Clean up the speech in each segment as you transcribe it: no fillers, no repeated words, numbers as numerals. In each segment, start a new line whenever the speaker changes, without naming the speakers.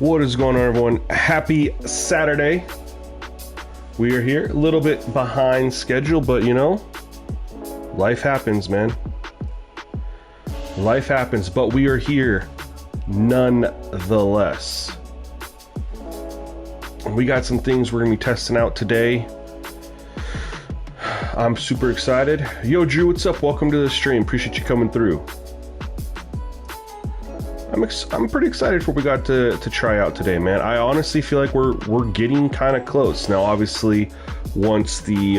What is going on, everyone? Happy Saturday. We are here a little bit behind schedule, but you know, life happens, man. Life happens, but we are here nonetheless. We got some things we're gonna be testing out today. I'm super excited. Yo, Drew, what's up? Welcome to the stream. Appreciate you coming through. I'm pretty excited for what we got to try out today, man. I honestly feel like we're getting kind of close. Now, obviously, once the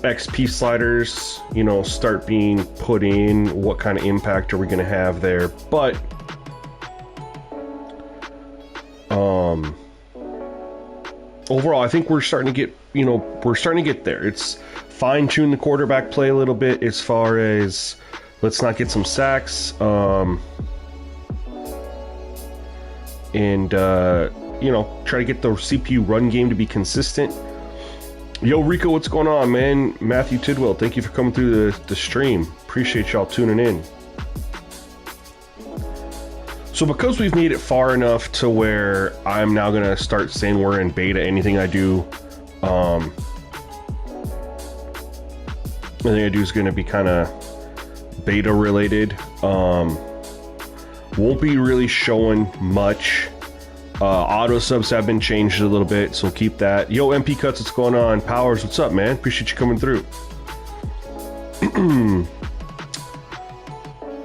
XP sliders, you know, start being put in, what kind of impact are we going to have there? But overall, I think we're starting to get, you know, there. It's fine-tune the quarterback play a little bit as far as let's not get some sacks. And you know, try to get the CPU run game to be consistent. Yo, Rico, what's going on, man? Matthew Tidwell, thank you for coming through the stream. Appreciate y'all tuning in. So because we've made it far enough to where I'm now gonna start saying we're in beta, anything I do, is gonna be kind of beta related. Won't be really showing much. Auto subs have been changed a little bit, so keep that. Yo, MP Cuts, what's going on? Powers, what's up, man? Appreciate you coming through.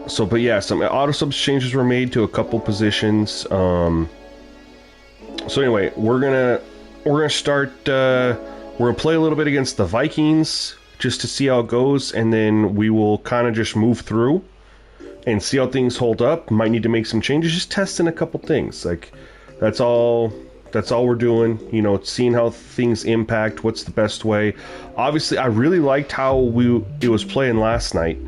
So, but yeah, some auto subs changes were made to a couple positions. So anyway, we're gonna start. We're gonna play a little bit against the Vikings just to see how it goes, and then we will kind of just move through and see how things hold up. Might need to make some changes, just testing a couple things. Like that's all we're doing, you know, seeing how things impact, what's the best way. Obviously, I really liked how it was playing last night.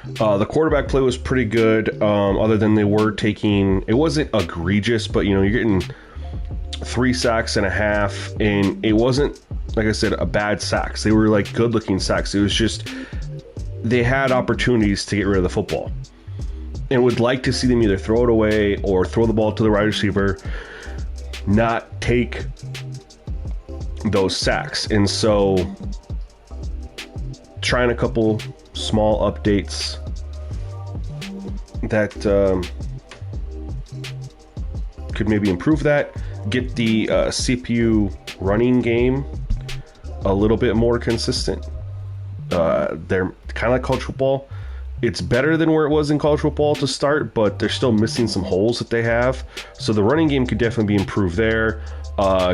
The quarterback play was pretty good, other than they were taking, it wasn't egregious, but you know, you're getting 3 sacks and a half, and it wasn't, like I said, a bad sacks. They were like good looking sacks. It was just they had opportunities to get rid of the football, and would like to see them either throw it away or throw the ball to the wide receiver, not take those sacks. And so trying a couple small updates that could maybe improve that, get the CPU running game a little bit more consistent. They're kind of like college football. It's better than where it was in college football to start, but they're still missing some holes that they have. So the running game could definitely be improved there.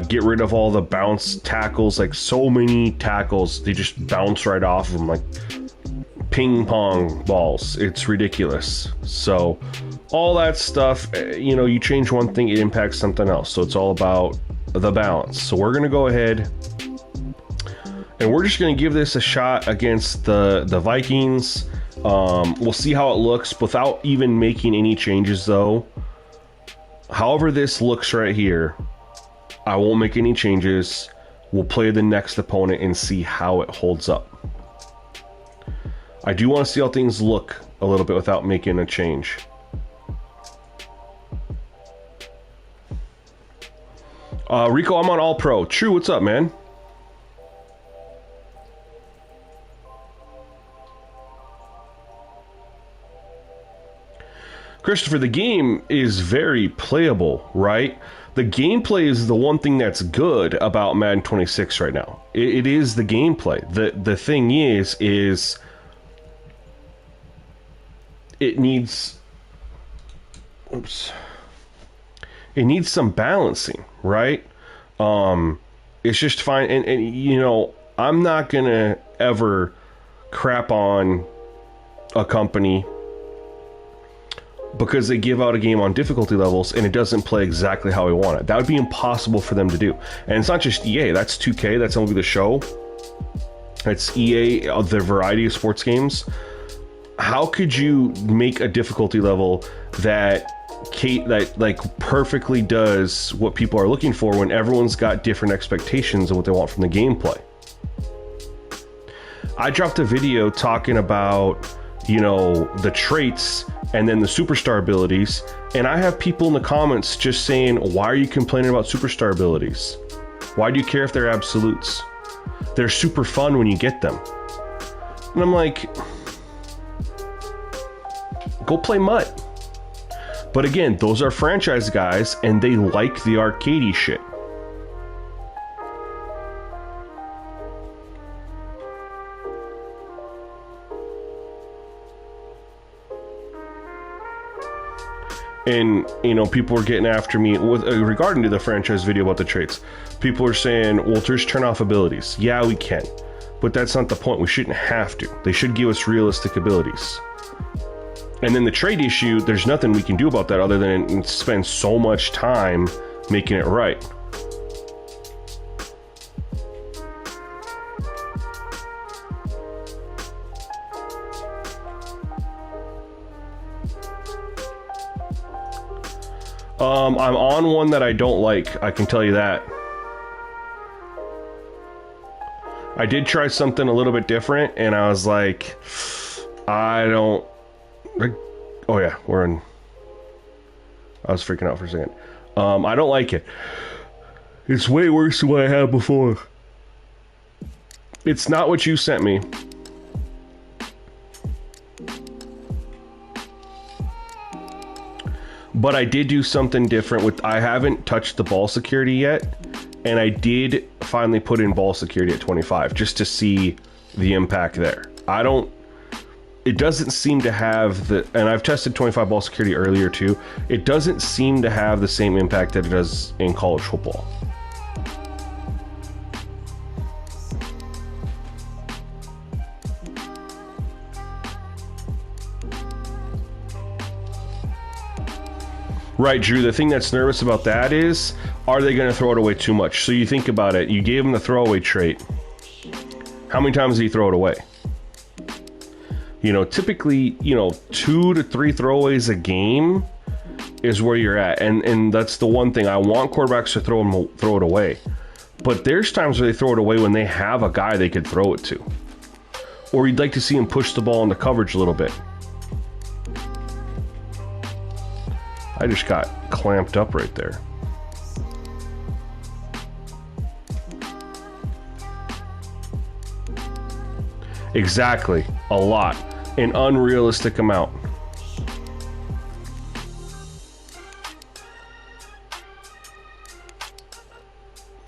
Get rid of all the bounce tackles, like so many tackles, they just bounce right off of them like ping pong balls. It's ridiculous. So all that stuff, you know, you change one thing, it impacts something else. So it's all about the balance. So we're going to go ahead and we're just going to give this a shot against the Vikings. We'll see how it looks without even making any changes, though. However this looks right here, I won't make any changes. We'll play the next opponent and see how it holds up. I do want to see how things look a little bit without making a change. Rico, I'm on All Pro. True, what's up, man? Christopher, the game is very playable, right? The gameplay is the one thing that's good about Madden 26 right now. It is the gameplay. The thing is it needs, it needs some balancing, right? It's just fine, and you know, I'm not gonna ever crap on a company because they give out a game on difficulty levels and it doesn't play exactly how we want it. That would be impossible for them to do. And it's not just EA, that's 2K, that's MLB The Show. It's EA, the variety of sports games. How could you make a difficulty level that like perfectly does what people are looking for when everyone's got different expectations of what they want from the gameplay? I dropped a video talking about, you know, the traits and then the superstar abilities. And I have people in the comments just saying, why are you complaining about superstar abilities? Why do you care if they're absolutes? They're super fun when you get them. And I'm like, go play MUT. But again, those are franchise guys, and they like the arcadey shit. And, you know, people were getting after me with regarding to the franchise video about the traits. People are saying, well, just turn off abilities. Yeah, we can. But that's not the point. We shouldn't have to. They should give us realistic abilities. And then the trait issue, there's nothing we can do about that other than spend so much time making it right. I'm on one that I don't like, I can tell you that. I did try something a little bit different, and I was like, I don't... Oh yeah, we're in... I was freaking out for a second. I don't like it. It's way worse than what I had before. It's not what you sent me. But I did do something different with... I haven't touched the ball security yet, and I did finally put in ball security at 25 just to see the impact there. It doesn't seem to have the... And I've tested 25 ball security earlier too. It doesn't seem to have the same impact that it does in college football. Right, Drew, the thing that's nervous about that is, are they going to throw it away too much? So you think about it, you gave him the throwaway trait. How many times did he throw it away? You know, typically, you know, 2 to 3 throwaways a game is where you're at. And that's the one thing. I want quarterbacks to throw it away. But there's times where they throw it away when they have a guy they could throw it to. Or you'd like to see him push the ball into coverage a little bit. I just got clamped up right there. Exactly. A lot. An unrealistic amount.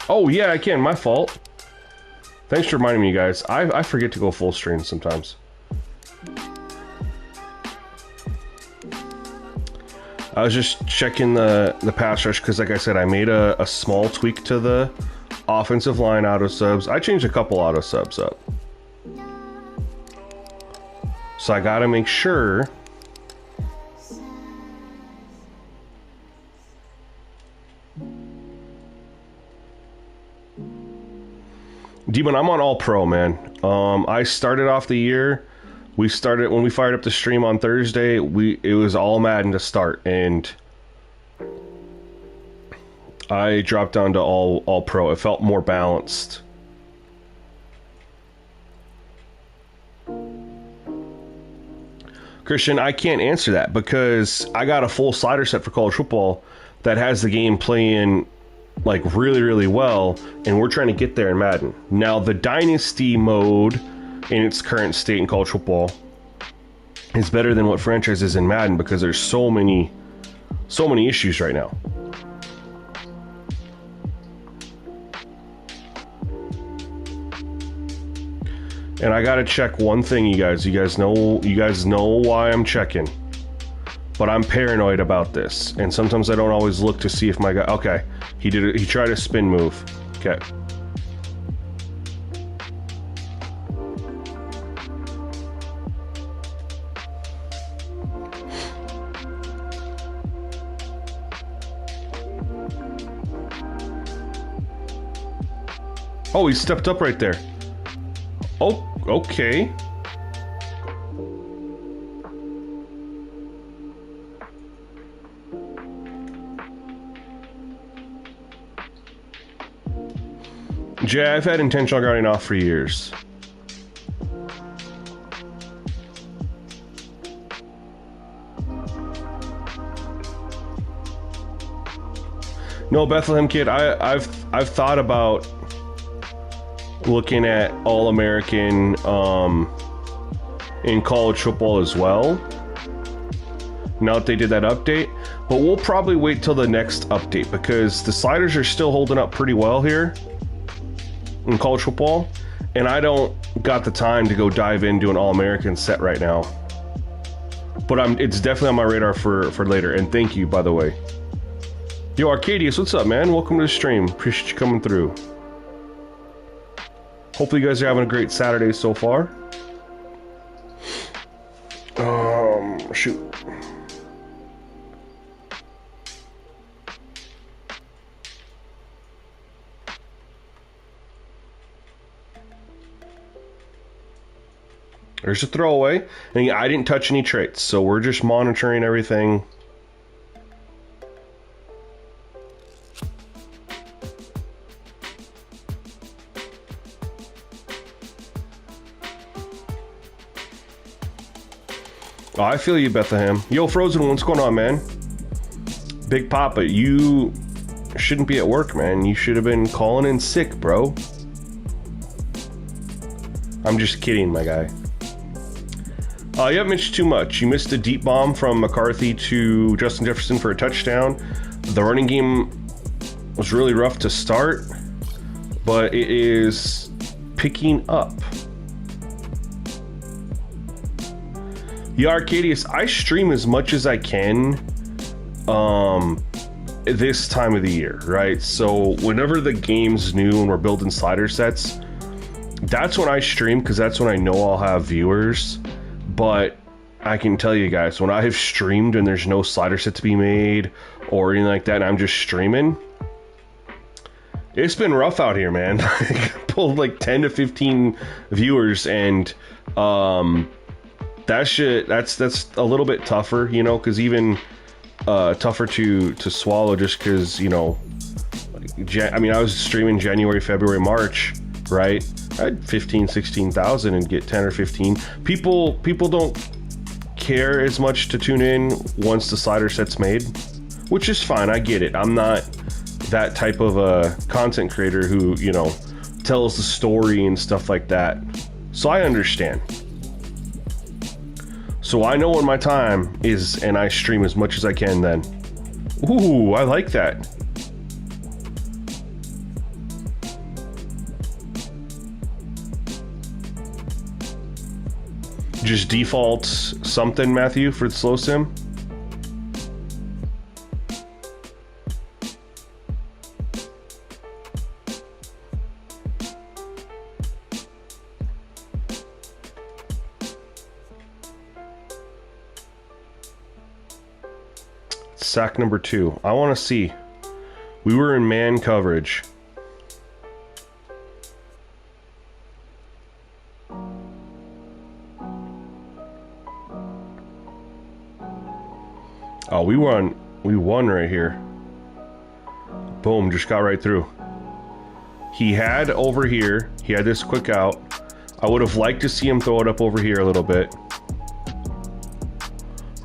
Oh, yeah, I can. My fault. Thanks for reminding me, guys. I forget to go full screen sometimes. I was just checking the pass rush because, like I said, I made a small tweak to the offensive line auto subs. I changed a couple auto subs up. So I gotta make sure. Demon, I'm on All Pro, man. I started off the year. We started when we fired up the stream on Thursday. It was All-Madden to start, and I dropped down to all Pro. It felt more balanced. Christian, I can't answer that because I got a full slider set for college football that has the game playing like really, really well, and we're trying to get there in Madden. Now, the Dynasty mode in its current state in college football is better than what franchise is in Madden because there's so many issues right now. And I gotta check one thing, you guys. You guys know why I'm checking. But I'm paranoid about this, and sometimes I don't always look to see if my guy... Okay, he did it. He tried a spin move. Okay. Oh, he stepped up right there. Oh, okay. Jay, I've had intentional guarding off for years. No, Bethlehem Kid, I've thought about looking at All-American in college football as well. Now that they did that update, but we'll probably wait till the next update because the sliders are still holding up pretty well here in college football, and I don't got the time to go dive into an All-American set right now. But it's definitely on my radar for later. And thank you, by the way. Yo, Arcadius, what's up, man? Welcome to the stream. Appreciate you coming through. Hopefully you guys are having a great Saturday so far. Shoot. There's a throwaway, and I didn't touch any traits, so we're just monitoring everything. Oh, I feel you, Bethlehem. Yo, Frozen, what's going on, man? Big Papa, you shouldn't be at work, man. You should have been calling in sick, bro. I'm just kidding, my guy. You haven't mentioned too much. You missed a deep bomb from McCarthy to Justin Jefferson for a touchdown. The running game was really rough to start, but it is picking up. Yeah, Arcadius, I stream as much as I can this time of the year, right? So whenever the game's new and we're building slider sets, that's when I stream because that's when I know I'll have viewers. But I can tell you guys, when I have streamed and there's no slider set to be made or anything like that, and I'm just streaming, it's been rough out here, man. I pulled like 10 to 15 viewers, and that's a little bit tougher, you know, because even tougher to swallow, just because, you know, I mean, I was streaming January, February, March, right? I had 15, 16,000 and get 10 or 15. People don't care as much to tune in once the slider set's made, which is fine. I get it. I'm not that type of a content creator who, you know, tells the story and stuff like that. So I understand. So I know when my time is, and I stream as much as I can then. Ooh, I like that. Just default something, Matthew, for the slow sim. Sack number 2. I want to see. We were in man coverage. Oh, we won right here. Boom, just got right through. He had over here, he had this quick out. I would have liked to see him throw it up over here a little bit.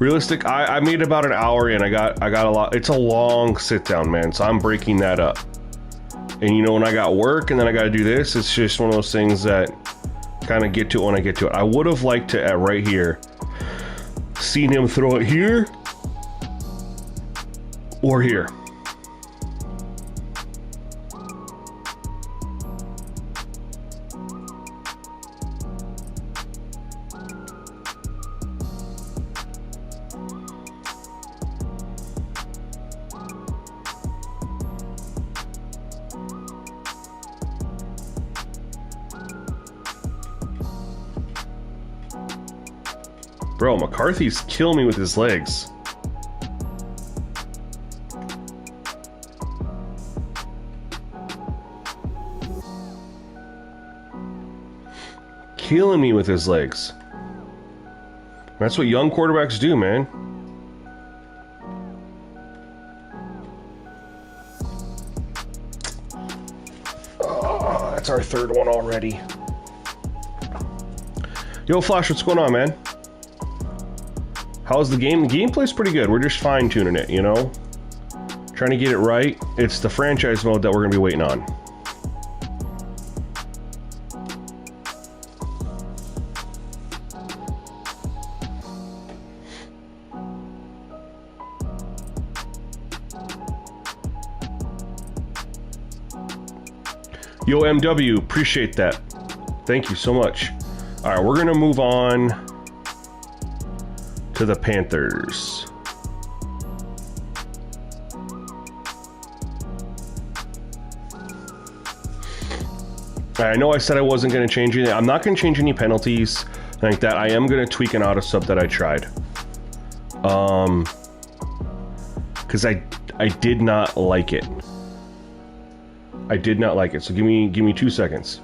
Realistic, I made about an hour in. I got a lot. It's a long sit down, man, so I'm breaking that up. And you know, when I got work and then I got to do this, it's just one of those things that kind of get to it when I get to it. I would have liked to, at right here, seen him throw it here or here. Bro, McCarthy's killing me with his legs. Killing me with his legs. That's what young quarterbacks do, man. Oh, that's our third one already. Yo, Flash, what's going on, man? How's the game? The gameplay's pretty good. We're just fine-tuning it, you know? Trying to get it right. It's the franchise mode that we're going to be waiting on. Yo, MW, appreciate that. Thank you so much. All right, we're going to move on to the Panthers. I know I said I wasn't going to change anything. I'm not going to change any penalties like that. I am going to tweak an auto sub that I tried. Because I did not like it. I did not like it. So give me 2 seconds.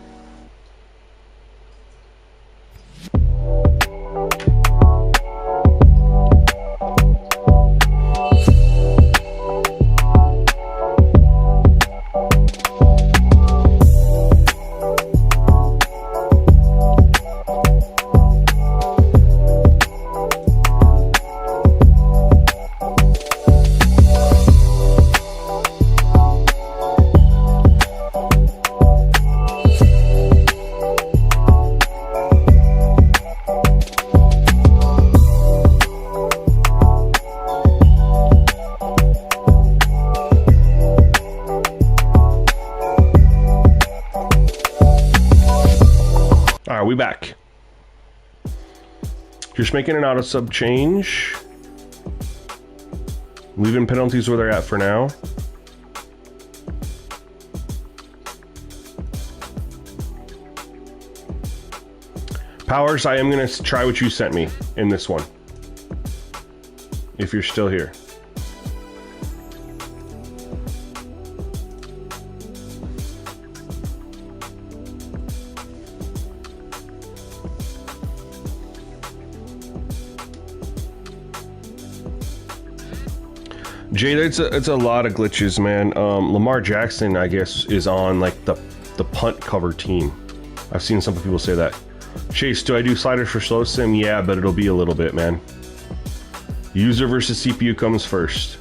We back. Just making an auto sub change. Leaving penalties where they're at for now. Powers, I am going to try what you sent me in this one. If you're still here. Jay, it's a lot of glitches, man. Lamar Jackson, I guess, is on like the punt cover team. I've seen some people say that. Chase, do I do sliders for slow sim? Yeah, but it'll be a little bit, man. User versus CPU comes first.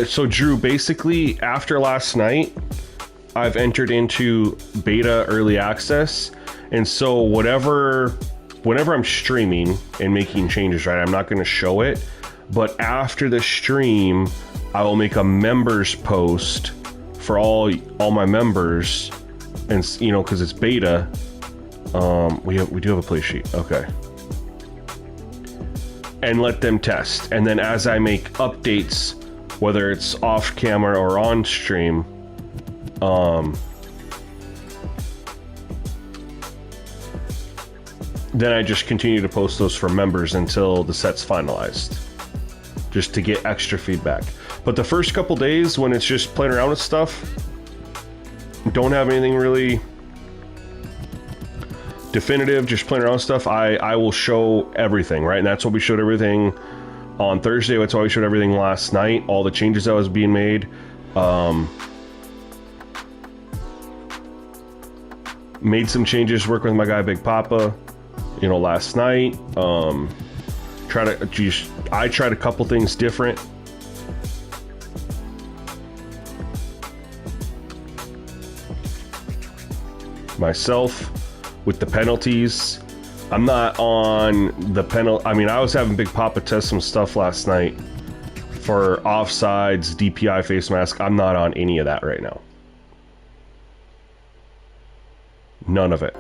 So Drew, basically after last night, I've entered into beta early access, and so whenever I'm streaming and making changes, right, I'm not going to show it, but after the stream, I will make a members post for all my members, and you know, because it's beta, we do have a play sheet, okay, and let them test, and then as I make updates, whether it's off camera or on stream, then I just continue to post those for members until the set's finalized, just to get extra feedback. But the first couple days when it's just playing around with stuff, don't have anything really definitive, just playing around with stuff, I will show everything, right? And that's what we showed everything on Thursday. That's why we showed everything last night, all the changes that was being made. Made some changes working with my guy Big Papa, you know, last night. I tried a couple things different. Myself with the penalties. I'm not on the penalty. I mean, I was having Big Papa test some stuff last night for offsides, DPI, face mask. I'm not on any of that right now. None of it.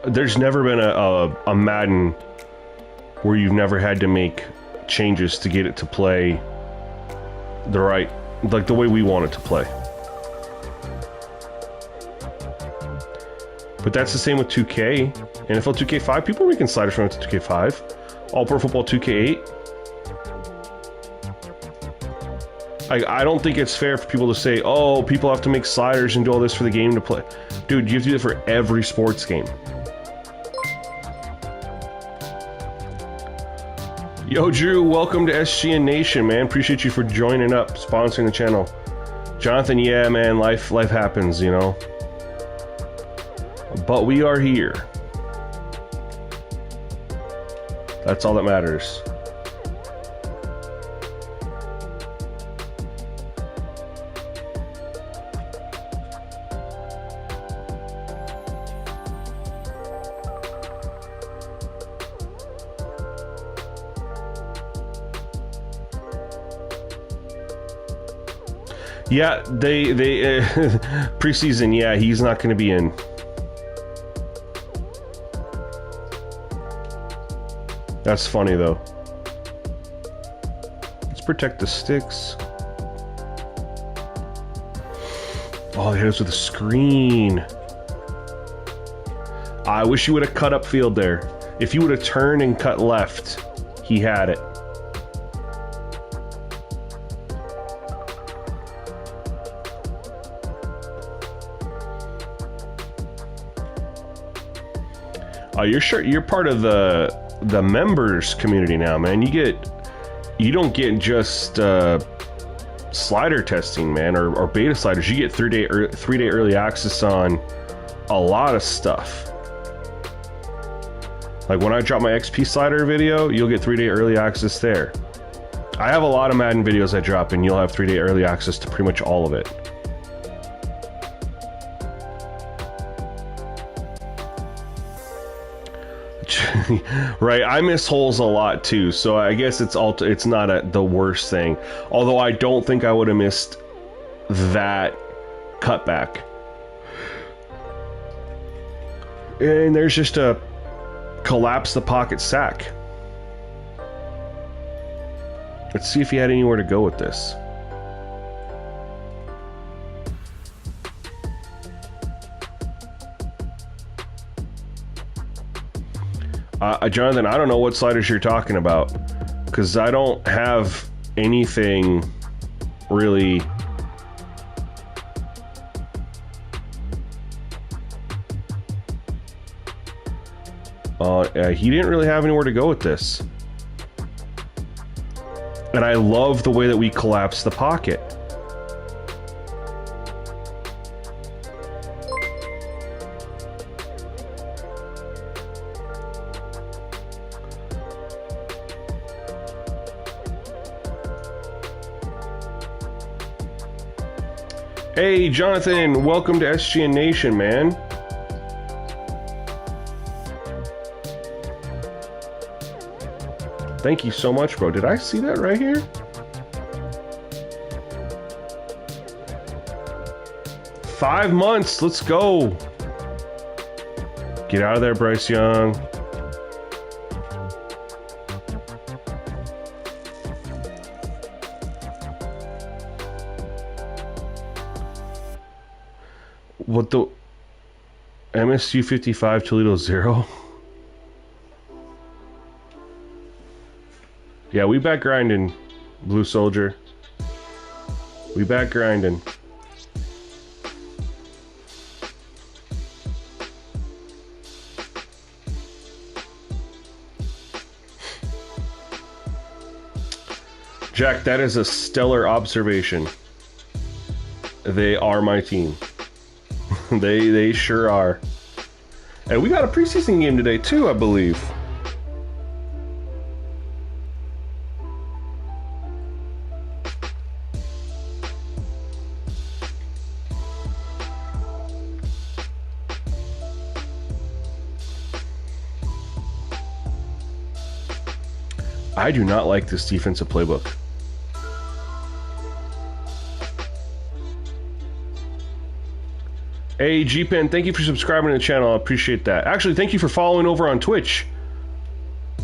There's never been a Madden where you've never had to make changes to get it to play the right, like the way we want it to play. But that's the same with 2K. NFL 2K5, people are making sliders from it to 2K5. All Pro Football 2K8. I don't think it's fair for people to say, oh, people have to make sliders and do all this for the game to play. Dude, you have to do it for every sports game. Yo, Drew, welcome to SGN Nation, man. Appreciate you for joining up, sponsoring the channel. Jonathan, yeah, man, life happens, you know. But we are here. That's all that matters. Yeah, they preseason, yeah, he's not going to be in. That's funny, though. Let's protect the sticks. Oh, it hit us with a screen. I wish you would have cut up field there. If you would have turned and cut left, he had it. Oh, you're part of the members community now, man. You don't get just slider testing, man, or beta sliders. You get 3-day early access on a lot of stuff. Like when I drop my XP slider video, you'll get 3-day early access there. I have a lot of Madden videos I drop, and you'll have 3-day early access to pretty much all of it. Right, I miss holes a lot too, so I guess it's not the worst thing. Although I don't think I would have missed that cutback. And there's just a collapse the pocket sack. Let's see if he had anywhere to go with this. Jonathan, I don't know what sliders you're talking about, because I don't have anything really. He didn't really have anywhere to go with this. And I love the way that we collapse the pocket. Hey, Jonathan, welcome to SGN Nation, man. Thank you so much, bro. Did I see that right here? Five months, let's go. Get out of there, Bryce Young. What the MSU 55 Toledo 0? Yeah, we back grinding, Blue Soldier. We back grinding. Jack, that is a stellar observation. They are my team. They sure are. And we got a preseason game today too, I believe. I do not like this defensive playbook. Hey, G-Pen, thank you for subscribing to the channel. I appreciate that. Actually, thank you for following over on Twitch.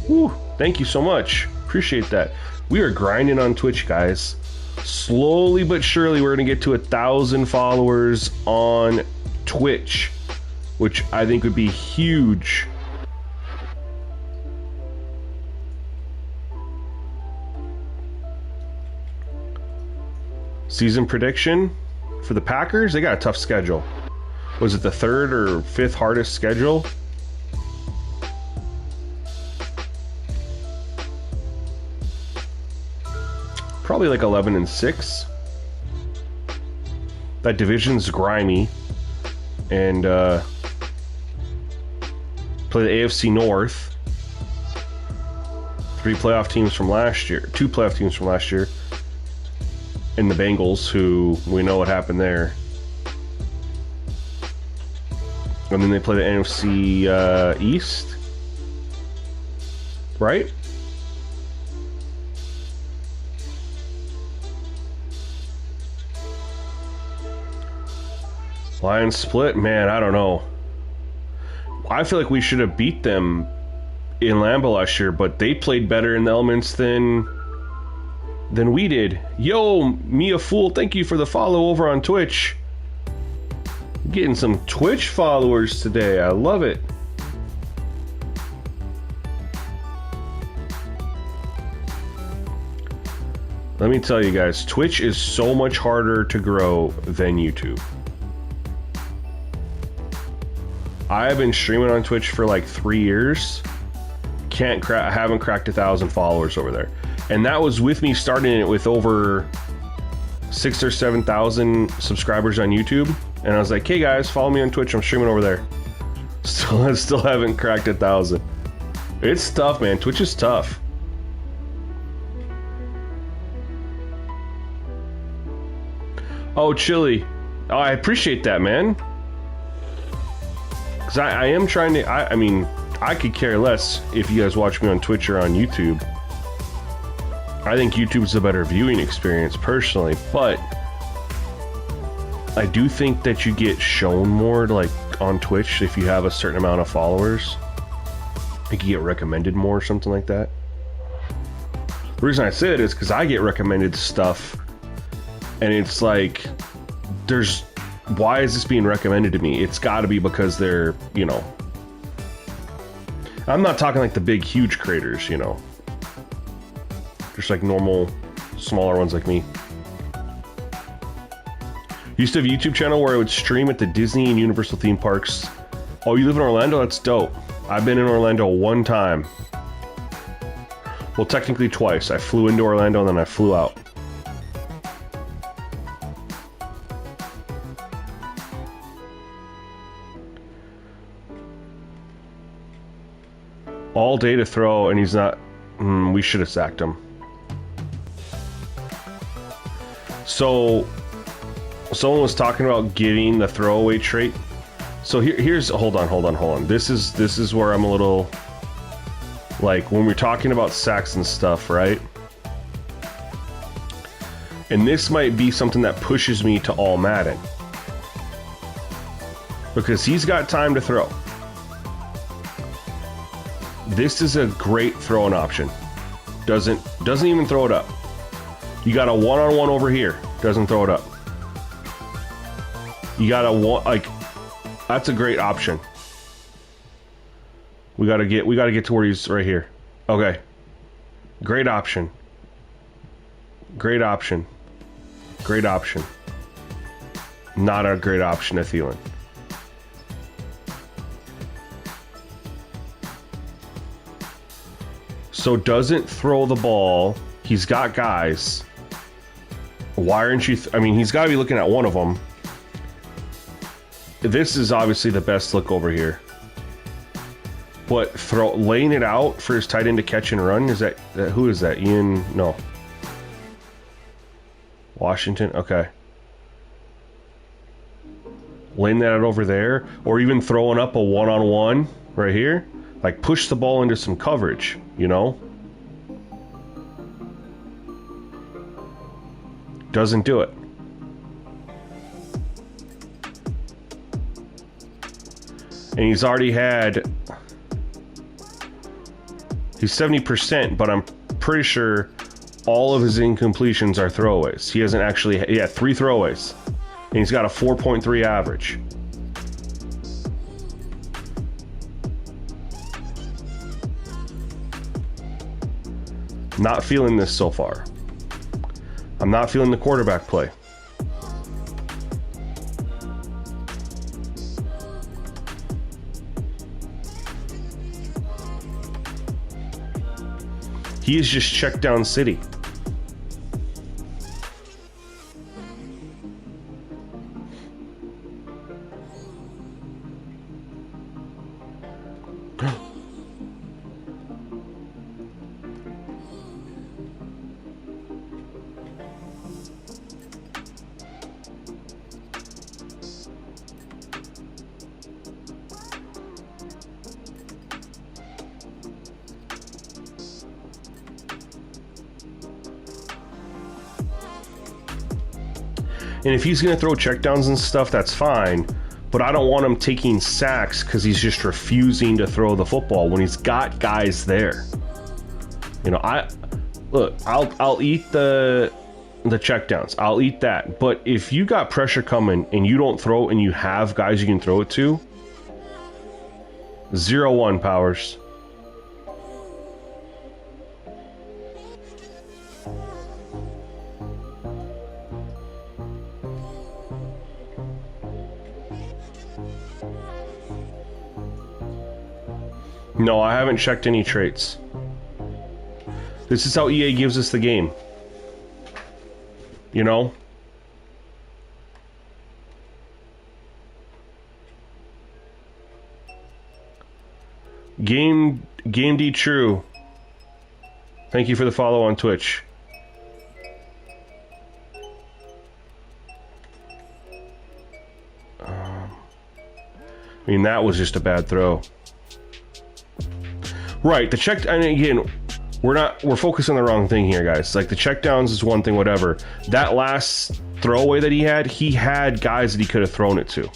Woo, thank you so much. Appreciate that. We are grinding on Twitch, guys. Slowly but surely, we're going to get to 1,000 followers on Twitch, which I think would be huge. Season prediction for the Packers, they got a tough schedule. Was it the 3rd or 5th hardest schedule? Probably like 11-6. That division's grimy. And play the AFC North. 3 playoff teams from last year. 2 playoff teams from last year. And the Bengals, who we know what happened there. And then they play the NFC East. Right? Lions split, man, I don't know. I feel like we should have beat them in Lambeau last year, but they played better in the elements than we did. Yo, Mia Fool, thank you for the follow over on Twitch. Getting some Twitch followers today. I love it. Let me tell you guys, Twitch is so much harder to grow than YouTube. I have been streaming on Twitch for like 3 years. Haven't cracked 1,000 followers over there. And that was with me starting it with over 6,000 or 7,000 subscribers on YouTube. And I was like, hey guys, follow me on Twitch. I'm streaming over there. Still haven't cracked 1,000. It's tough, man. Twitch is tough. Oh, Chili. Oh, I appreciate that, man. Because I am trying to... I mean, I could care less if you guys watch me on Twitch or on YouTube. I think YouTube's a better viewing experience, personally. But I do think that you get shown more, like, on Twitch if you have a certain amount of followers. I think you get recommended more or something like that. The reason I say it is because I get recommended stuff... And it's like, why is this being recommended to me? It's got to be because they're, you know, I'm not talking like the big, huge creators, you know, just like normal, smaller ones like me. Used to have a YouTube channel where I would stream at the Disney and Universal theme parks. Oh, you live in Orlando? That's dope. I've been in Orlando 1 time. Well, technically twice. I flew into Orlando and then I flew out. All day to throw, and he's not... we should have sacked him. So, someone was talking about getting the throwaway trait. So here's... Hold on. This is where I'm a little... Like, when we're talking about sacks and stuff, right? And this might be something that pushes me to All-Madden. Because he's got time to throw. This is a great throwing option. Doesn't even throw it up. You got a one-on-one over here. Doesn't throw it up. You got a one, like, that's a great option. We gotta get to where he's right here. Okay. Great option. Great option. Great option. Not a great option at Thielen. So doesn't throw the ball. He's got guys. Why aren't you... I mean, he's got to be looking at one of them. This is obviously the best look over here. But laying it out for his tight end to catch and run, is that who is that? Ian? No. Washington? Okay. Laying that out over there, or even throwing up a one-on-one right here. Like, push the ball into some coverage, you know? Doesn't do it. And he's already had... He's 70%, but I'm pretty sure all of his incompletions are throwaways. He hasn't actually... Yeah, 3 throwaways. And he's got a 4.3 average. Not feeling this so far. I'm not feeling the quarterback play. He is just check down city. And if he's going to throw checkdowns and stuff, that's fine. But I don't want him taking sacks because he's just refusing to throw the football when he's got guys there. You know, I'll eat the checkdowns. I'll eat that. But if you got pressure coming and you don't throw and you have guys you can throw it to, 0-1 Powers. No, I haven't checked any traits. This is how EA gives us the game. You know? Game D True. Thank you for the follow on Twitch. I mean, that was just a bad throw. Right, the check, and again, we're focusing on the wrong thing here, guys. Like, the checkdowns is one thing, whatever. That last throwaway that he had guys that he could have thrown it to.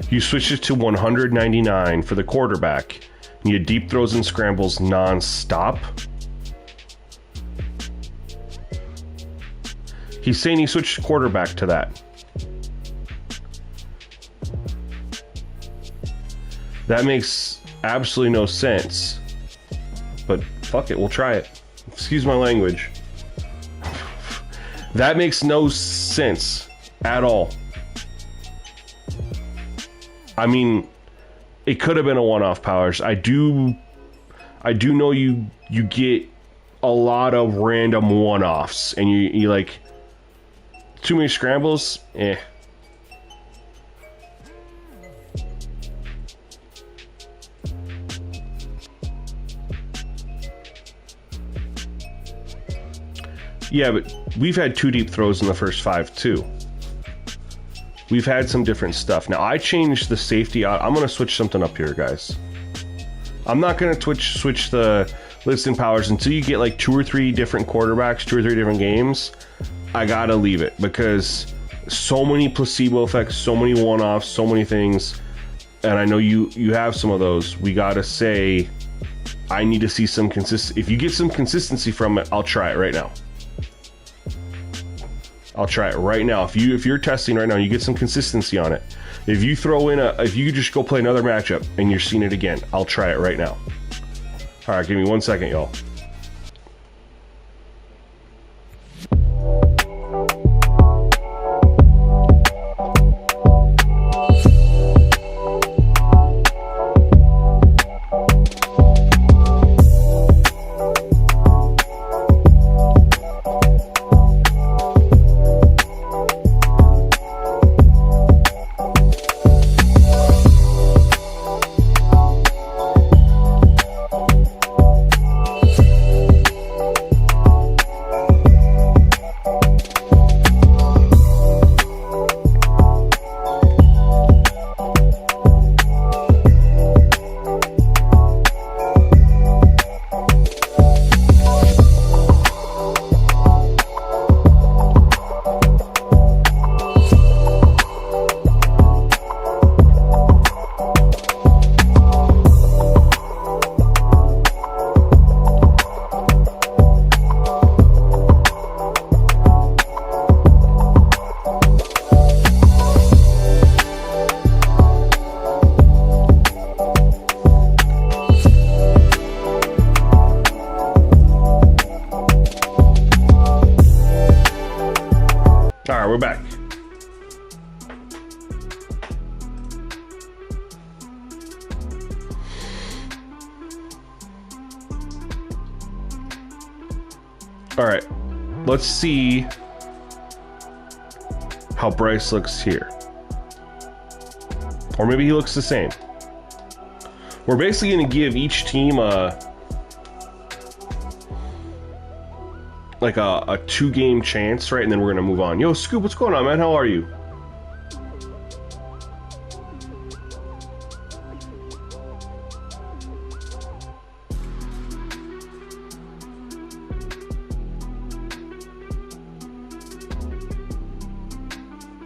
You switch it to 199 for the quarterback. You had deep throws and scrambles non-stop. He's saying he switched quarterback to that. That makes absolutely no sense. But fuck it, we'll try it. Excuse my language. That makes no sense at all. I mean, it could have been a one-off, Powers. I do know you get a lot of random one-offs, and you like too many scrambles. Yeah, but we've had 2 deep throws in the first 5 too. We've had some different stuff. Now, I changed the safety out. I'm going to switch something up here, guys. I'm not going to switch the listen Powers until you get like 2 or 3 different quarterbacks, 2 or 3 different games. I got to leave it because so many placebo effects, so many one-offs, so many things. And I know you have some of those. We got to say, I need to see some consistency. If you get some consistency from it, I'll try it right now. I'll try it right now. If you're testing right now, you get some consistency on it. If you throw in if you just go play another matchup and you're seeing it again, I'll try it right now. All right, give me 1 second, y'all. we're back. All right, let's see how Bryce looks here. Or maybe he looks the same. We're basically going to give each team a 2-game chance, right? And then we're going to move on. Yo, Scoop, what's going on, man? How are you?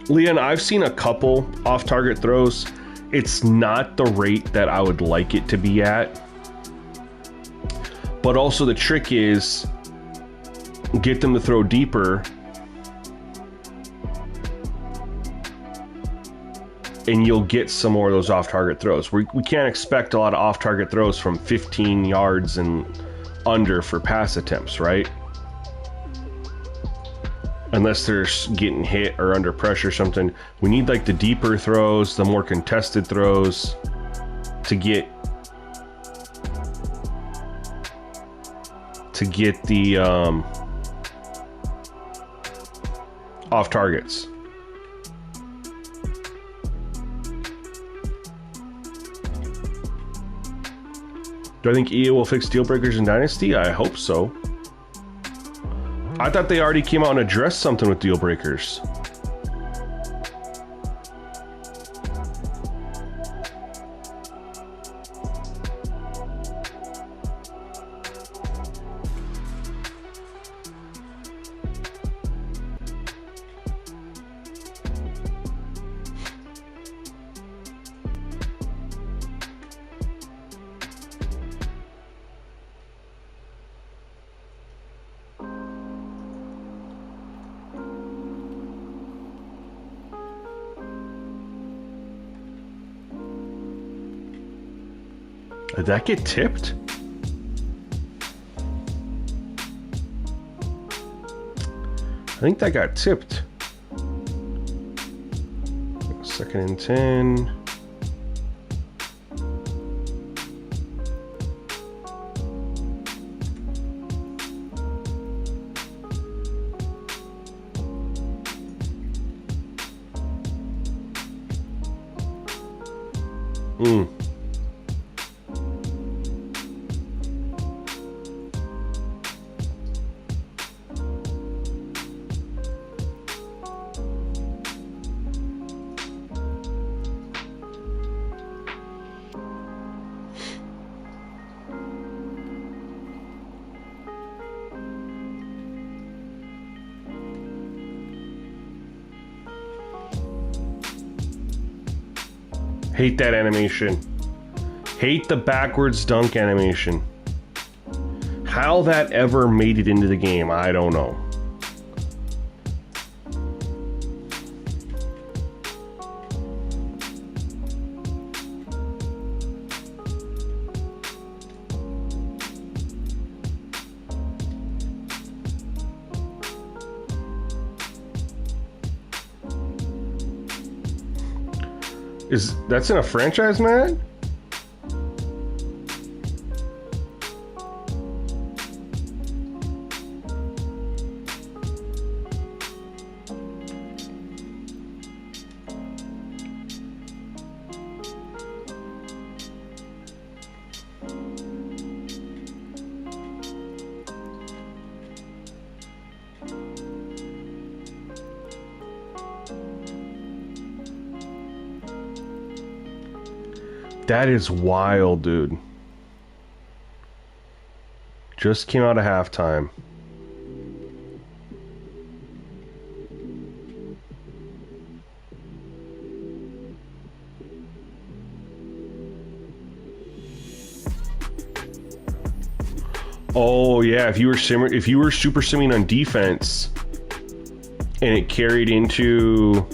Leon, I've seen a couple off-target throws. It's not the rate that I would like it to be at. But also the trick is get them to throw deeper and you'll get some more of those off-target throws. We can't expect a lot of off-target throws from 15 yards and under for pass attempts, right? Unless they're getting hit or under pressure or something. We need like the deeper throws, the more contested throws to get the off targets. Do I think EA will fix deal breakers in Dynasty? I hope so. I thought they already came out and addressed something with deal breakers. Did that get tipped? I think that got tipped. 2nd and 10. Hate that animation. Hate the backwards dunk animation. How that ever made it into the game, I don't know. That's in a franchise, man? That is wild, dude. Just came out of halftime. Oh yeah, if you were super simming on defense and it carried into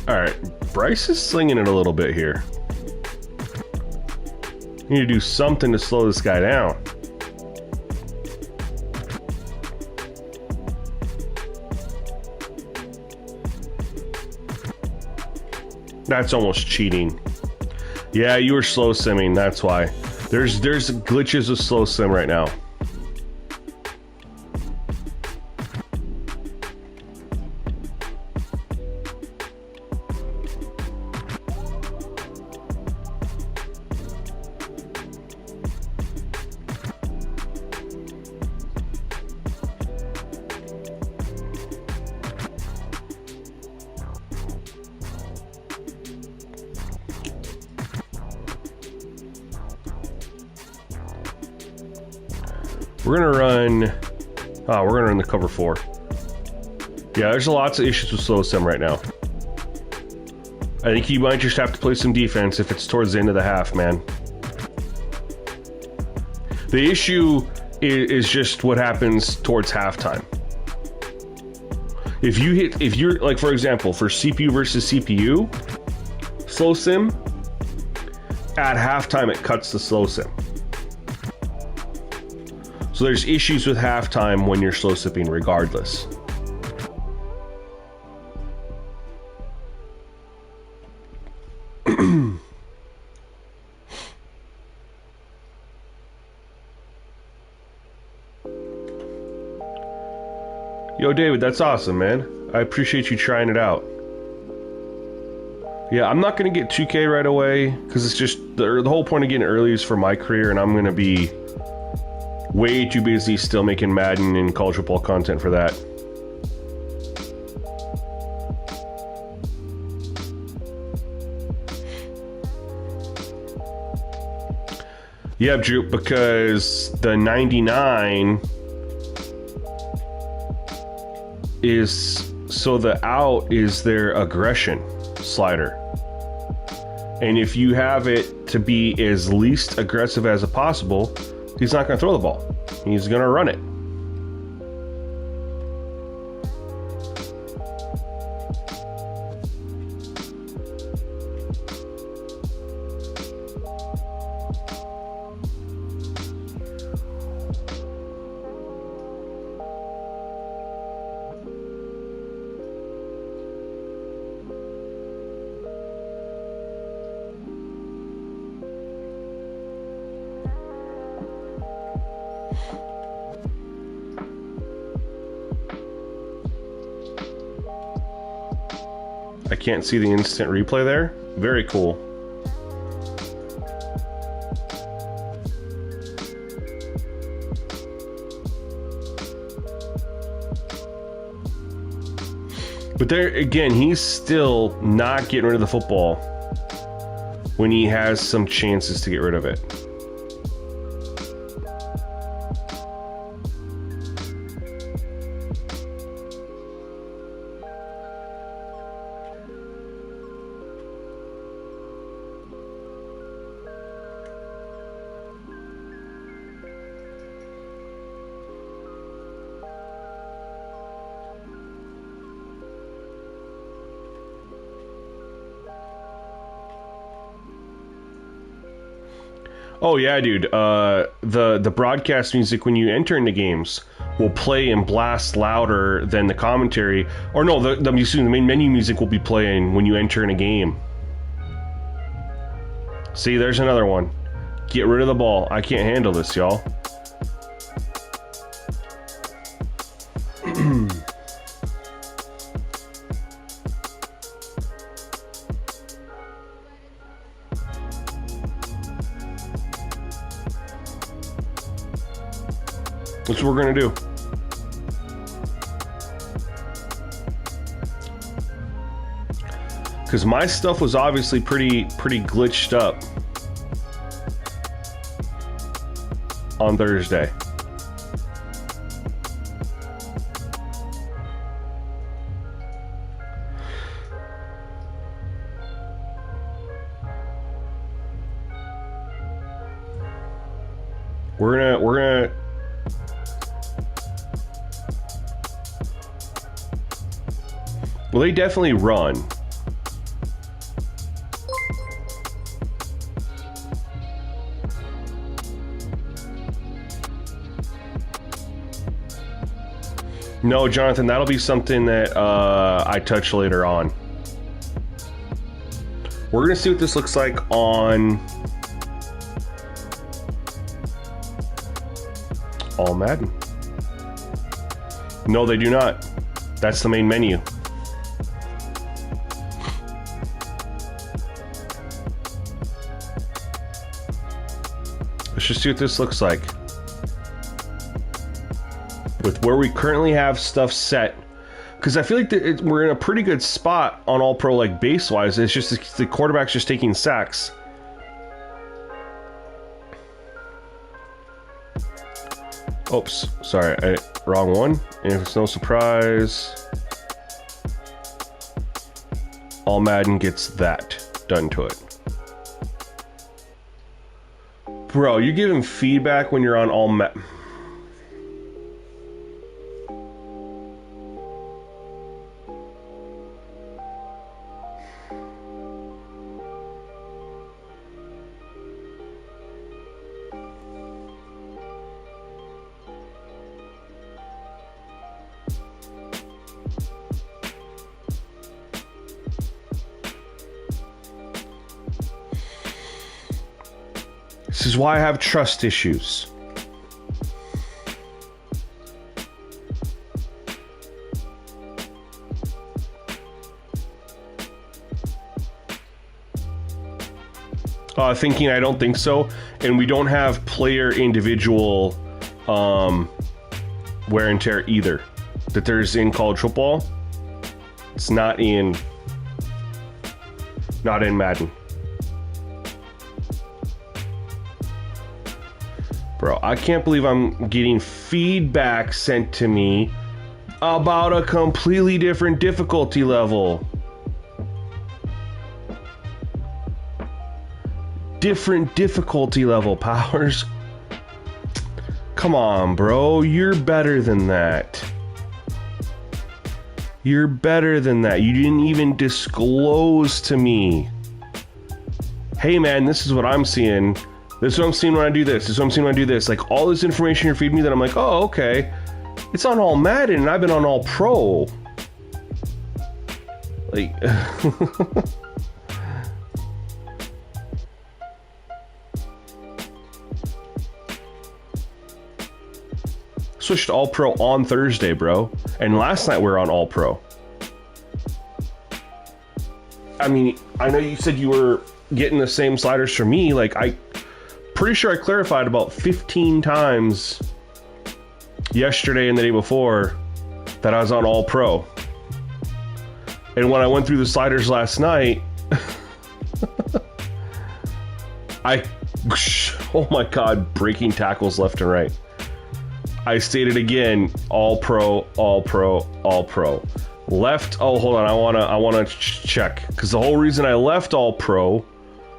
Alright, Bryce is slinging it a little bit here. You need to do something to slow this guy down. That's almost cheating. Yeah, you were slow simming, that's why. There's glitches with slow sim right now. We're gonna run the cover 4. Yeah, there's lots of issues with slow sim right now. I think you might just have to play some defense if it's towards the end of the half, man. The issue is just what happens towards halftime. If you're like, for example, for CPU versus CPU, slow sim, at halftime it cuts the slow sim. So there's issues with halftime when you're slow sipping regardless. Yo, David, that's awesome, man. I appreciate you trying it out. Yeah, I'm not going to get 2K right away because it's just the whole point of getting early is for my career, and I'm going to be way too busy still making Madden and college football content for that. Yeah, Juke, because the 99 is, so the out is their aggression slider. And if you have it to be as least aggressive as possible, he's not going to throw the ball. He's going to run it. I can't see the instant replay there. Very cool. But there again, he's still not getting rid of the football when he has some chances to get rid of it. Oh yeah, dude. The broadcast music when you enter into games will play and blast louder than the commentary. Or no, the main menu music will be playing when you enter in a game. See, there's another one. Get rid of the ball. I can't handle this, y'all. That's what we're gonna do. Because my stuff was obviously pretty glitched up on Thursday. We're gonna well, they definitely run. No, Jonathan, that'll be something that I touch later on. We're gonna see what this looks like on All-Madden. No, they do not. That's the main menu. Let's just see what this looks like. With where we currently have stuff set. Because I feel like we're in a pretty good spot on All-Pro, like base-wise. It's just the quarterback's just taking sacks. Oops, sorry, wrong one. And if it's no surprise, All-Madden gets that done to it. Bro, you give him feedback when you're on All-Madden. This is why I have trust issues. Thinking I don't think so, and we don't have player individual wear and tear either. That there's in college football. It's not in Madden. Bro, I can't believe I'm getting feedback sent to me about a completely different difficulty level. Different difficulty level, Powers. Come on, bro. You're better than that. You're better than that. You didn't even disclose to me. Hey, man, this is what I'm seeing. This is what I'm seeing when I do this. This is what I'm seeing when I do this. Like, all this information you're feeding me that I'm like, oh, okay. It's on All-Madden, and I've been on All-Pro. Like... Switched to All-Pro on Thursday, bro. And last night we were on All-Pro. I mean, I know you said you were getting the same sliders for me. Like, pretty sure I clarified about 15 times yesterday and the day before that I was on All-Pro. And when I went through the sliders last night, oh my God, breaking tackles left and right. I stated again, All-Pro, All-Pro, All-Pro. Left, oh, hold on, I wanna check. Because the whole reason I left All-Pro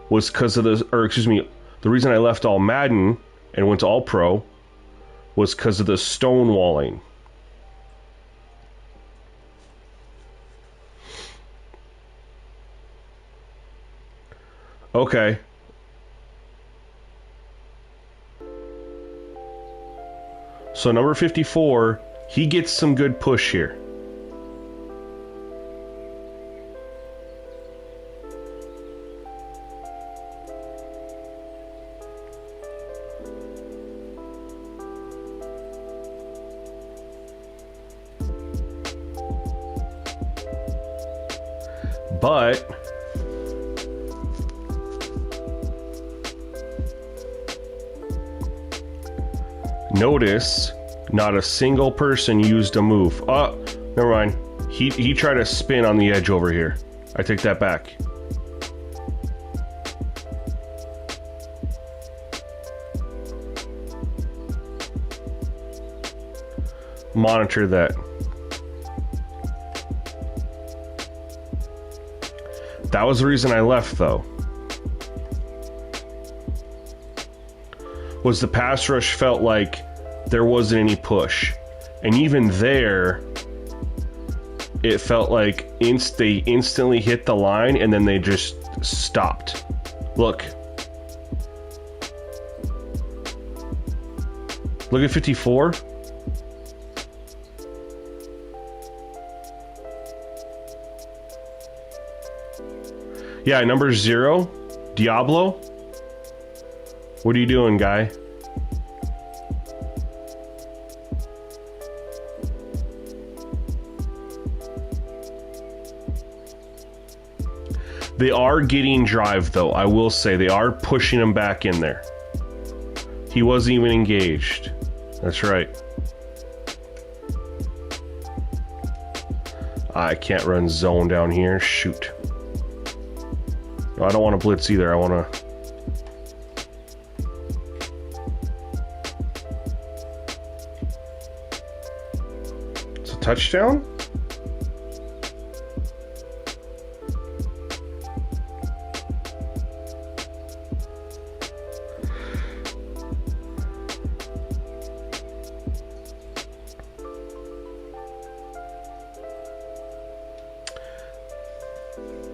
was because of the reason I left All-Madden and went to All-Pro was because of the stonewalling. Okay. So number 54, he gets some good push here. But notice not a single person used a move. Oh, never mind. He tried to spin on the edge over here. I take that back. Monitor that. That was the reason I left, though. Was the pass rush felt like there wasn't any push. And even there, it felt like they instantly hit the line and then they just stopped. Look. Look at 54. Yeah, number 0, Diablo. What are you doing, guy? They are getting drive, though. I will say they are pushing him back in there. He wasn't even engaged. That's right. I can't run zone down here. Shoot. No, I don't want to blitz either. I want to... It's a touchdown?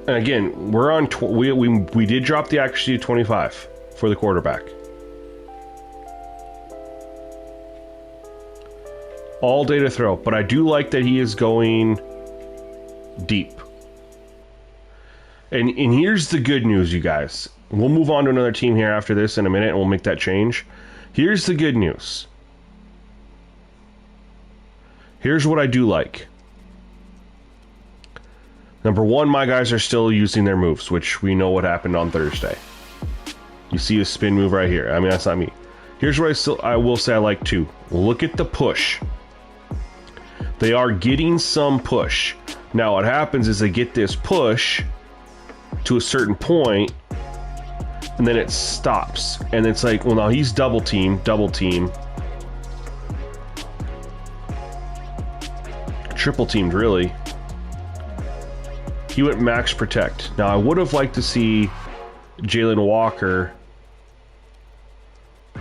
And again, we're on. We did drop the accuracy to 25 for the quarterback. All day to throw, but I do like that he is going deep. And here's the good news, you guys. We'll move on to another team here after this in a minute, and we'll make that change. Here's the good news. Here's what I do like. Number 1, my guys are still using their moves, which we know what happened on Thursday. You see a spin move right here. I mean, that's not me. Here's what I will say I like too. Look at the push. They are getting some push. Now what happens is they get this push to a certain point, and then it stops. And it's like, well, now he's double team. Triple teamed, really. He went max protect. Now, I would have liked to see Jalen Walker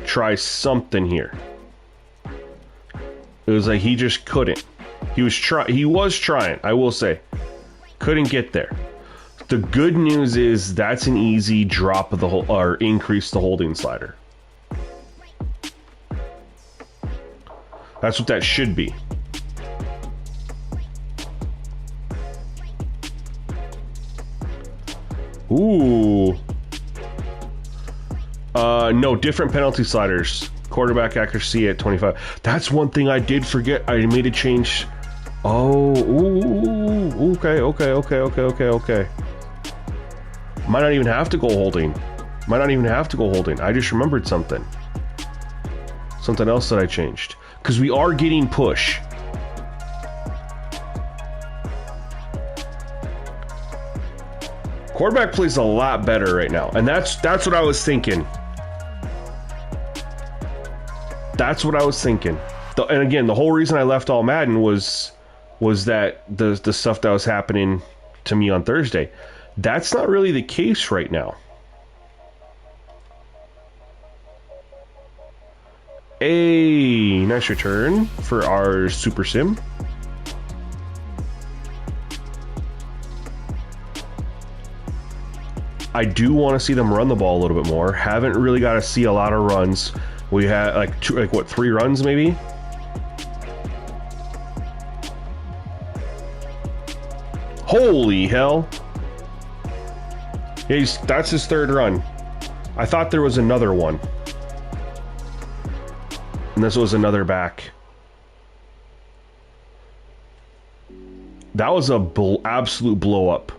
try something here. It was like he just couldn't. He was trying, I will say. Couldn't get there. The good news is that's an easy drop of the whole, or increase the holding slider. That's what that should be. Ooh. No, different penalty sliders. Quarterback accuracy at 25. That's one thing I did forget. I made a change. Oh, ooh, okay. Might not even have to go holding. I just remembered something. Something else that I changed. Because we are getting push. Quarterback plays a lot better right now, and that's what I was thinking. And again, the whole reason I left All-Madden was that the stuff that was happening to me on Thursday. That's not really the case right now. A nice return for our Super Sim. I do want to see them run the ball a little bit more. Haven't really got to see a lot of runs. We had like 3 runs maybe? Holy hell. Yeah, that's his 3rd run. I thought there was another one. And this was another back. That was a absolute blow up.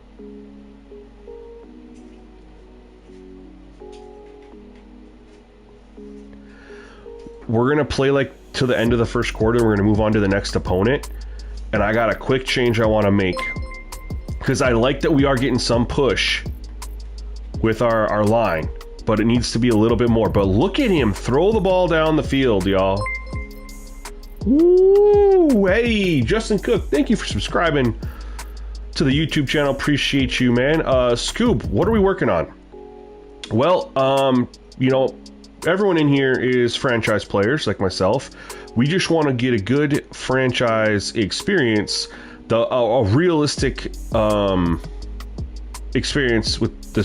We're going to play like to the end of the first quarter. We're going to move on to the next opponent. And I got a quick change I want to make. Because I like that we are getting some push with our line. But it needs to be a little bit more. But look at him throw the ball down the field, y'all. Woo! Hey, Justin Cook, thank you for subscribing to the YouTube channel. Appreciate you, man. Scoob, what are we working on? Well, you know, everyone in here is franchise players like myself. We just want to get a good franchise experience, a realistic experience with the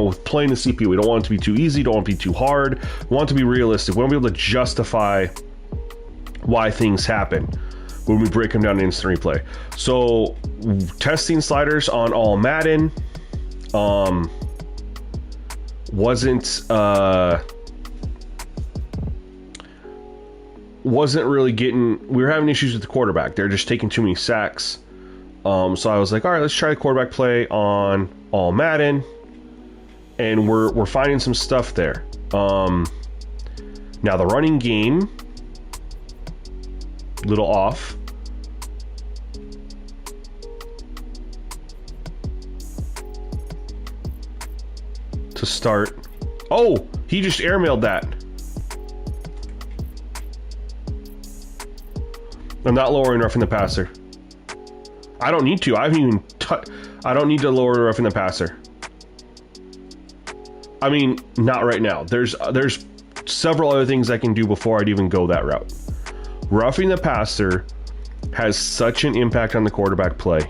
with playing the CPU. We don't want it to be too easy, don't want it to be too hard. We want it to be realistic. We want to be able to justify why things happen when we break them down in instant replay. So testing sliders on All-Madden, wasn't really getting. We were having issues with the quarterback. They're just taking too many sacks. So I was like, all right, let's try the quarterback play on All-Madden, and we're finding some stuff there. Now the running game, little off. To start. Oh, he just airmailed that. I'm not lowering roughing the passer. I don't need to. I haven't even I don't need to lower roughing the passer. I mean, not right now. There's several other things I can do before I'd even go that route. Roughing the passer has such an impact on the quarterback play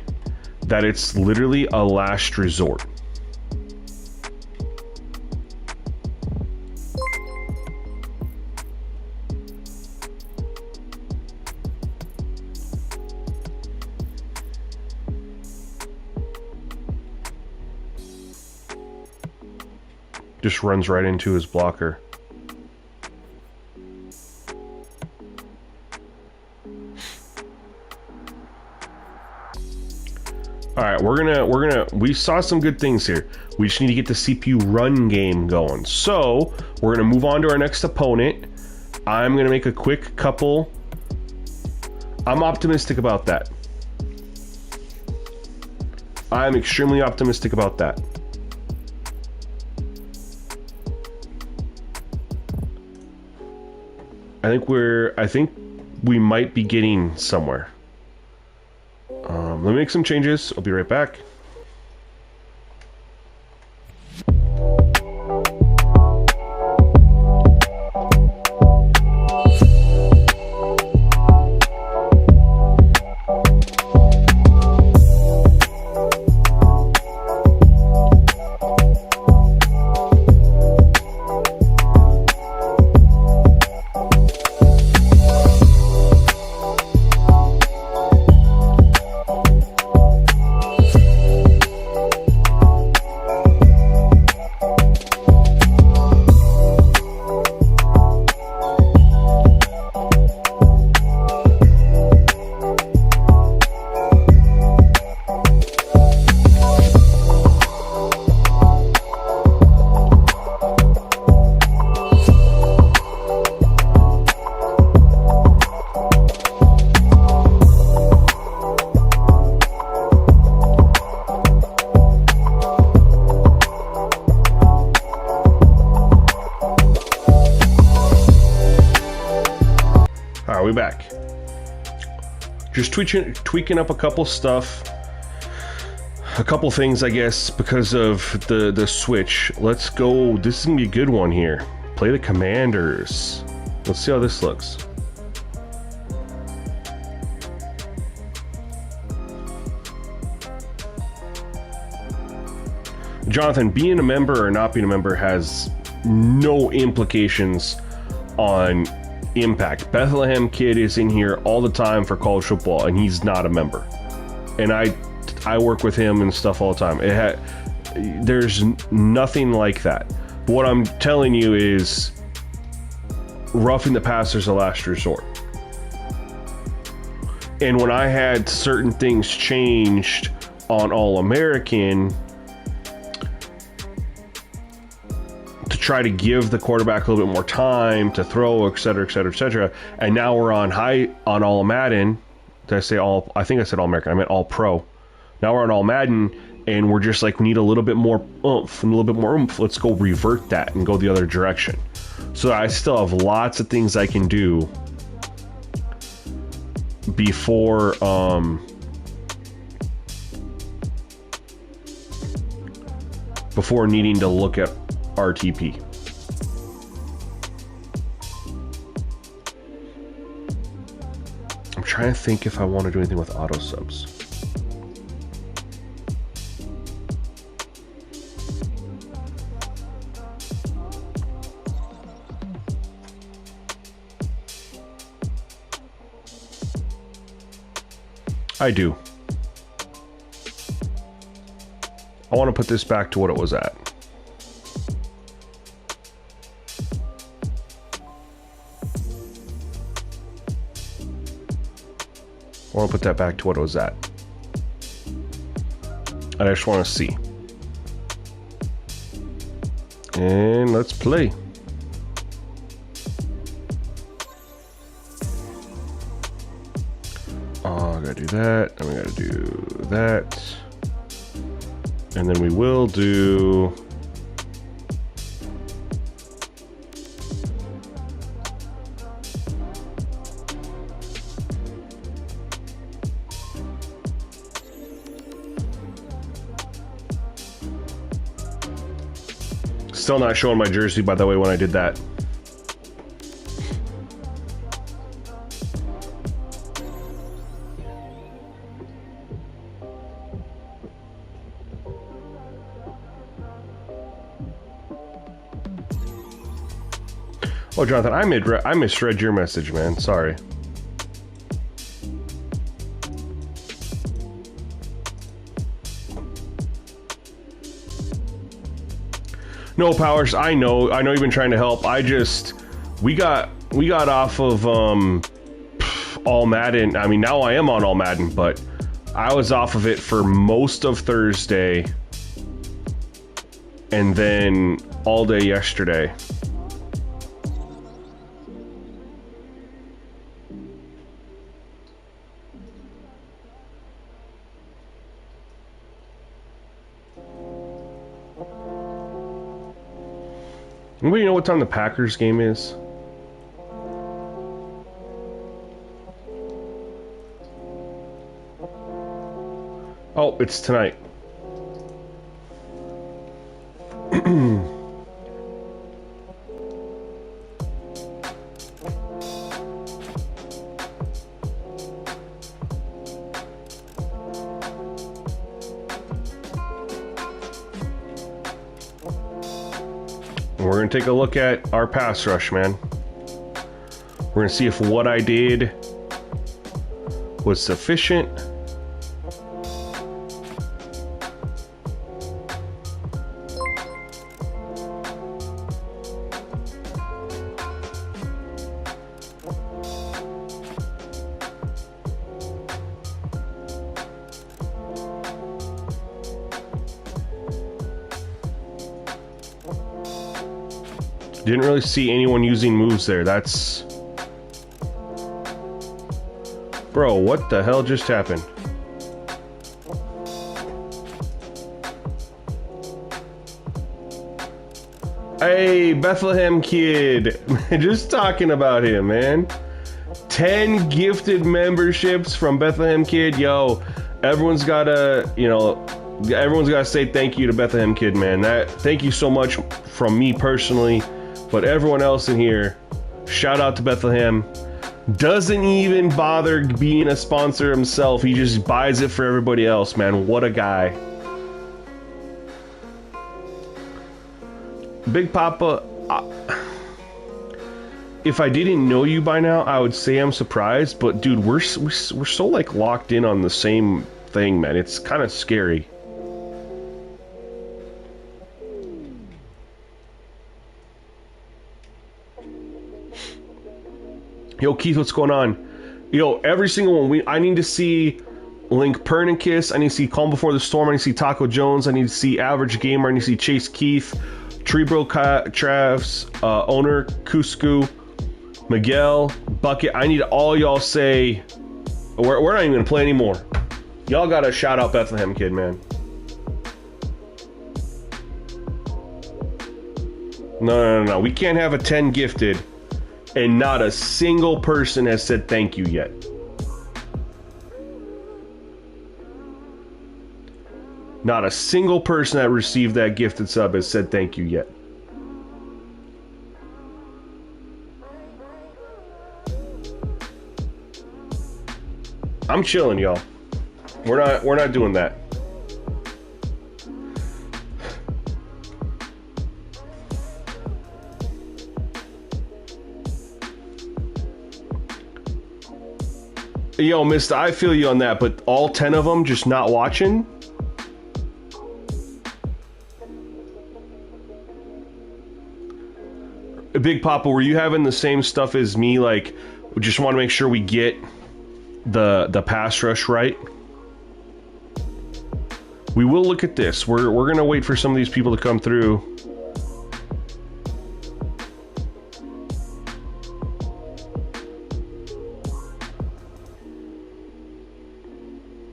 that it's literally a last resort. Just runs right into his blocker. All right, we saw some good things here. We just need to get the CPU run game going. So we're gonna move on to our next opponent. I'm gonna make a quick couple. I'm optimistic about that. I'm extremely optimistic about that. I think we might be getting somewhere. Let me make some changes. I'll be right back. Are we back? Just tweaking up a couple stuff, a couple things, I guess, because of the switch. Let's go. This is gonna be a good one here. Play the Commanders. Let's see how this looks. Jonathan, being a member or not being a member has no implications on impact. Bethlehem Kid is in here all the time for college football, and he's not a member. And I work with him and stuff all the time. There's nothing like that. But what I'm telling you is, roughing the passer is a last resort. And when I had certain things changed on All-American to try to give the quarterback a little bit more time to throw, et cetera, et cetera, et cetera. And now we're on All-Madden. Did I say all? I think I said All-American. I meant All-Pro. Now we're on All-Madden, and we're just like, we need a little bit more oomph and a little bit more oomph. Let's go revert that and go the other direction. So I still have lots of things I can do before needing to look at RTP. I'm trying to think if I want to do anything with auto subs. I do. I want to put this back to what it was at. I want to put that back to what it was at. I just want to see. And let's play. Oh, I gotta do that, and we gotta do that. And then we will do... Still not showing my jersey, by the way, when I did that. Oh, Jonathan, I misread your message, man. Sorry. No, Powers, I know you've been trying to help. We got off of All-Madden. I mean, now I am on All-Madden, but I was off of it for most of Thursday and then all day yesterday. Anybody know what time the Packers game is? Oh, it's tonight. We're going to take a look at our pass rush, man. We're going to see if what I did was sufficient. Didn't really see anyone using moves there. That's... Bro, what the hell just happened? Hey, Bethlehem Kid. Just talking about him, man. 10 gifted memberships from Bethlehem Kid. Yo, everyone's gotta, everyone's gotta say thank you to Bethlehem Kid, man. Thank you so much from me personally. But everyone else in here, shout out to Bethlehem. Doesn't even bother being a sponsor himself. He just buys it for everybody else, man. What a guy. Big Papa, if I didn't know you by now, I would say I'm surprised. But dude, we're so like locked in on the same thing, man. It's kind of scary. Yo, Keith, what's going on? Yo, every single one. I need to see Link Pernicus. I need to see Calm Before the Storm. I need to see Taco Jones. I need to see Average Gamer. I need to see Chase Keith, Treebro Travs, Owner Cusco, Miguel, Bucket. I need all y'all say, we're not even going to play anymore. Y'all got to shout out Bethlehem Kid, man. No. We can't have a 10 gifted. And not a single person has said thank you yet. Not a single person that received that gifted sub has said thank you yet. I'm chilling, y'all. We're not doing that. Yo, mister, I feel you on that, but all 10 of them just not watching? Big Papa, were you having the same stuff as me? Like, we just want to make sure we get the pass rush right. We will look at this. We're gonna wait for some of these people to come through.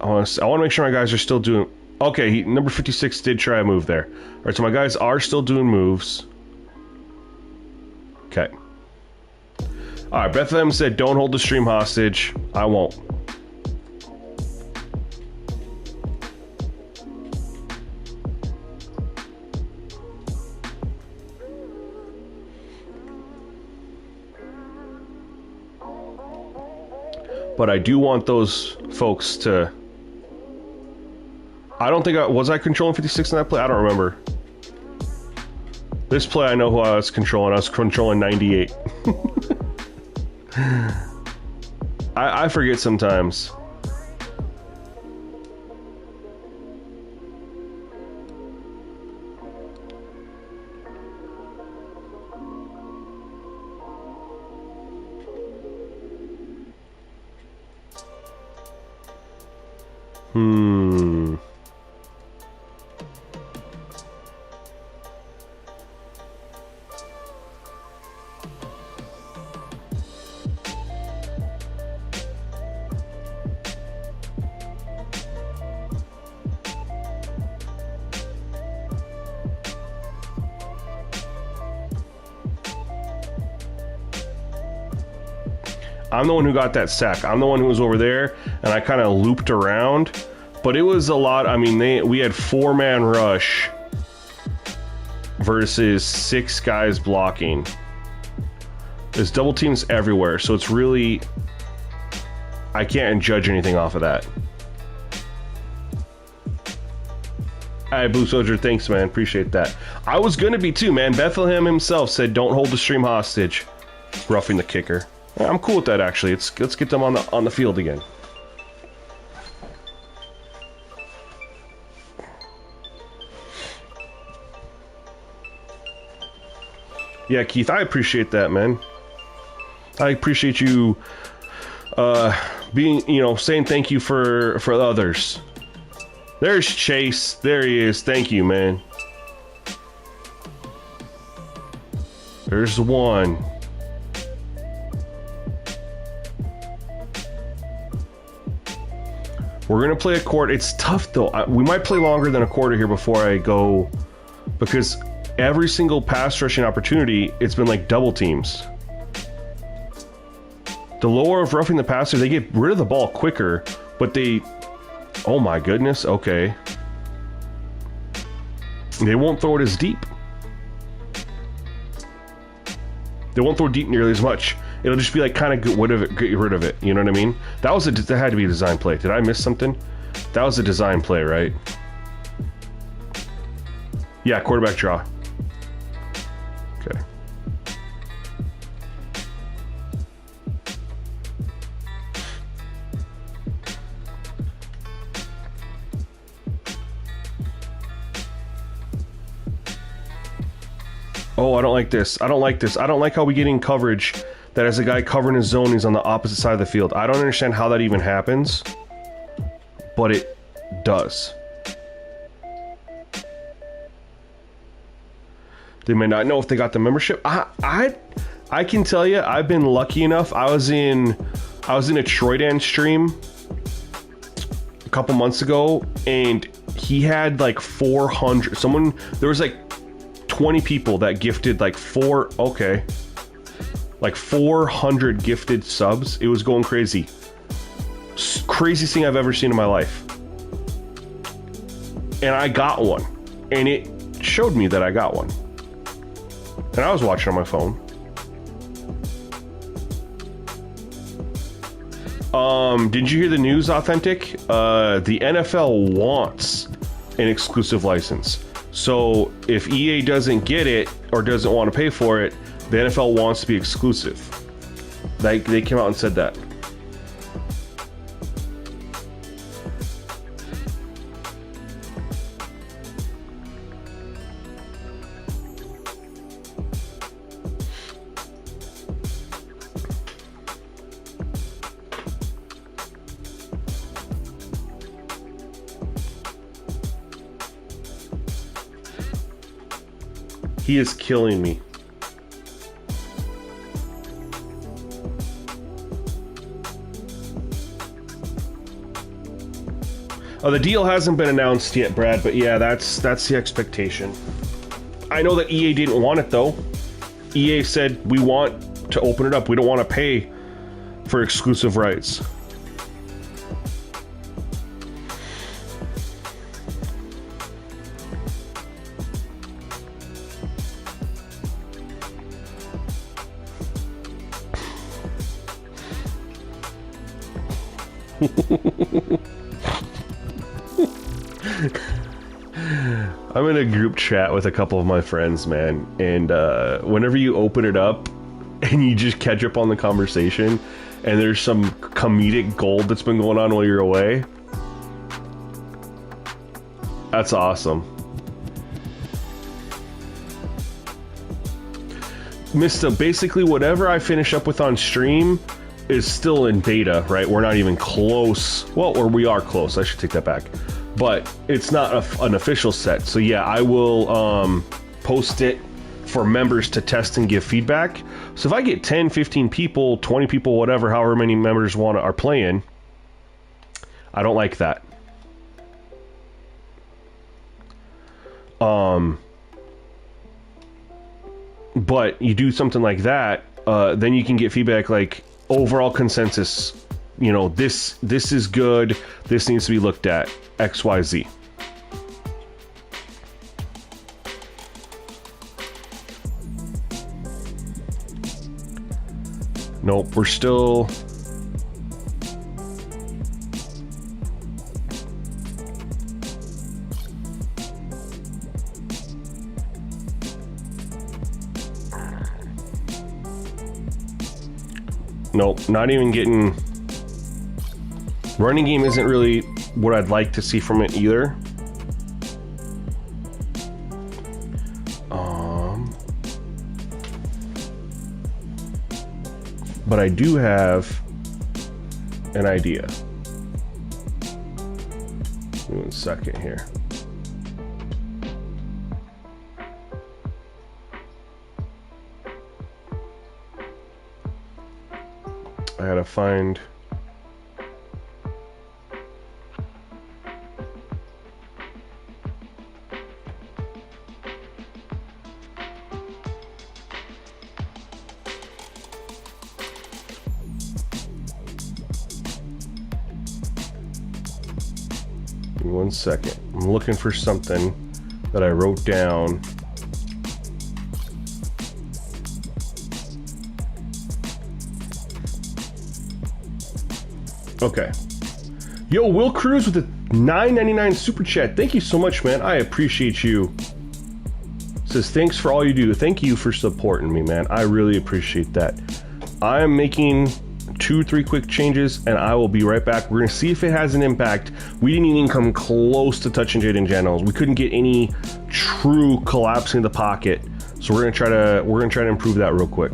I want to make sure my guys are still doing. Okay, number 56 did try a move there. All right, so my guys are still doing moves. Okay. All right, Bethlehem said, "Don't hold the stream hostage." I won't. But I do want those folks to... I don't think was I controlling 56 in that play? I don't remember. This play I know who I was controlling. I was controlling 98. I forget sometimes. I'm the one who got that sack. I'm the one who was over there, and I kind of looped around. But it was a lot. I mean, we had 4-man rush versus 6 guys blocking. There's double teams everywhere, so it's really... I can't judge anything off of that. Alright, Blue Soldier, thanks, man. Appreciate that. I was gonna be too, man. Bethlehem himself said, "Don't hold the stream hostage." Roughing the kicker. I'm cool with that, actually. Let's get them on the field again. Yeah, Keith, I appreciate that, man. I appreciate you being, saying thank you for others. There's Chase. There he is. Thank you, man. There's one. We're gonna play a quarter. It's tough though. We might play longer than a quarter here before I go, because every single pass rushing opportunity, it's been like double teams. The lower of roughing the passer, they get rid of the ball quicker, but they... Oh my goodness, okay. They won't throw it as deep. They won't throw deep nearly as much. It'll just be like kind of get rid of it. You know what I mean? That had to be a design play. Did I miss something? That was a design play, right? Yeah, quarterback draw. Okay. Oh, I don't like this. I don't like this. I don't like how we get in coverage that as a guy covering his zone, he's on the opposite side of the field. I don't understand how that even happens, but it does. They may not know if they got the membership. I can tell you, I've been lucky enough. I was in a Troydan stream a couple months ago, and he had like 400. There was like 20 people that gifted like 400 gifted subs. It was going crazy. Craziest thing I've ever seen in my life. And I got one. And it showed me that I got one. And I was watching on my phone. Did you hear the news, Authentic? The NFL wants an exclusive license. So if EA doesn't get it or doesn't want to pay for it, the NFL wants to be exclusive. They came out and said that. He is killing me. Oh, the deal hasn't been announced yet, Brad, but yeah, that's the expectation. I know that EA didn't want it, though. EA said, we want to open it up. We don't want to pay for exclusive rights. I'm in a group chat with a couple of my friends, man, and whenever you open it up and you just catch up on the conversation and there's some comedic gold that's been going on while you're away, that's awesome. Mista, basically whatever I finish up with on stream is still in beta, right? We're not even close. Well, or we are close. I should take that back. But it's not an official set. So yeah, I will post it for members to test and give feedback. So if I get 10, 15 people, 20 people, whatever, however many members are playing, I don't like that. But you do something like that, then you can get feedback like overall consensus. You know, this is good. This needs to be looked at. XYZ. Nope, we're still. Nope, not even getting. Running game isn't really what I'd like to see from it either. But I do have an idea. Give me 1 second here. I gotta find. Give me 1 second. I'm looking for something that I wrote down. Okay. Yo, Will Cruz with the $9.99 super chat. Thank you so much, man. I appreciate you. Says, thanks for all you do. Thank you for supporting me, man. I really appreciate that. I am making 2-3 quick changes, and I will be right back. We're going to see if it has an impact. We didn't even come close to touching Jaden channels. We couldn't get any true collapsing the pocket. So we're going to try to improve that real quick.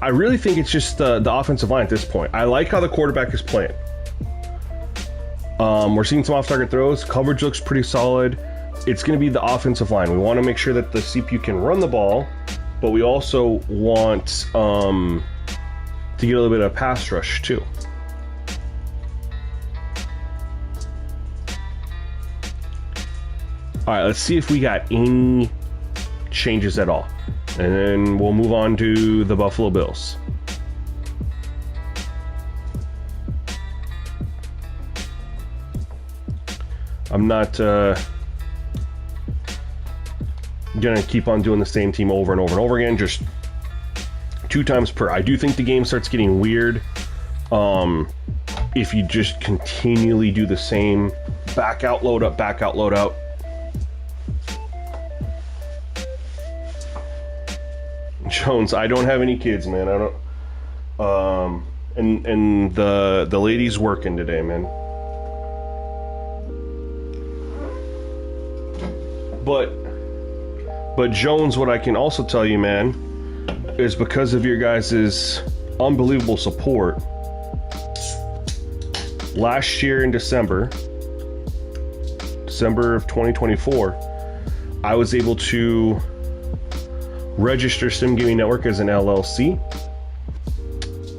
I really think it's just the offensive line at this point. I like how the quarterback is playing. We're seeing some off-target throws. Coverage looks pretty solid. It's going to be the offensive line. We want to make sure that the CPU can run the ball, but we also want to get a little bit of pass rush too. All right, let's see if we got any changes at all. And then we'll move on to the Buffalo Bills. I'm not gonna keep on doing the same team over and over and over again, just 2 times per. I do think the game starts getting weird if you just continually do the same back out, load up, back out, load out. Jones, I don't have any kids, man. I don't. And the lady's working today, man. But Jones, what I can also tell you, man, is because of your guys' unbelievable support. Last year in December of 2024, I was able to register Simgamingnetwork as an LLC,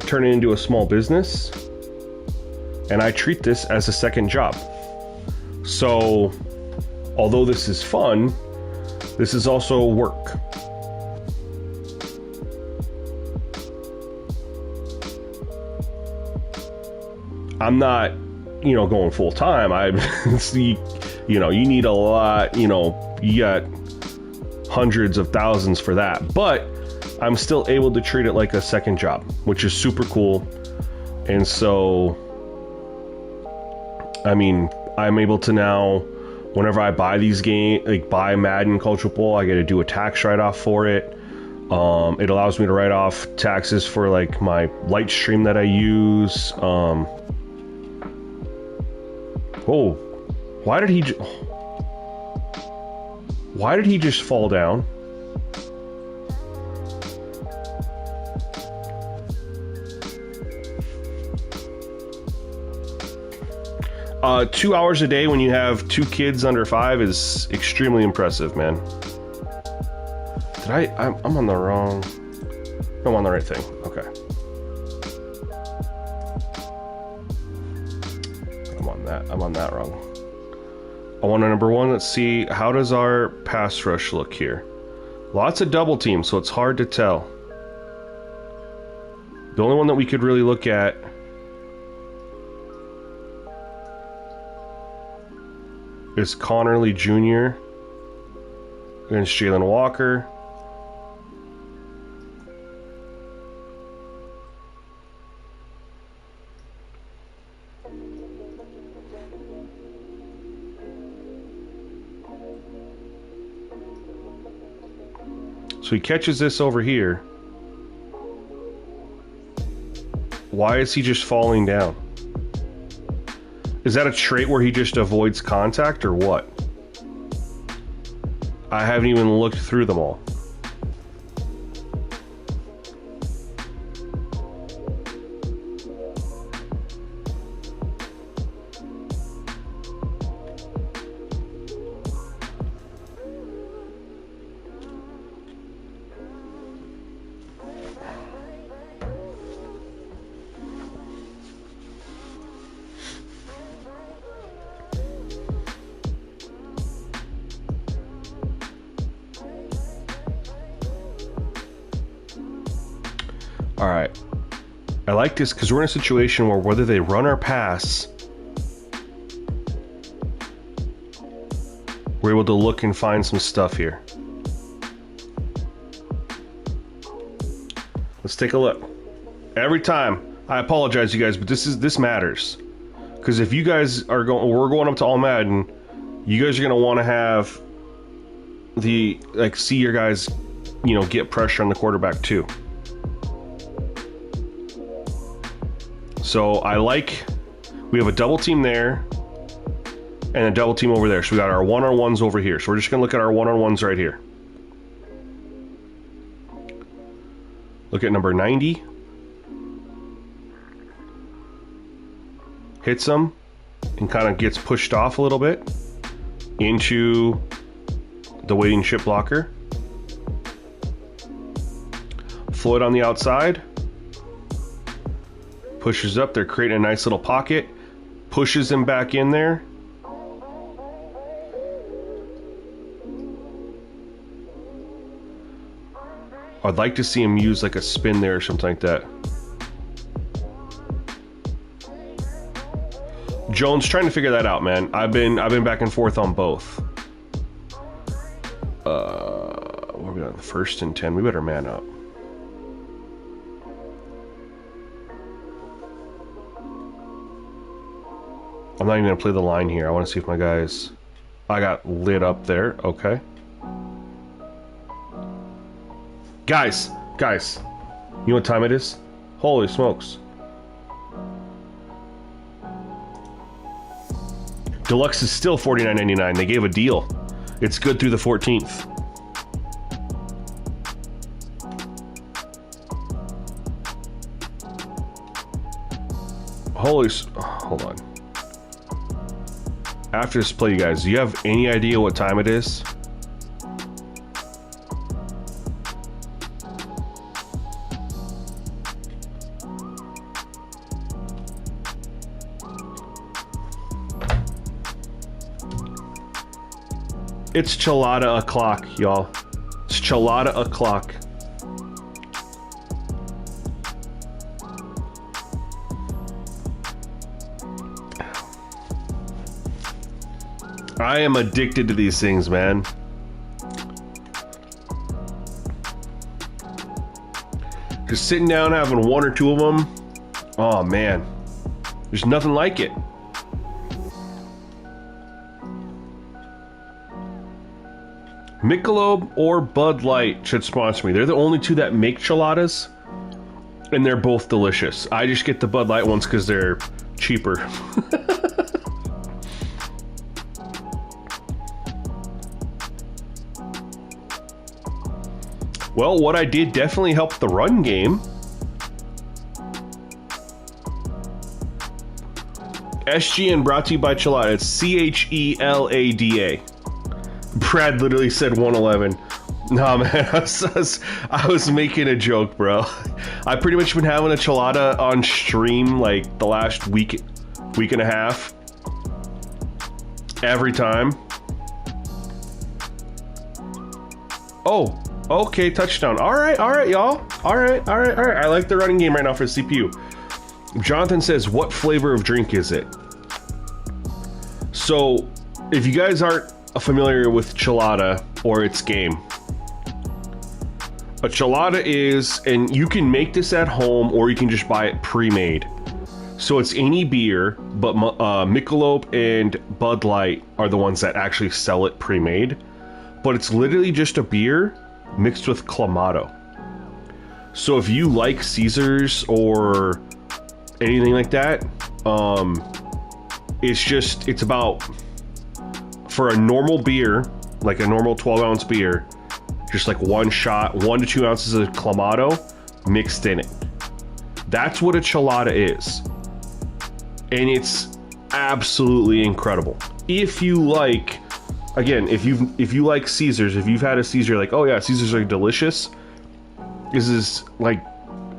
turn it into a small business, and I treat this as a second job. So, although this is fun, this is also work. I'm not, going full time. I see, you need a lot, you got hundreds of thousands for that, but I'm still able to treat it like a second job, which is super cool. And so, I mean, I'm able to now, whenever I buy these games, like buy Madden Culture Bowl, I get to do a tax write-off for it. It allows me to write off taxes for like my light stream that I use. Whoa, why did he just fall down? Uh, 2 hours a day when you have 2 kids under 5 is extremely impressive, man. I'm on the wrong... I'm on the right thing. Okay. I'm on that wrong. I want to number 1, let's see, how does our pass rush look here? Lots of double teams, so it's hard to tell. The only one that we could really look at is Connerly Jr. against Jalen Walker. So he catches this over here. Why is he just falling down? Is that a trait where he just avoids contact or what? I haven't even looked through them all. All right, I like this because we're in a situation where whether they run or pass, we're able to look and find some stuff here. Let's take a look. Every time, I apologize, you guys, but this matters because if you guys are we're going up to All-Madden, you guys are gonna want to have see your guys, get pressure on the quarterback too. So we have a double team there and a double team over there. So we got our one-on-ones over here. So we're just going to look at our one-on-ones right here. Look at number 90. Hits him and kind of gets pushed off a little bit into the waiting ship blocker. Floyd on the outside. Pushes up. They're creating a nice little pocket. Pushes him back in there. I'd like to see him use like a spin there or something like that. Jones trying to figure that out, man. I've been back and forth on both. We're going to first and 10. We better man up. I'm not even going to play the line here. I want to see if my guys... I got lit up there. Okay. Guys. You know what time it is? Holy smokes. Deluxe is still $49.99. They gave a deal. It's good through the 14th. Hold on. After this play, you guys, do you have any idea what time it is? It's Chelada o'clock, y'all. It's Chelada o'clock. I am addicted to these things, man. Just sitting down having one or two of them. Oh man, there's nothing like it. Michelob or Bud Light should sponsor me. They're the only two that make cheladas, and they're both delicious. I just get the Bud Light ones because they're cheaper. Well, what I did definitely helped the run game. SGN brought to you by Chelada. It's CHELADA. Brad literally said 111. Nah, man, I was making a joke, bro. I pretty much been having a Chelada on stream like the last week and a half. Every time. Oh. Okay, touchdown. All right, y'all. All right. I like the running game right now for CPU. Jonathan says, what flavor of drink is it? So, if you guys aren't familiar with Chelada or its game, a Chelada is, and you can make this at home or you can just buy it pre-made. So it's any beer, but Michelob and Bud Light are the ones that actually sell it pre-made. But it's literally just a beer mixed with Clamato. So if you like Caesars or anything like that, it's about, for a normal beer, like a normal 12-ounce beer, just like one shot, 1 to 2 ounces of Clamato mixed in it. That's what a Chelada is. And it's absolutely incredible. If you like, again, if you like Caesars, if you've had a Caesar, you're like, oh yeah, Caesars are delicious. This is like,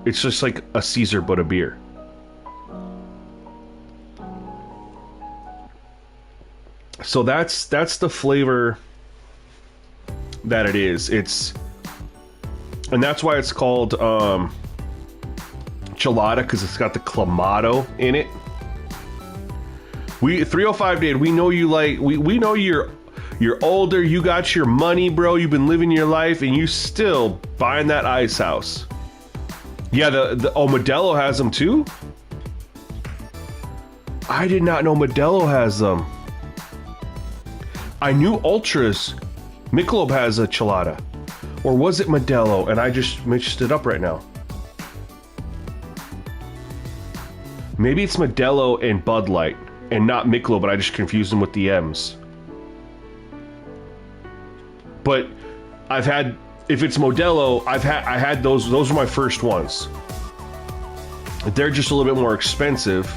it's just like a Caesar but a beer. So that's the flavor that it is. And that's why it's called Chelada, because it's got the Clamato in it. 305 Dade, we know you like, we know you're older, you got your money, bro, you've been living your life, and you still buying that ice house. Yeah, the Modelo has them too? I did not know Modelo has them. I knew Ultras, Michelob has a Chelada. Or was it Modelo, and I just mixed it up right now? Maybe it's Modelo and Bud Light, and not Michelob, but I just confused them with the M's. But I've had If it's Modelo, I had those. Those were my first ones. They're just a little bit more expensive.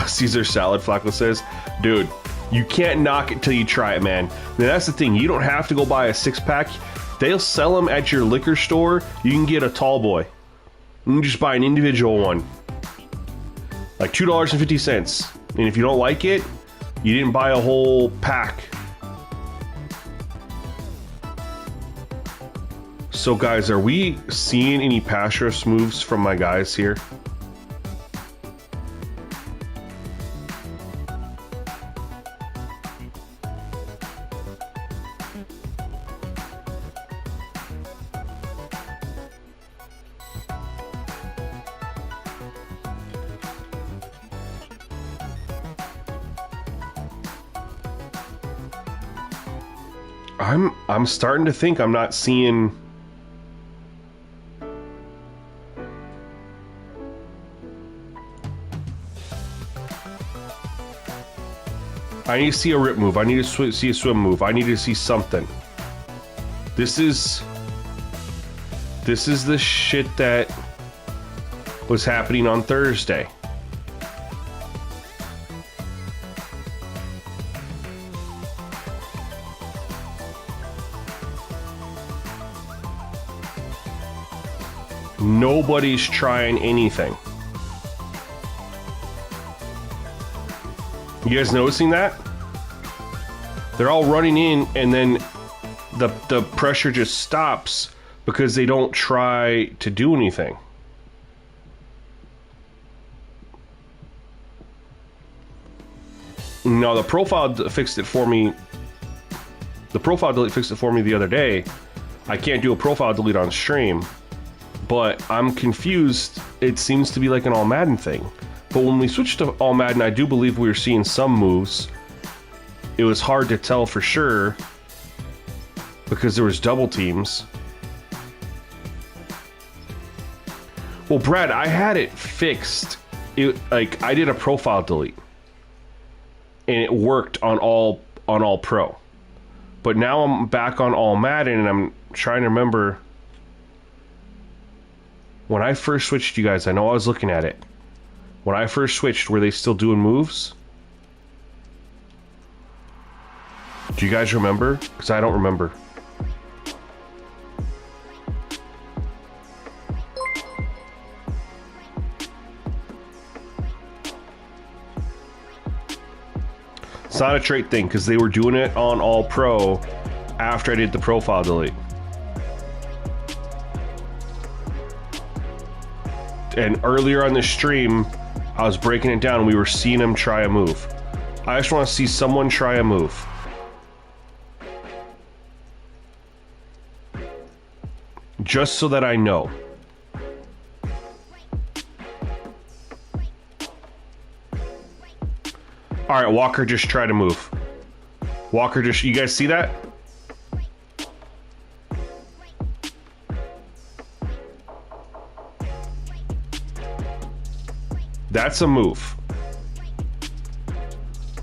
Caesar salad, Flacco says, dude, you can't knock it till you try it, man. Now, that's the thing. You don't have to go buy a 6-pack. They'll sell them at your liquor store. You can get a tall boy. You can just buy an individual one, like $2.50. And if you don't like it, you didn't buy a whole pack. So guys, are we seeing any pass rush moves from my guys here? I'm starting to think I'm not seeing. I need to see a rip move. I need to see a swim move. I need to see something. This is the shit that was happening on Thursday. Nobody's trying anything. You guys noticing that? They're all running in, and then the pressure just stops because they don't try to do anything. No, the profile fixed it for me. The profile delete fixed it for me the other day. I can't do a profile delete on stream, but I'm confused. It seems to be like an All-Madden thing. But when we switched to All-Madden, I do believe we were seeing some moves. It was hard to tell for sure because there was double teams. Well, Brad, I had it fixed. Like I did a profile delete, and it worked on all pro. But now I'm back on All-Madden, and I'm trying to remember when I first switched. You guys, I know I was looking at it. When I first switched, were they still doing moves? Do you guys remember? Because I don't remember. It's not a trait thing, because they were doing it on All Pro after I did the profile delete. And earlier on the stream, I was breaking it down and we were seeing him try a move. I just want to see someone try a move. Just so that I know. Alright, Walker just tried to move. Walker just... You guys see that? That's a move.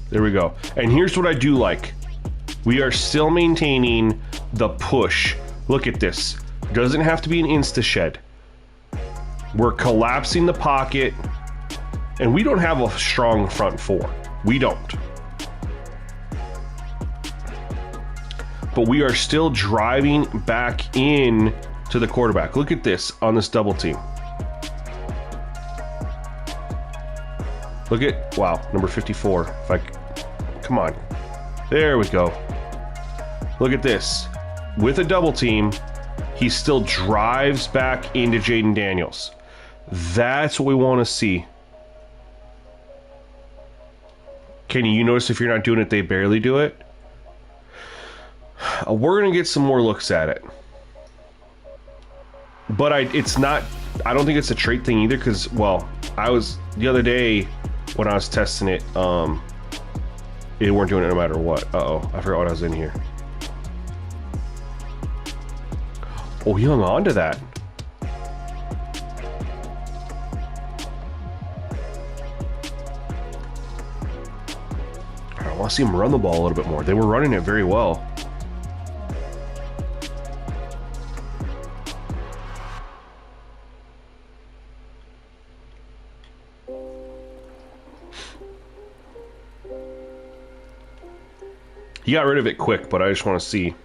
There we go. And here's what I do like. We are still maintaining the push. Look at this. Doesn't have to be an insta-shed. We're collapsing the pocket. And we don't have a strong front four. We don't. But we are still driving back in to the quarterback. Look at this on this double team. Look at, wow, number 54. If I, come on. There we go. Look at this. With a double team, he still drives back into Jaden Daniels. That's what we want to see. Kenny, you notice if you're not doing it, they barely do it? We're going to get some more looks at it. But it's not, I don't think it's a trait thing either, because, well, the other day, when I was testing it, they weren't doing it no matter what. Uh-oh, I forgot what I was in here. Oh, he hung on to that. I want to see him run the ball a little bit more. They were running it very well. He got rid of it quick, but I just want to see.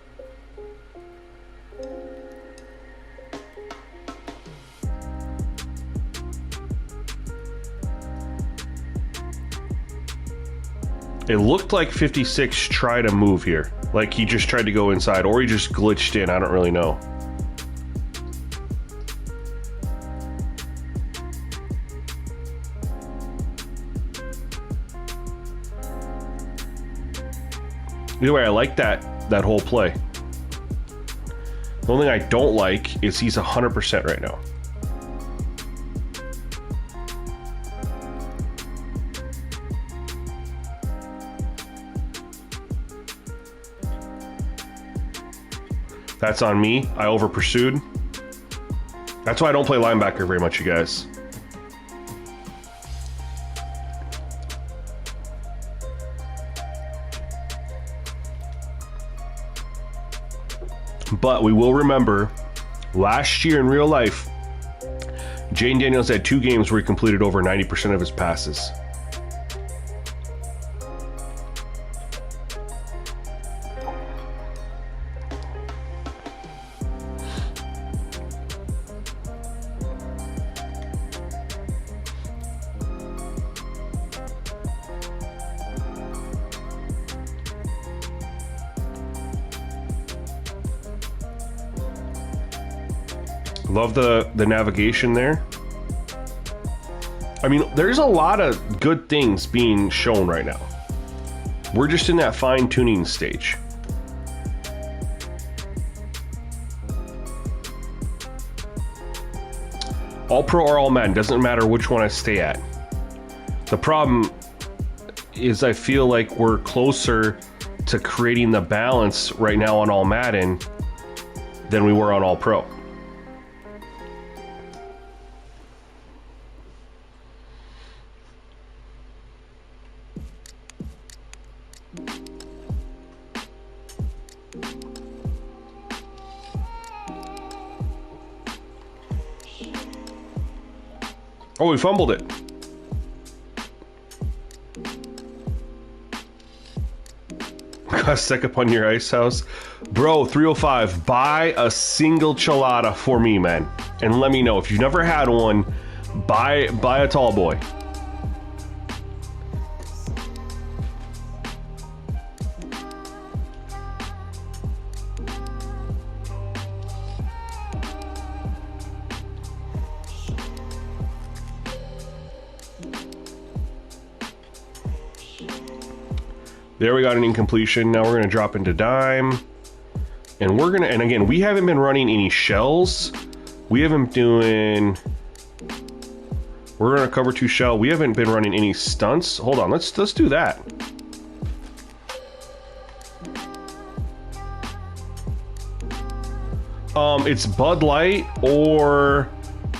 It looked like 56 tried to move here. Like he just tried to go inside, or he just glitched in. I don't really know. Either way, I like that whole play. The only thing I don't like is he's 100% right now. That's on me. I over pursued. That's why I don't play linebacker very much, you guys. But we will remember, last year in real life, Jane Daniels had 2 games where he completed over 90% of his passes. Love the navigation there. I mean, there's a lot of good things being shown right now. We're just in that fine-tuning stage. All-Pro or All-Madden, doesn't matter which one I stay at. The problem is I feel like we're closer to creating the balance right now on All-Madden than we were on All-Pro. Oh, we fumbled it. Got stuck up on your ice house. Bro, 305, buy a single chelada for me, man. And let me know. If you've never had one, buy a tall boy. There we got an incompletion. Now we're going to drop into dime. And we're going to, and again, we haven't been running any shells. We haven't doing, we're going to cover 2 shell. We haven't been running any stunts. Hold on, let's do that. It's Bud Light or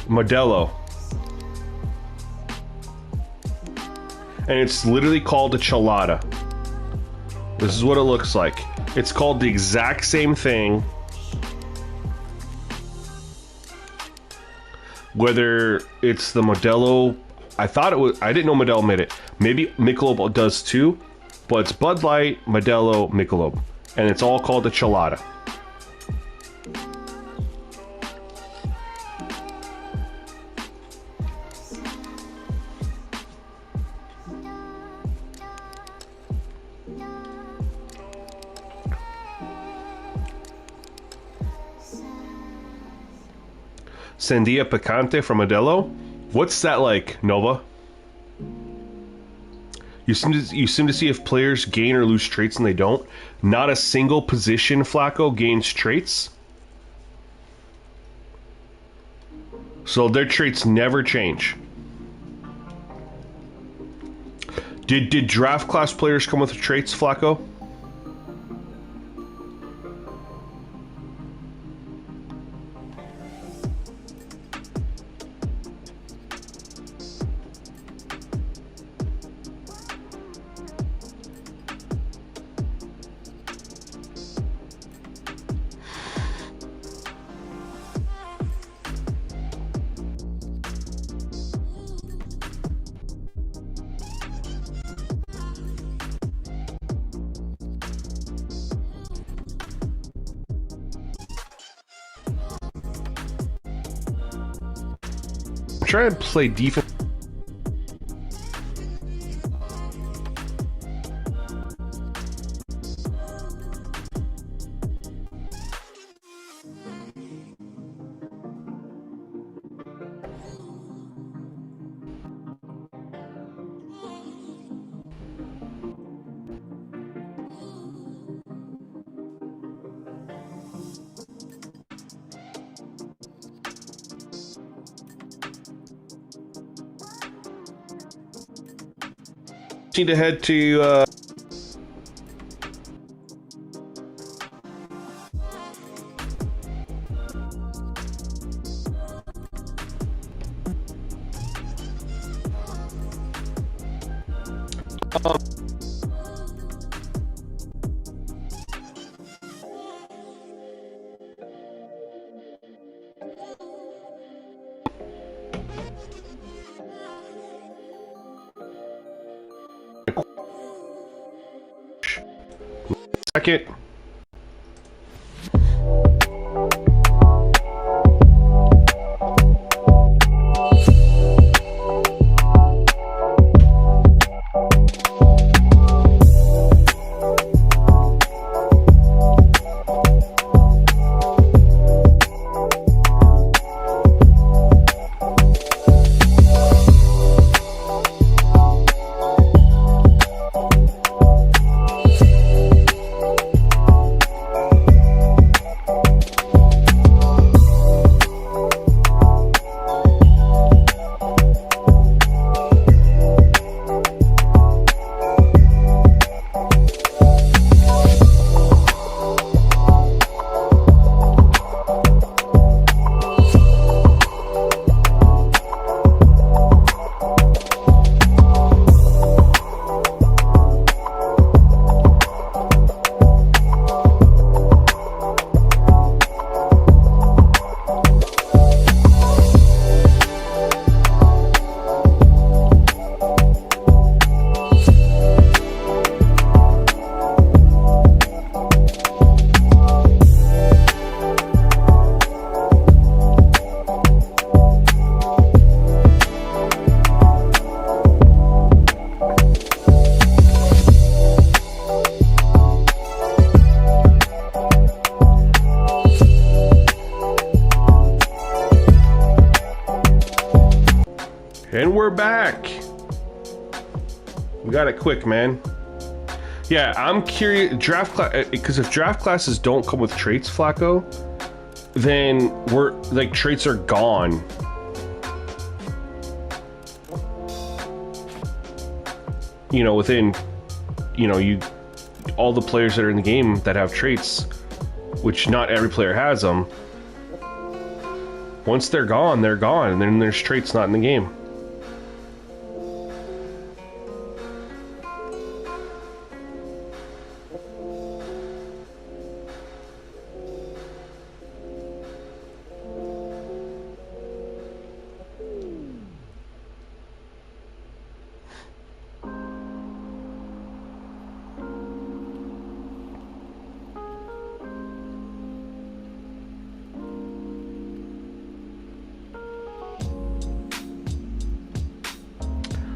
Modelo. And it's literally called a chelada. This is what it looks like. It's called the exact same thing. Whether it's the Modelo, I thought it was, I didn't know Modelo made it. Maybe Michelob does too, but it's Bud Light, Modelo, Michelob. And it's all called the chelada. Sandia Picante from Modelo. What's that like, Nova? You seem to see if players gain or lose traits and they don't. Not a single position, Flacco, gains traits. So their traits never change. Did draft class players come with traits, Flacco? trying to play defense. Need to head to second. And we're back. We got it quick, man. Yeah, I'm curious. Draft class, because if draft classes don't come with traits, Flacco, then we're like traits are gone. You know, within, you know, all the players that are in the game that have traits, which not every player has them. Once they're gone, and then there's traits not in the game.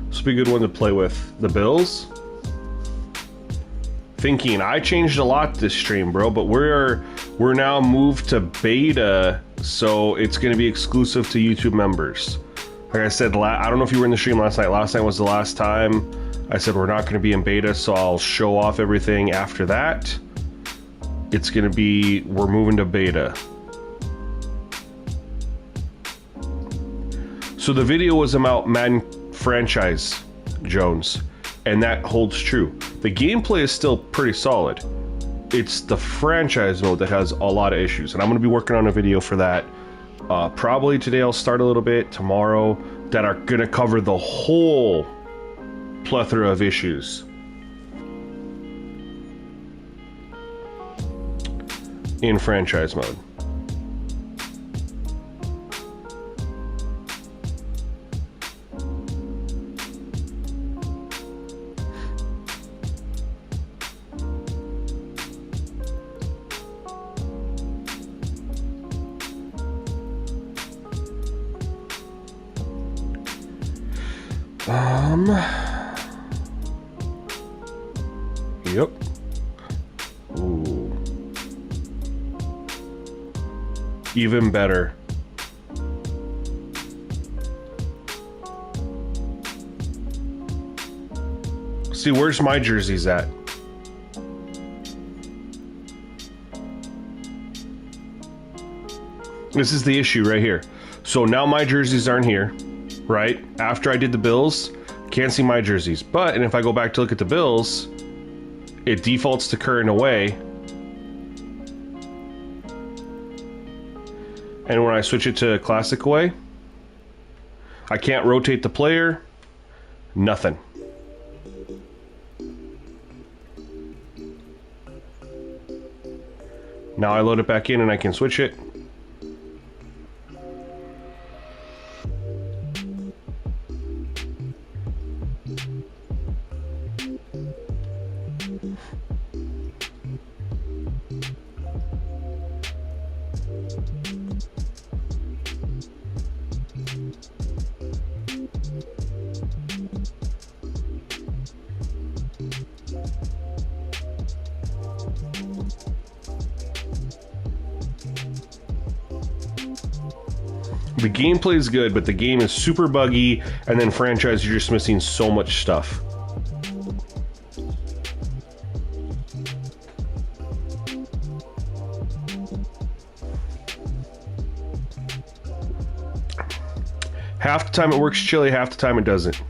This would be a good one to play with. The Bills. Thinking I changed a lot this stream, bro, but we're now moved to beta, so it's going to be exclusive to YouTube members. Like I said, I don't know if you were in the stream last night. Last night was the last time. I said we're not going to be in beta, so I'll show off everything after that. It's going to be, we're moving to beta. So the video was about Madden franchise, Jones, and that holds true. The gameplay is still pretty solid. It's the franchise mode that has a lot of issues, and I'm going to be working on a video for that. Probably today I'll start a little bit, tomorrow, that are going to cover the whole plethora of issues in franchise mode. Yep. Ooh. Even better. See, where's my jerseys at? This is the issue right here. So now my jerseys aren't here, right? After I did the Bills, can't see my jerseys. But, and if I go back to look at the Bills, it defaults to current away. And when I switch it to classic away, I can't rotate the player, nothing. Now I load it back in and I can switch it. The gameplay is good, but the game is super buggy, and then franchise, you're just missing so much stuff. Half the time it works chilly, half the time it doesn't.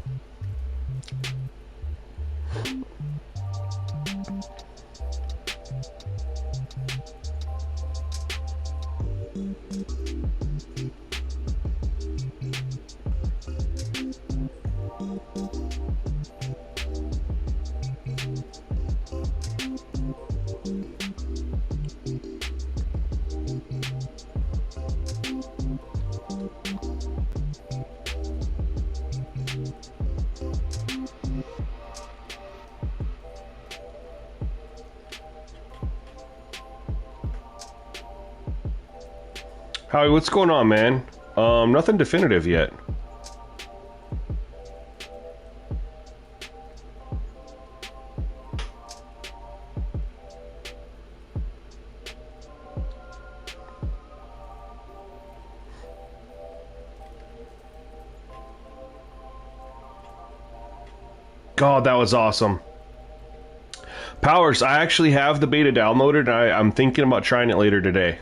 Howie, what's going on, man? Nothing definitive yet. God, that was awesome. Powers, I actually have the beta downloaded, and I'm thinking about trying it later today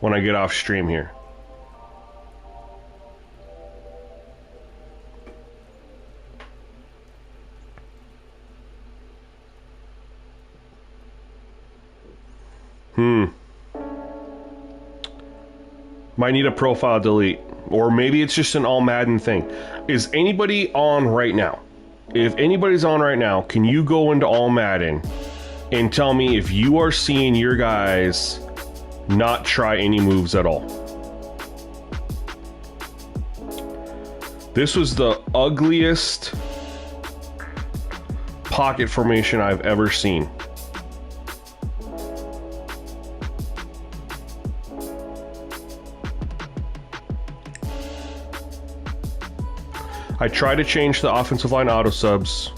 when I get off stream here. Might need a profile delete. Or maybe it's just an All-Madden thing. Is anybody on right now? If anybody's on right now, can you go into All-Madden and tell me if you are seeing your guys not try any moves at all? This was the ugliest pocket formation I've ever seen. I try to change the offensive line auto subs.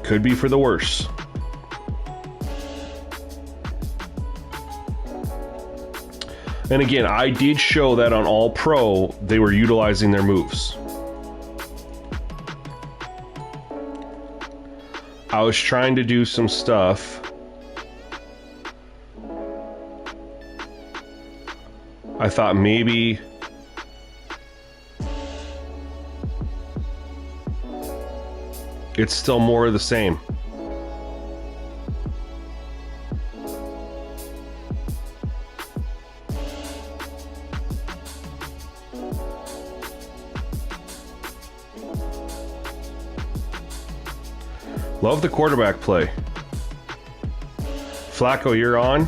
Could be for the worse. And again, I did show that on All Pro, they were utilizing their moves. I was trying to do some stuff. I thought maybe it's still more of the same. Love the quarterback play. Flacco, you're on.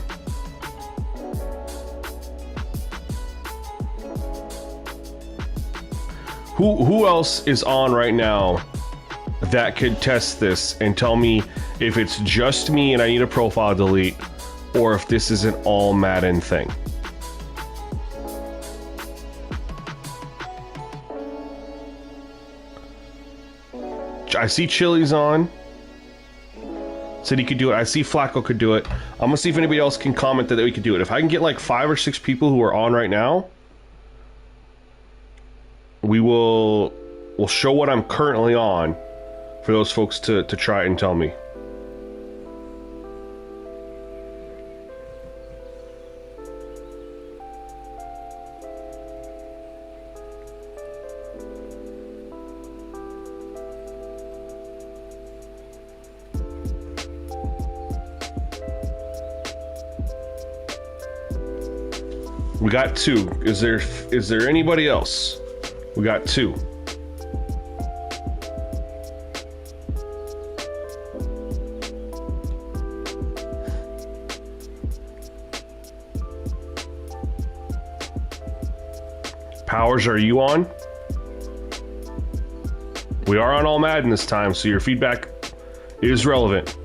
Who else is on right now that could test this and tell me if it's just me and I need a profile delete, or if this is an All-Madden thing? I see Chili's on. Said he could do it. I see Flacco could do it. I'm gonna see if anybody else can comment that we could do it. If I can get like 5 or 6 people who are on right now, we'll show what I'm currently on for those folks to try and tell me. We got 2. Is there anybody else? We got 2. Powers, are you on? We are on All-Madden this time, so your feedback is relevant.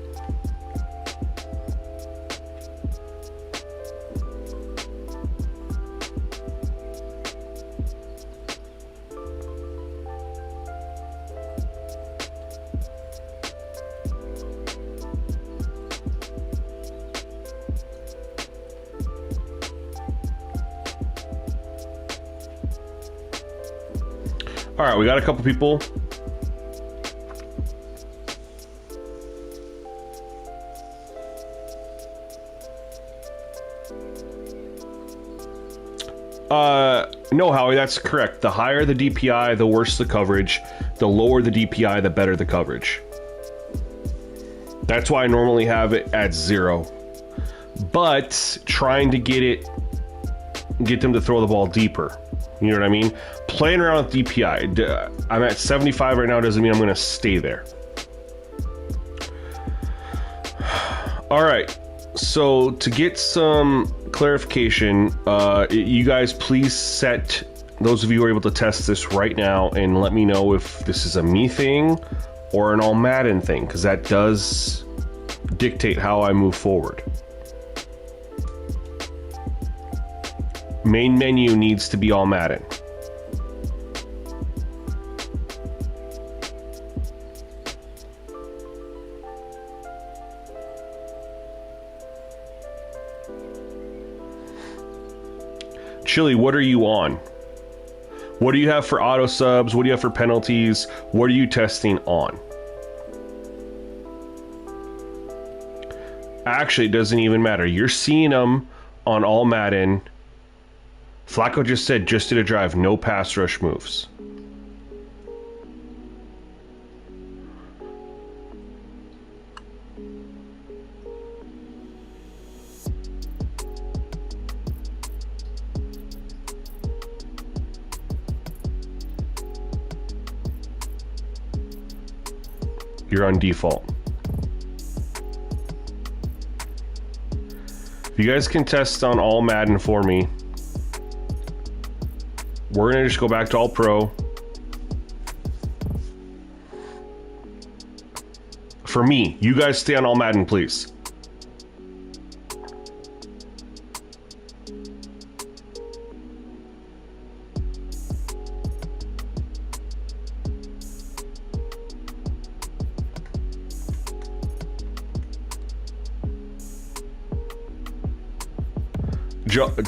All right, we got a couple people. No, Howie, that's correct. The higher the DPI, the worse the coverage. The lower the DPI, the better the coverage. That's why I normally have it at 0. But trying to get them to throw the ball deeper. You know what I mean? Playing around with DPI. I'm at 75 right now, doesn't mean I'm going to stay there. All right. So to get some clarification, you guys please set, those of you who are able to test this right now, and let me know if this is a me thing or an All-Madden thing, because that does dictate how I move forward. Main menu needs to be All-Madden. Chili, what are you on? What do you have for auto subs? What do you have for penalties? What are you testing on? Actually, it doesn't even matter. You're seeing them on All-Madden. Flacco just said, just did a drive, no pass rush moves. You're on default. If you guys can test on All-Madden for me, we're gonna just go back to All Pro. For me, you guys stay on All-Madden, please.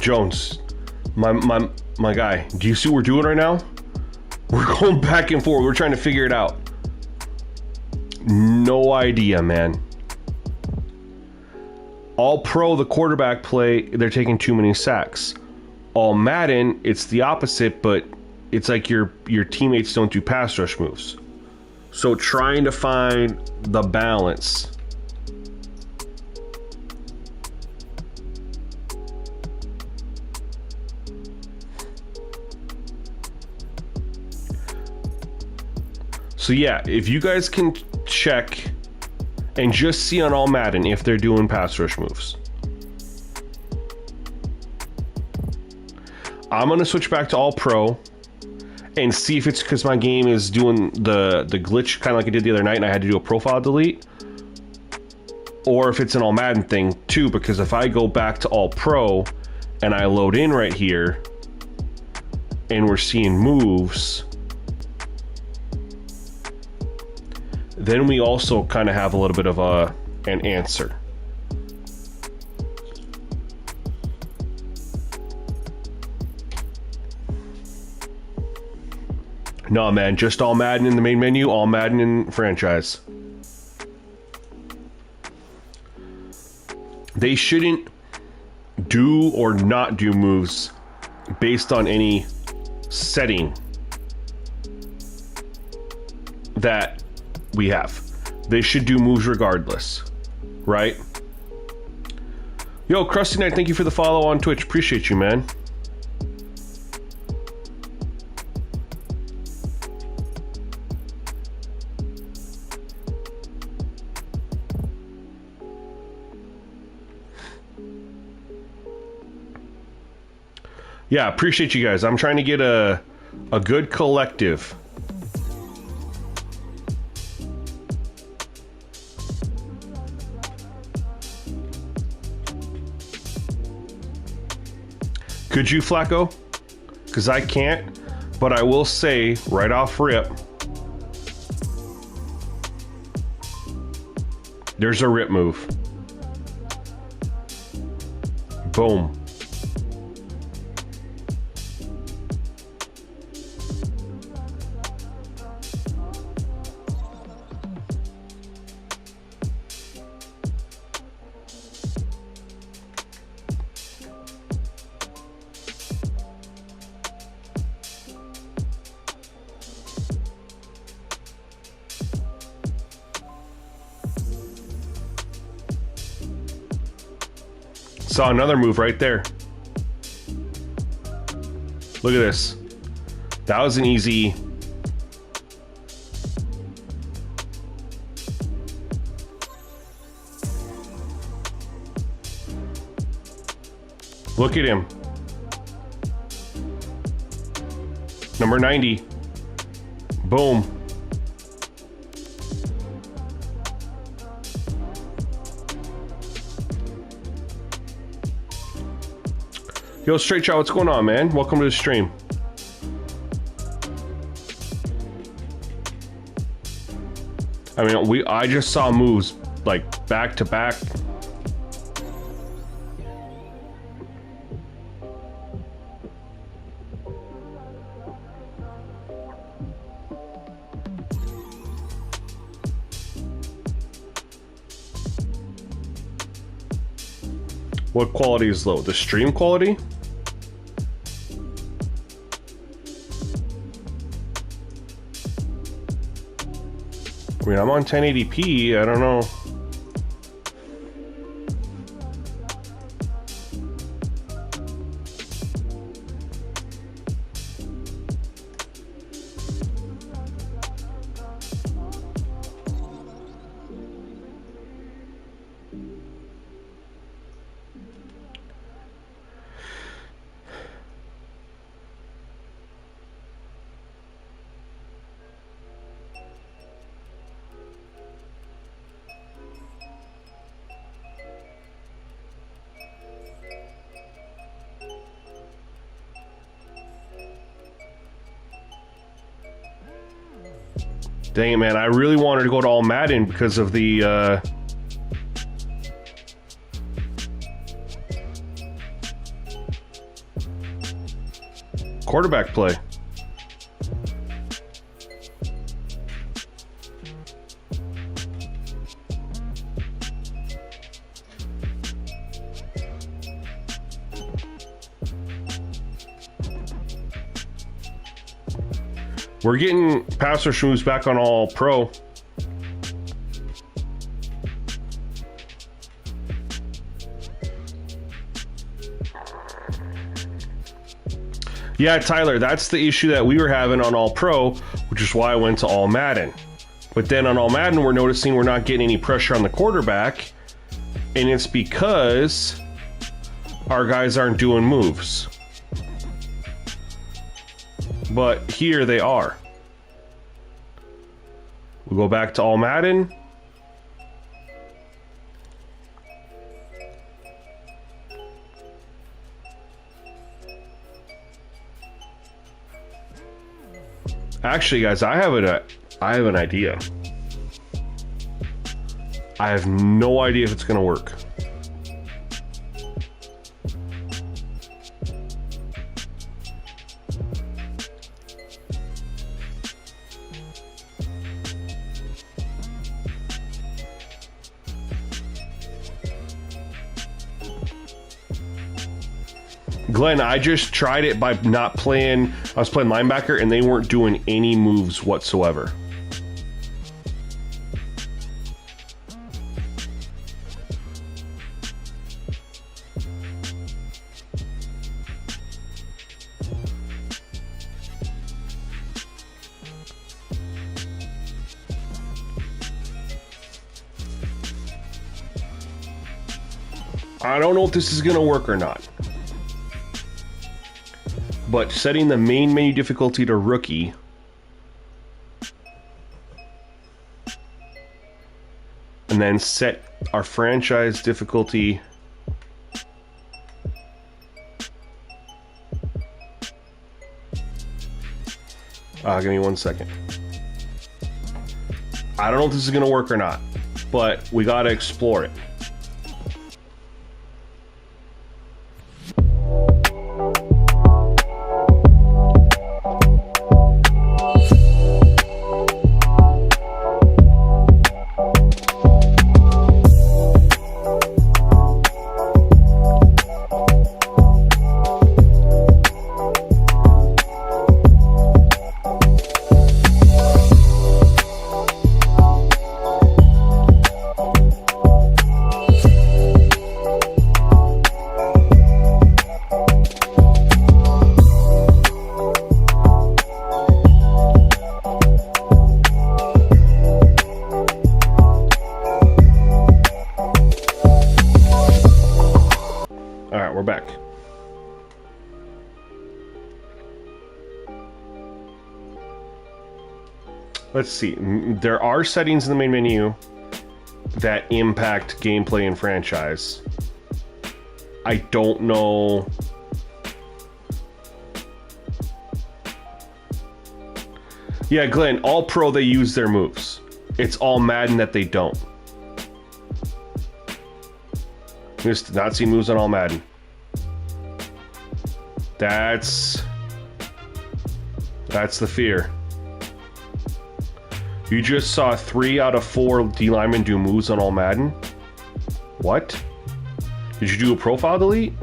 Jones, my guy, do you see what we're doing right now? We're going back and forth. We're trying to figure it out. No idea, man. All Pro, the quarterback play, they're taking too many sacks. All-Madden, it's the opposite, but it's like your teammates don't do pass rush moves. So trying to find the balance. So yeah, if you guys can check and just see on All-Madden if they're doing pass rush moves. I'm going to switch back to All Pro and see if it's because my game is doing the glitch kind of like I did the other night and I had to do a profile delete. Or if it's an All-Madden thing too, because if I go back to All Pro and I load in right here and we're seeing moves, then we also kind of have a little bit of an answer. No, man, just All-Madden in the main menu, All-Madden in franchise. They shouldn't do or not do moves based on any setting that we have. They should do moves regardless, right? Yo, Krusty Knight, thank you for the follow on Twitch. Appreciate you, man. Yeah, appreciate you guys. I'm trying to get a good collective. Could you, Flacco? Because I can't, but I will say right off rip, there's a rip move. Boom. Saw another move right there. Look at this. That was an easy. Look at him. Number 90. Boom. Yo, Straight Shot, what's going on, man? Welcome to the stream. I mean, I just saw moves like back to back. What quality is low? The stream quality? I mean, I'm on 1080p, I don't know. Dang it, man. I really wanted to go to All-Madden because of the, quarterback play. We're getting pass rush moves back on All Pro. Yeah, Tyler, that's the issue that we were having on All Pro, which is why I went to All-Madden. But then on All-Madden, we're noticing we're not getting any pressure on the quarterback, and it's because our guys aren't doing moves. But here they are. We go back to All-Madden. Actually, guys, I have an idea. I have no idea if it's going to work. Glenn, I just tried it by not playing. I was playing linebacker and they weren't doing any moves whatsoever. I don't know if this is going to work or not. But setting the main menu difficulty to rookie. And then set our franchise difficulty. Give me 1 second. I don't know if this is going to work or not, but we got to explore it. We're back. Let's see. There are settings in the main menu that impact gameplay and franchise. I don't know. Yeah, Glenn, all pro they use their moves. It's all Madden that they don't. Just not see moves on all Madden. That's the fear. You just saw 3 out of 4 D linemen do moves on all Madden? What? Did you do a profile delete?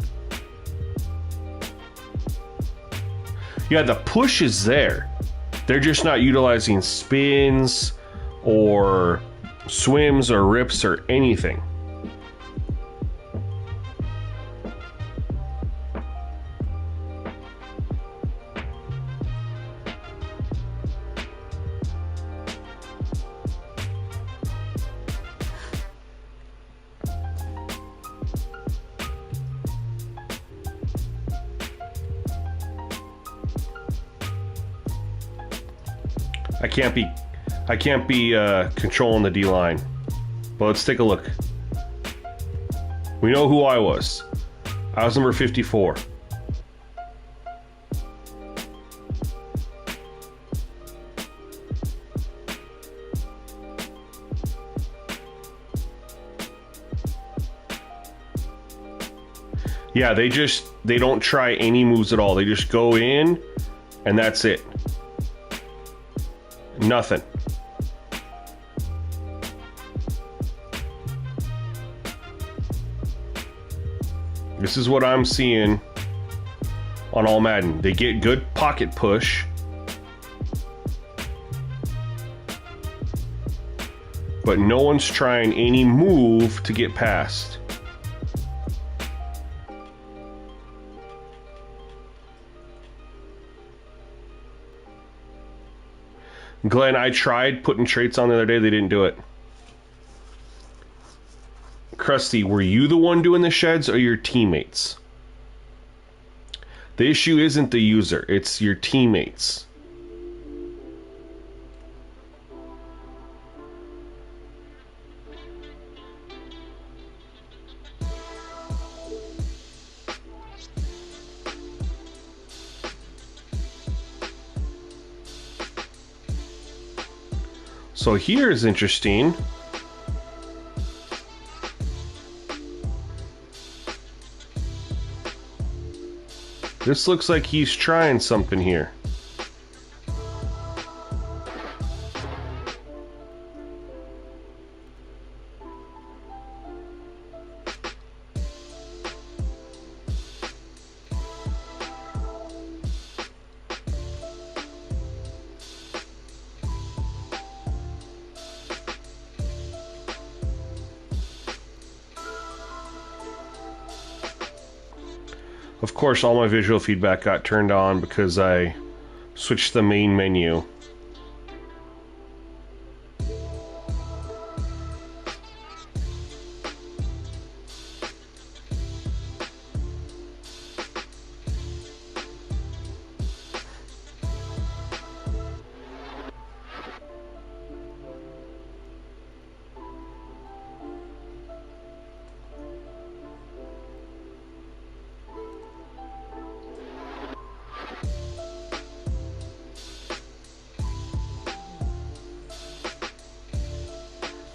Yeah, the push is there. They're just not utilizing spins or swims or rips or anything. I can't be controlling the D line. But let's take a look. We know who I was. I was number 54. Yeah, they don't try any moves at all. They just go in and that's it. Nothing. This is what I'm seeing on All-Madden. They get good pocket push. But no one's trying any move to get past. Glenn, I tried putting traits on the other day. They didn't do it. Krusty, were you the one doing the sheds or your teammates? The issue isn't the user. It's your teammates. So here is interesting. This looks like he's trying something here. Of course, all my visual feedback got turned on because I switched the main menu.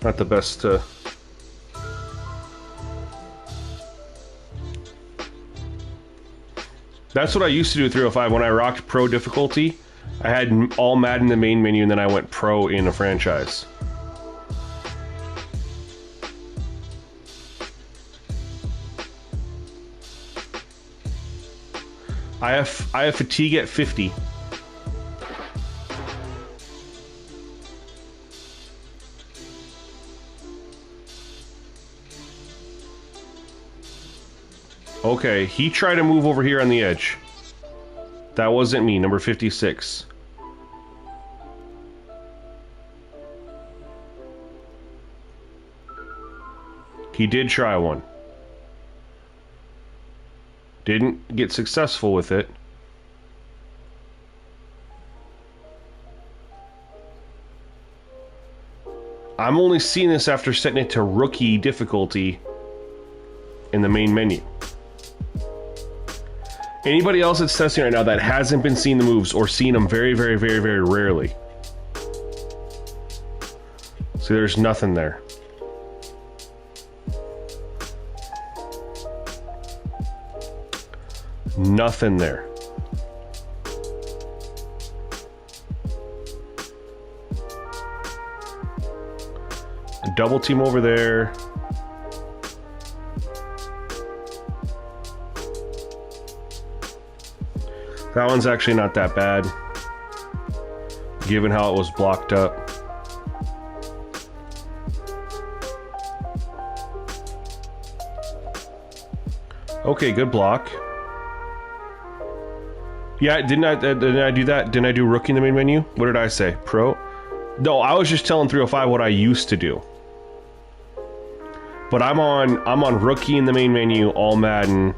Not the best. That's what I used to do with 305 when I rocked Pro difficulty. I had All-Madden in the main menu, and then I went Pro in a franchise. I have fatigue at 50. Okay, he tried to move over here on the edge. That wasn't me, number 56. He did try one. Didn't get successful with it. I'm only seeing this after setting it to rookie difficulty in the main menu. Anybody else that's testing right now that hasn't been seeing the moves or seen them very, very, very, very rarely. See, there's nothing there. Nothing there. A double team over there. That one's actually not that bad, given how it was blocked up. Okay, good block. Yeah, didn't I do that? Didn't I do rookie in the main menu? What did I say? Pro? No, I was just telling 305 what I used to do. But I'm on rookie in the main menu, All-Madden.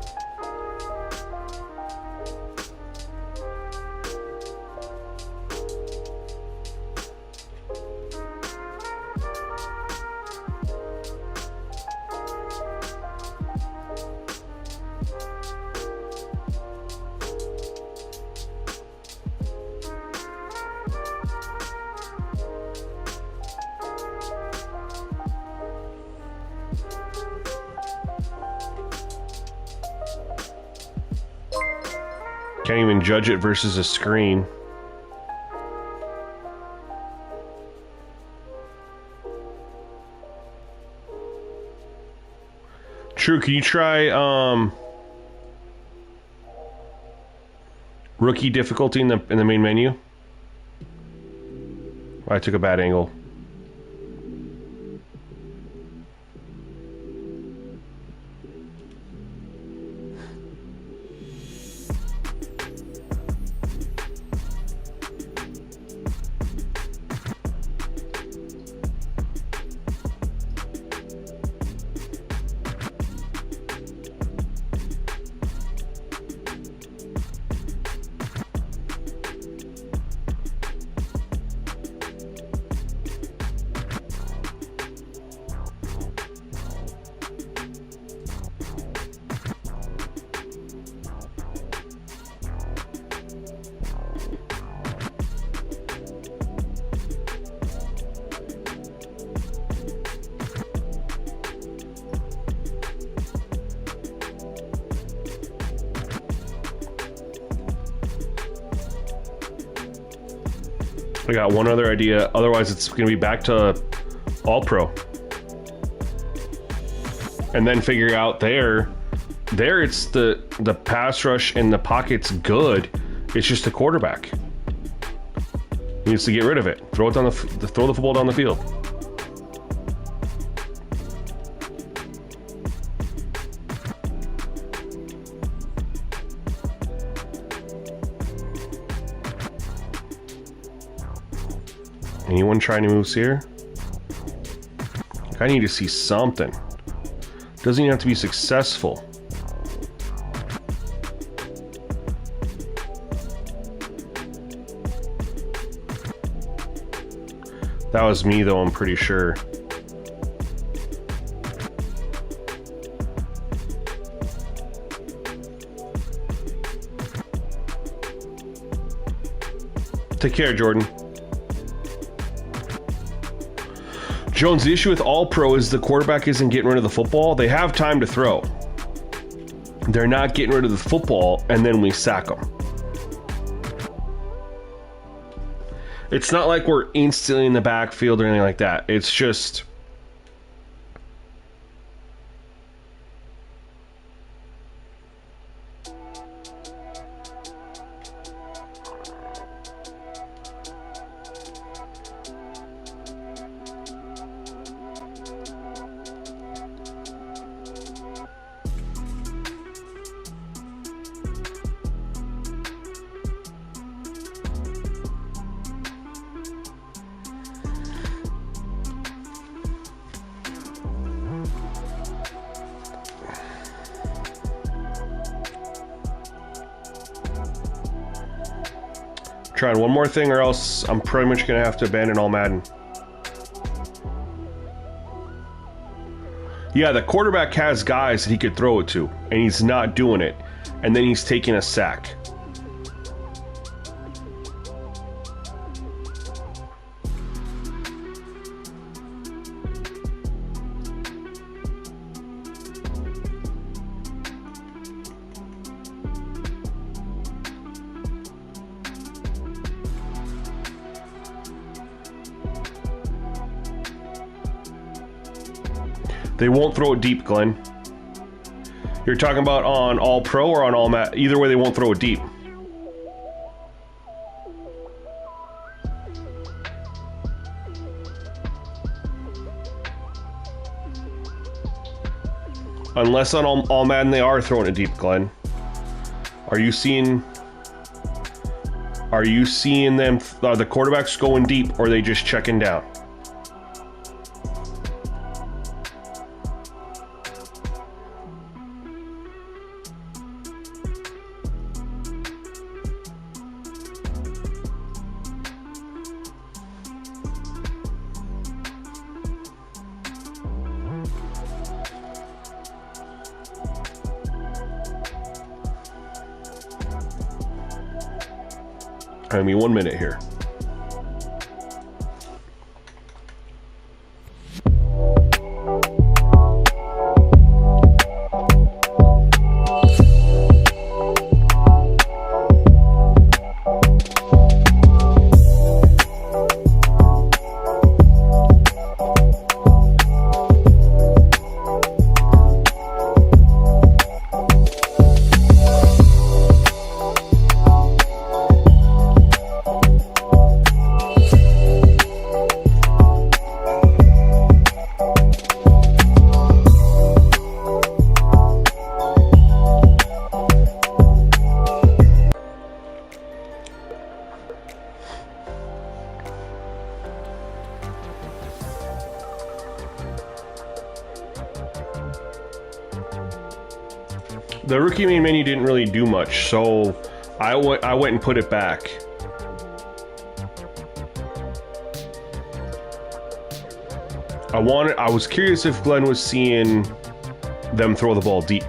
Can't even judge it versus a screen. True, can you try rookie difficulty in the main menu? I took a bad angle. I got one other idea. Otherwise, it's going to be back to All-Pro. And then figure out there it's the pass rush and the pocket's good. It's just the quarterback. He needs to get rid of it. Throw the football down the field. Anyone trying to move here? I need to see something. Doesn't even have to be successful. That was me, though, I'm pretty sure. Take care, Jordan. Jones, the issue with All-Pro is the quarterback isn't getting rid of the football. They have time to throw. They're not getting rid of the football, and then we sack them. It's not like we're instantly in the backfield or anything like that. It's just... Trying one more thing or else I'm pretty much going to have to abandon All-Madden. Yeah, the quarterback has guys that he could throw it to, and he's not doing it. And then he's taking a sack. They won't throw it deep, Glenn. You're talking about on All-Pro or on All-Madden? Either way, they won't throw it deep. Unless on All-Madden they are throwing it deep, Glenn. Are you seeing them, are the quarterbacks going deep, or are they just checking down? I mean, 1 minute here. The rookie main menu didn't really do much, so I went and put it back. I was curious if Glenn was seeing them throw the ball deep.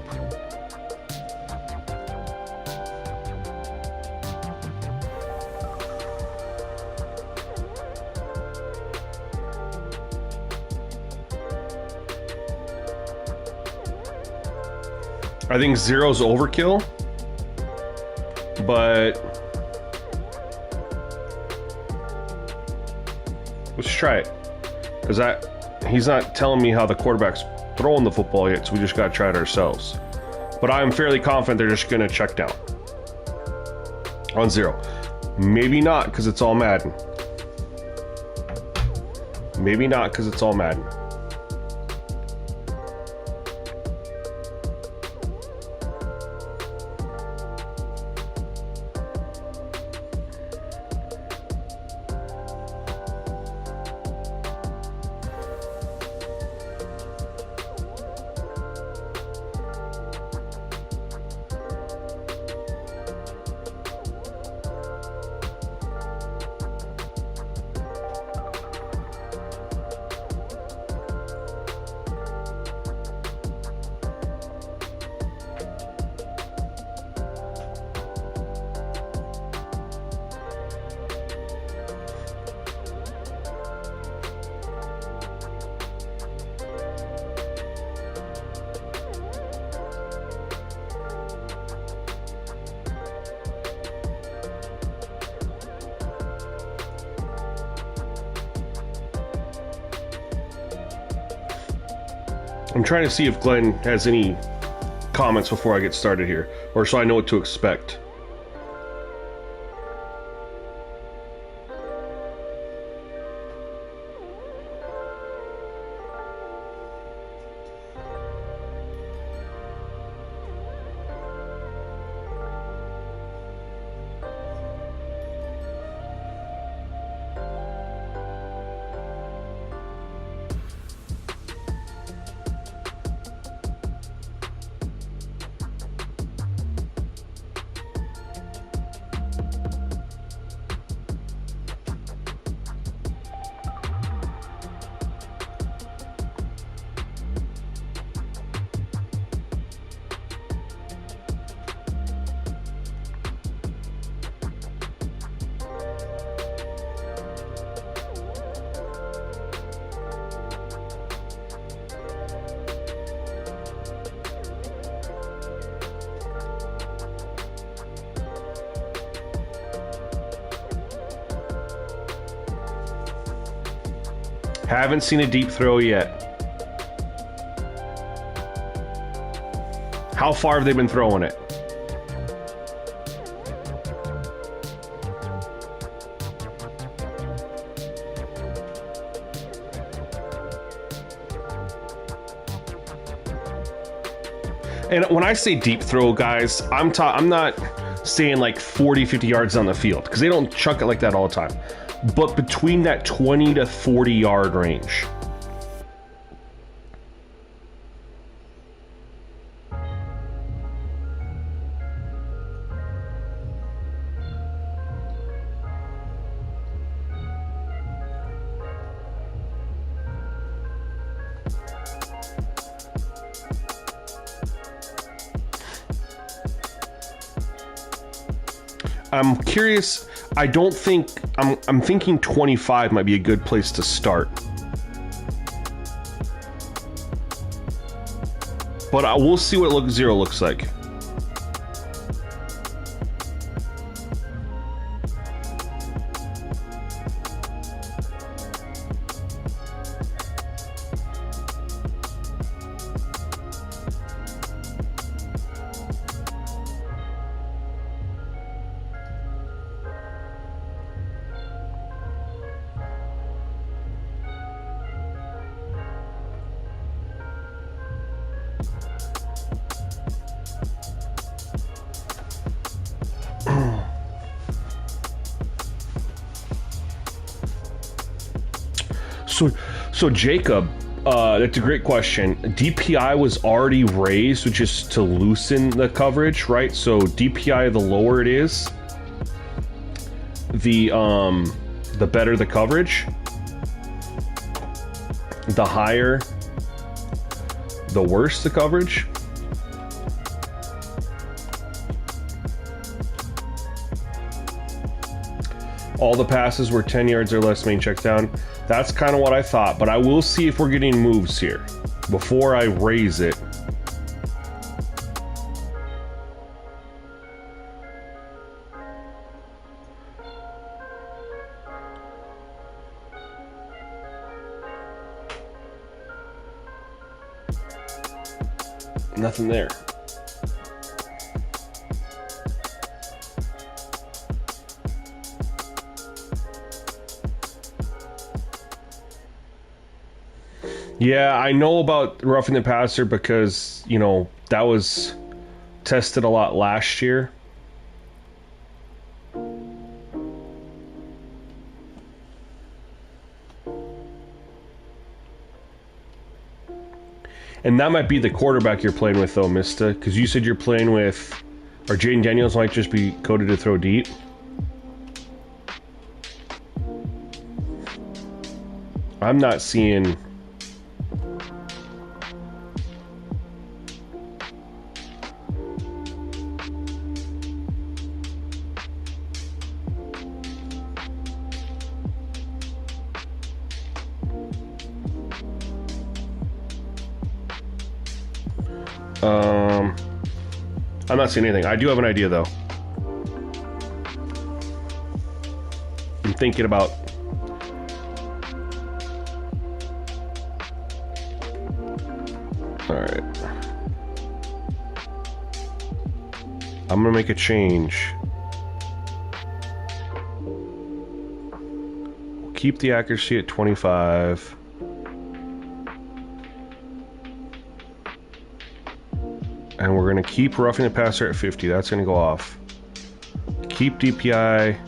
I think zero's overkill, but Let's try it. Because he's not telling me how the quarterback's throwing the football yet, so we just got to try it ourselves. But I'm fairly confident they're just going to check down on 0. Maybe not, because it's all Madden. Maybe not, because it's all Madden. I'm trying to see if Glenn has any comments before I get started here, or so I know what to expect. Haven't seen a deep throw yet. How far have they been throwing it? And when I say deep throw, guys, I'm not saying like 40, 50 yards down the field, because they don't chuck it like that all the time. But between that 20 to 40 yard range. I'm curious. I don't think I'm thinking 25 might be a good place to start. But we'll see what 0 looks like. So Jacob, that's a great question. DPI was already raised, which is to loosen the coverage, right? So DPI, the lower it is, the better the coverage. The higher, the worse the coverage. All the passes were 10 yards or less, main checks down. That's kind of what I thought, but I will see if we're getting moves here before I raise it. nothing there. Yeah, I know about roughing the passer because, you know, that was tested a lot last year. And that might be the quarterback you're playing with, though, Mista, because you said you're playing with, or Jaden Daniels might just be coded to throw deep. I'm not seeing... I'm not seeing anything. I do have an idea, though. I'm thinking about... Alright. I'm gonna make a change. We'll keep the accuracy at 25. And we're going to keep roughing the passer at 50. That's going to go off. Keep DPI.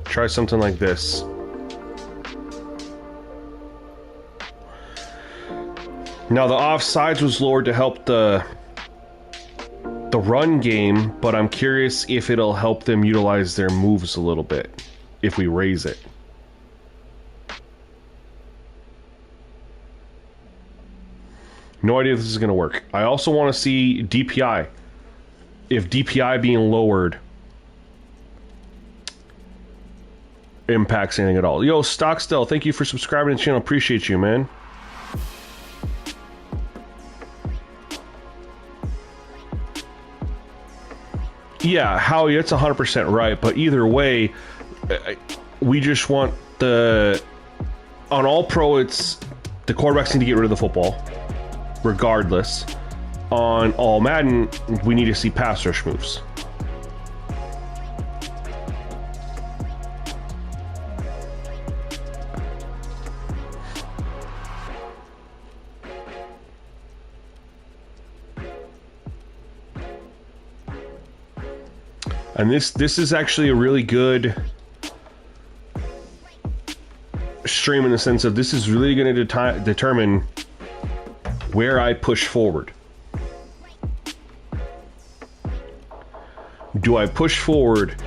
Try something like this. Now the offsides was lowered to help the run game, but I'm curious if it'll help them utilize their moves a little bit if we raise it. No idea if this is going to work. I also want to see DPI. If DPI being lowered impacts anything at all. Yo, Stockstill, thank you for subscribing to the channel. Appreciate you, man. Yeah, Howie, it's 100% right, but either way, we just want the... On All-Pro, it's... The quarterbacks need to get rid of the football, regardless. On All-Madden, we need to see pass rush moves. And this is actually a really good stream in the sense of this is really going to determine where I push forward. Do I push forward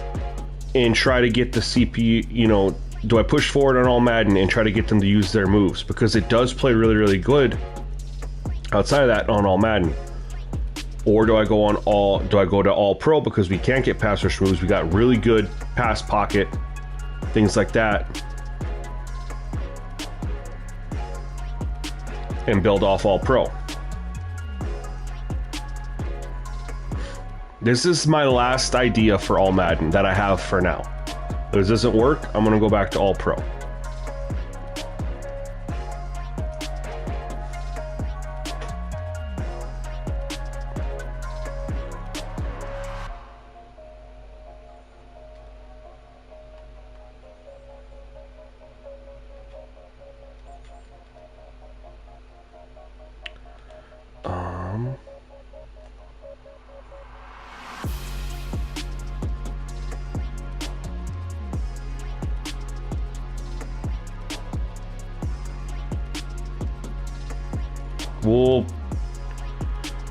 and try to get the CPU, you know, do I push forward on All-Madden and try to get them to use their moves? Because it does play really, really good outside of that on All-Madden. Or do I go to All-Pro because we can't get pass rush moves? We got really good pass pocket, things like that, and build off All-Pro. This is my last idea for All-Madden that I have for now. If this doesn't work, I'm gonna go back to All-Pro.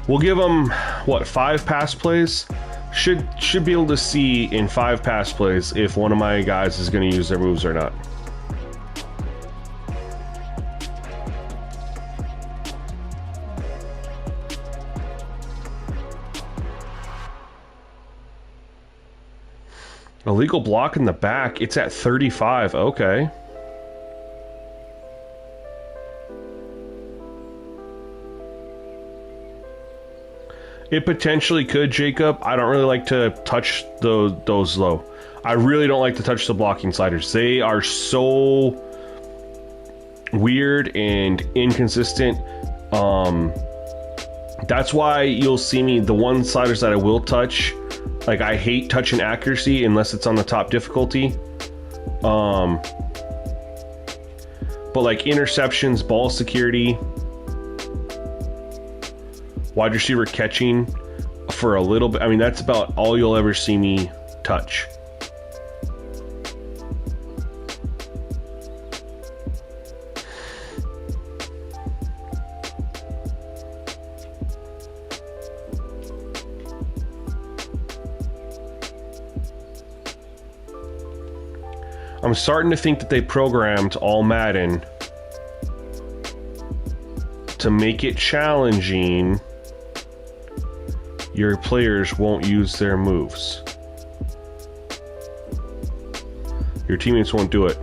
We'll give them what, 5 pass plays. Should be able to see in 5 pass plays if one of my guys is going to use their moves or not. Illegal block in the back. It's at 35. Okay. It potentially could, Jacob. I don't really like to touch those though. I really don't like to touch the blocking sliders. They are so weird and inconsistent. That's why you'll see me, the one sliders that I will touch, like I hate touching accuracy unless it's on the top difficulty. But like interceptions, ball security, wide receiver catching for a little bit, I mean, that's about all you'll ever see me touch. I'm starting to think that they programmed All-Madden to make it challenging. Your players won't use their moves. Your teammates won't do it.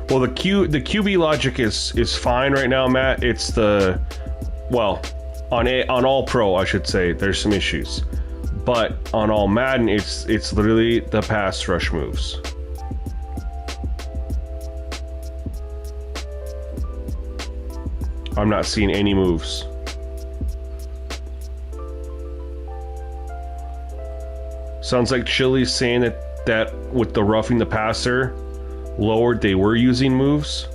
Well, the QB logic is fine right now, Matt. It's the, well, on All Pro, I should say, there's some issues, but on All Madden, it's literally the pass rush moves. I'm not seeing any moves. Sounds like Chili's saying that with the roughing the passer lowered, they were using moves.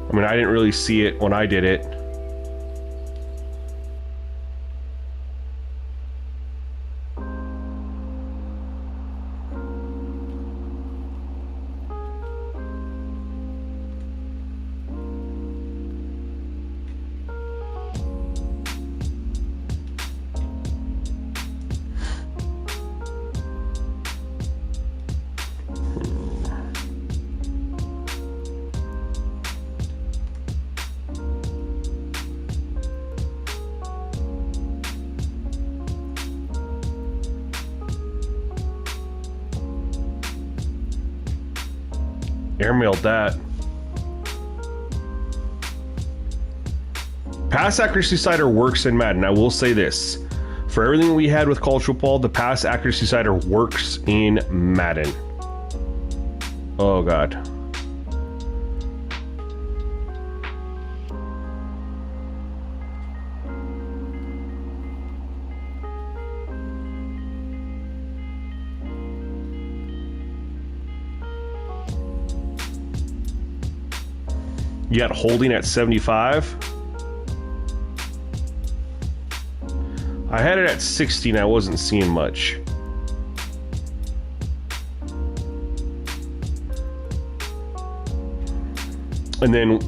I mean, I didn't really see it when I did it. Airmailed that. Pass accuracy slider works in Madden. I will say this. For everything we had with college football, the pass accuracy slider works in Madden. Oh, God. You got holding at 75. I had it at 60 and I wasn't seeing much. And then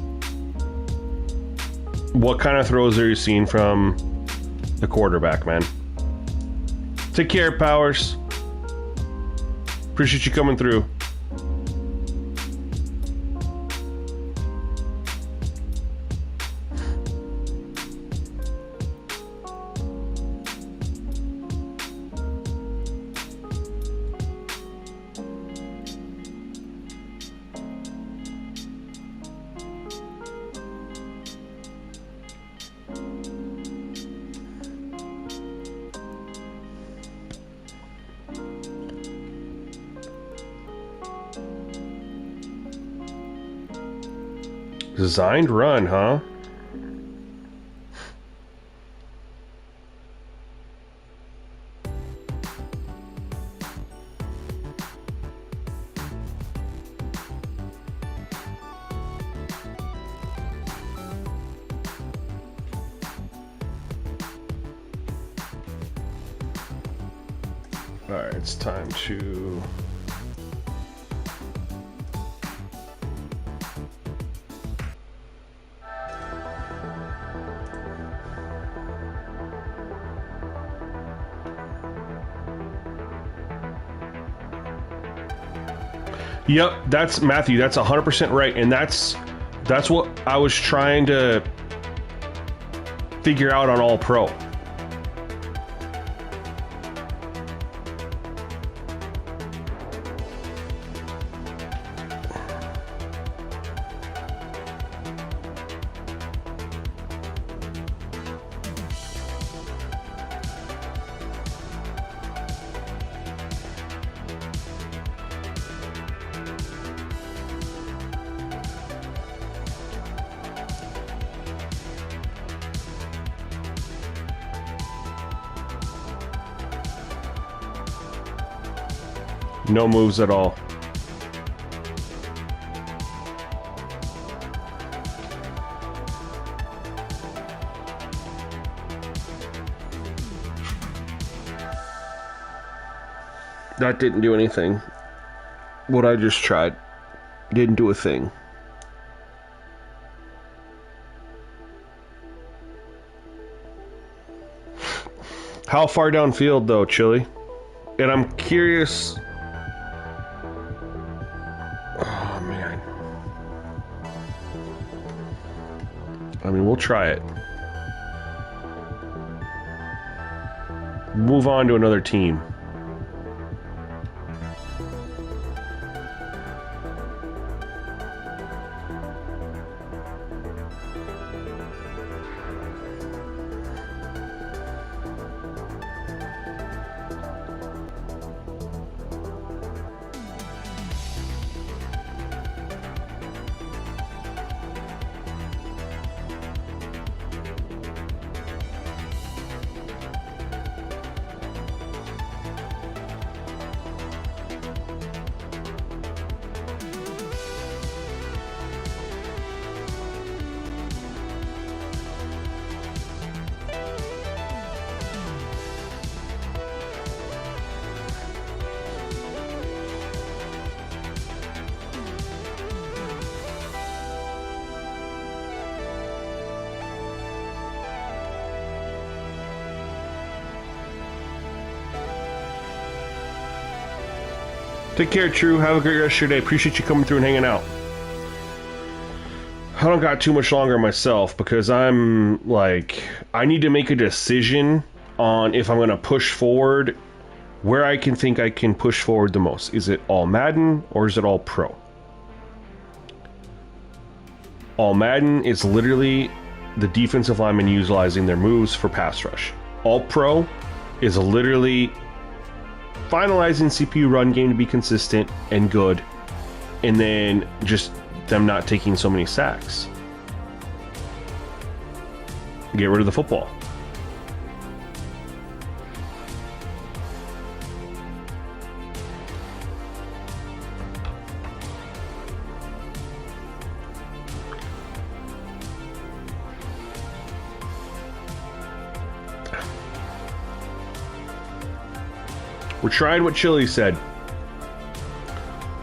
what kind of throws are you seeing from the quarterback, man? Take care, Powers. Appreciate you coming through. Designed run, huh? Alright, it's time to... Yep, that's Matthew. That's 100% right, and that's what I was trying to figure out on All Pro. No moves at all. That didn't do anything. What I just tried didn't do a thing. How far downfield though, Chili? And I'm curious. Oh man. I mean, we'll try it. Move on to another team. Take care, True. Have a great rest of your day. Appreciate you coming through and hanging out. I don't got too much longer myself because I'm like, I need to make a decision on if I'm going to push forward, where I think I can push forward the most. Is it All-Madden or is it All-Pro? All-Madden is literally the defensive linemen utilizing their moves for pass rush. All-Pro is literally finalizing CPU run game to be consistent and good, and then just them not taking so many sacks. Get rid of the football. We're trying what Chili said.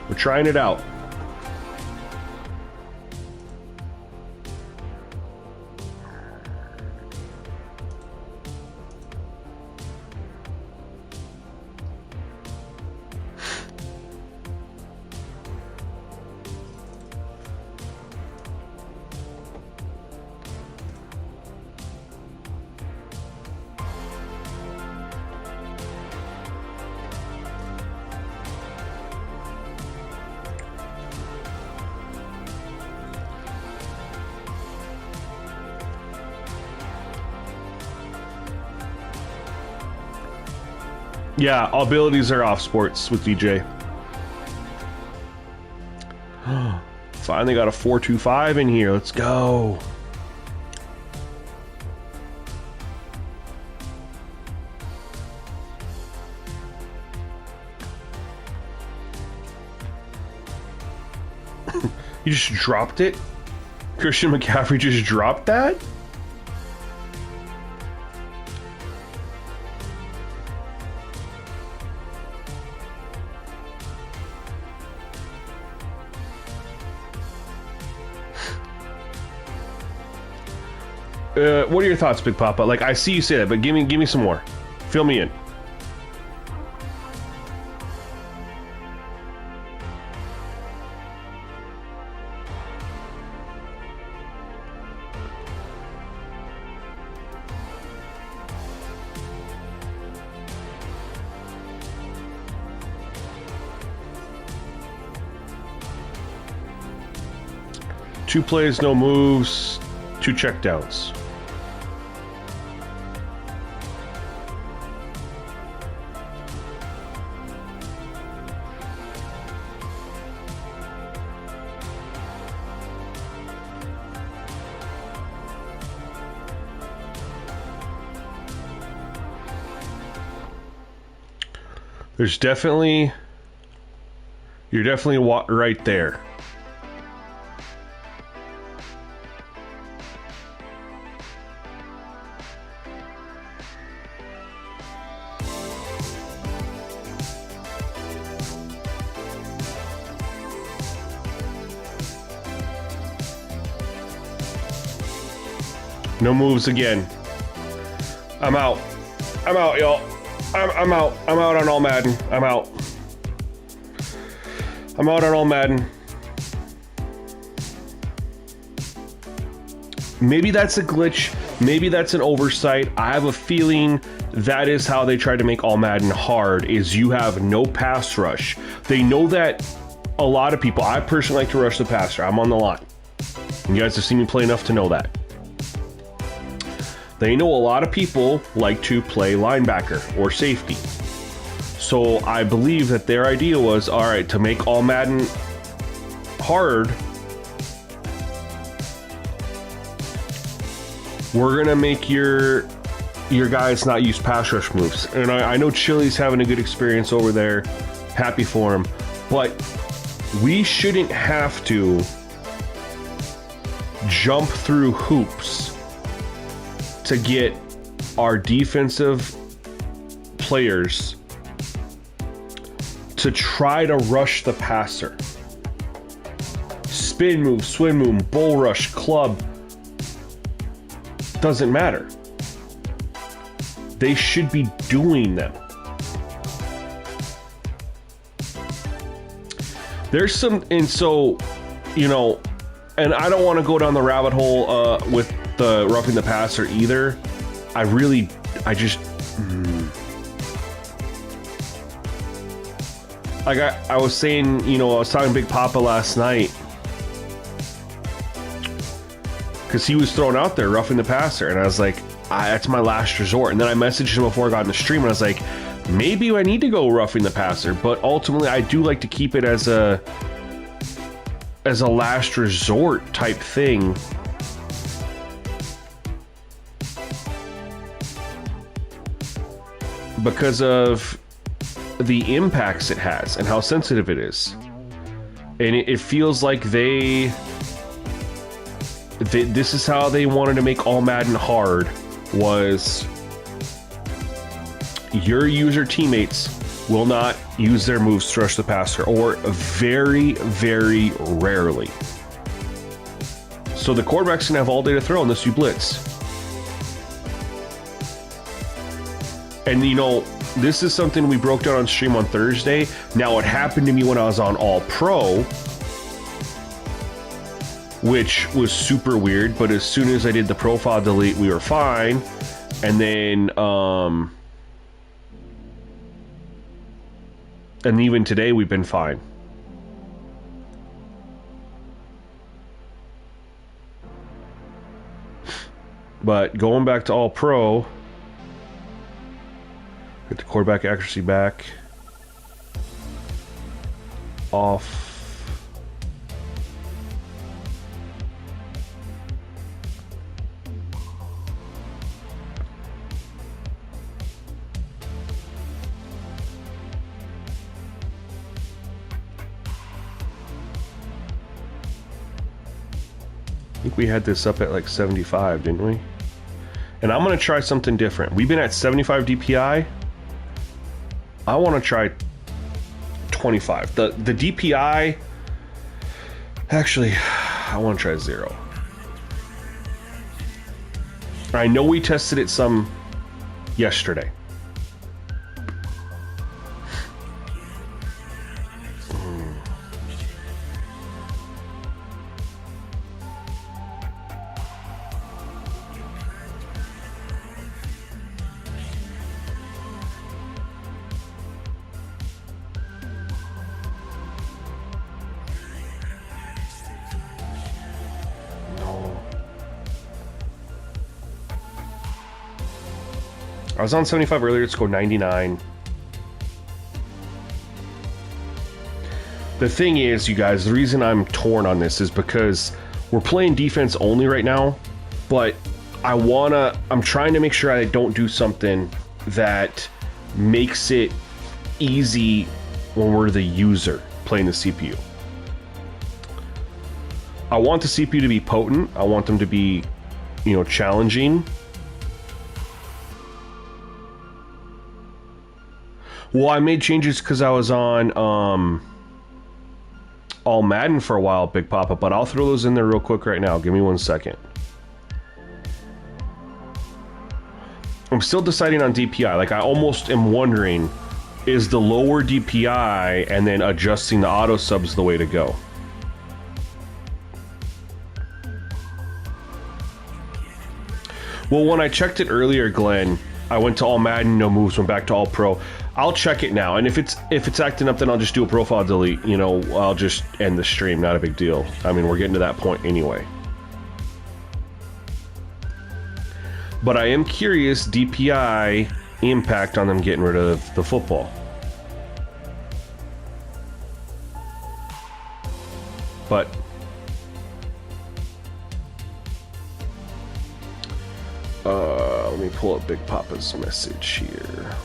We're trying it out. Yeah, all abilities are off sports with DJ. Finally got a 4-2-5 in here. Let's go. You just dropped it? Christian McCaffrey just dropped that? What are your thoughts, Big Papa? Like, I see you say that, but give me some more. Fill me in. Two plays, no moves, two checkdowns. There's definitely, you're definitely right there. No moves again. I'm out. I'm out, y'all. I'm out. I'm out on All-Madden. I'm out. I'm out on All-Madden. Maybe that's a glitch. Maybe that's an oversight. I have a feeling that is how they try to make All-Madden hard, is you have no pass rush. They know that a lot of people, I personally like to rush the passer. I'm on the line. You guys have seen me play enough to know that. They know a lot of people like to play linebacker or safety. So I believe that their idea was, all right, to make All-Madden hard, we're gonna make your guys not use pass rush moves. And I know Chili's having a good experience over there. Happy for him. But we shouldn't have to jump through hoops to get our defensive players to try to rush the passer. Spin move, swim move, bull rush, club, doesn't matter. They should be doing them. There's some, and so, you know, and I don't want to go down the rabbit hole with the roughing the passer either. I just like I was saying, you know, I was talking to Big Papa last night because he was thrown out there roughing the passer, and I was like, that's my last resort. And then I messaged him before I got in the stream, and I was like, maybe I need to go roughing the passer, but ultimately I do like to keep it as a last resort type thing. Because of the impacts it has and how sensitive it is. And it feels like this is how they wanted to make All-Madden hard, was your user teammates will not use their moves to rush the passer, or very, very rarely. So the quarterback's gonna have all day to throw unless you blitz. And you know, this is something we broke down on stream on Thursday. Now, it happened to me when I was on All Pro, which was super weird, but as soon as I did the profile delete, we were fine. And then, and even today, we've been fine. But going back to All Pro, get the quarterback accuracy back. Off. I think we had this up at like 75, didn't we? And I'm going to try something different. We've been at 75 DPI. I want to try 25. The DPI, actually, I want to try 0. I know we tested it some yesterday. I was on 75 earlier, let's go 99. The thing is, you guys, the reason I'm torn on this is because we're playing defense only right now, but I'm trying to make sure I don't do something that makes it easy when we're the user playing the CPU. I want the CPU to be potent. I want them to be, challenging. Well, I made changes because I was on All-Madden for a while, Big Papa, but I'll throw those in there real quick right now. Give me 1 second. I'm still deciding on DPI. Like, I almost am wondering, is the lower DPI and then adjusting the auto subs the way to go? Well, when I checked it earlier, Glenn, I went to All-Madden, no moves, went back to All-Pro. I'll check it now, and if it's acting up, then I'll just do a profile delete. I'll just end the stream. Not a big deal. I mean, we're getting to that point anyway. But I am curious, DPI impact on them getting rid of the football. But let me pull up Big Papa's message here.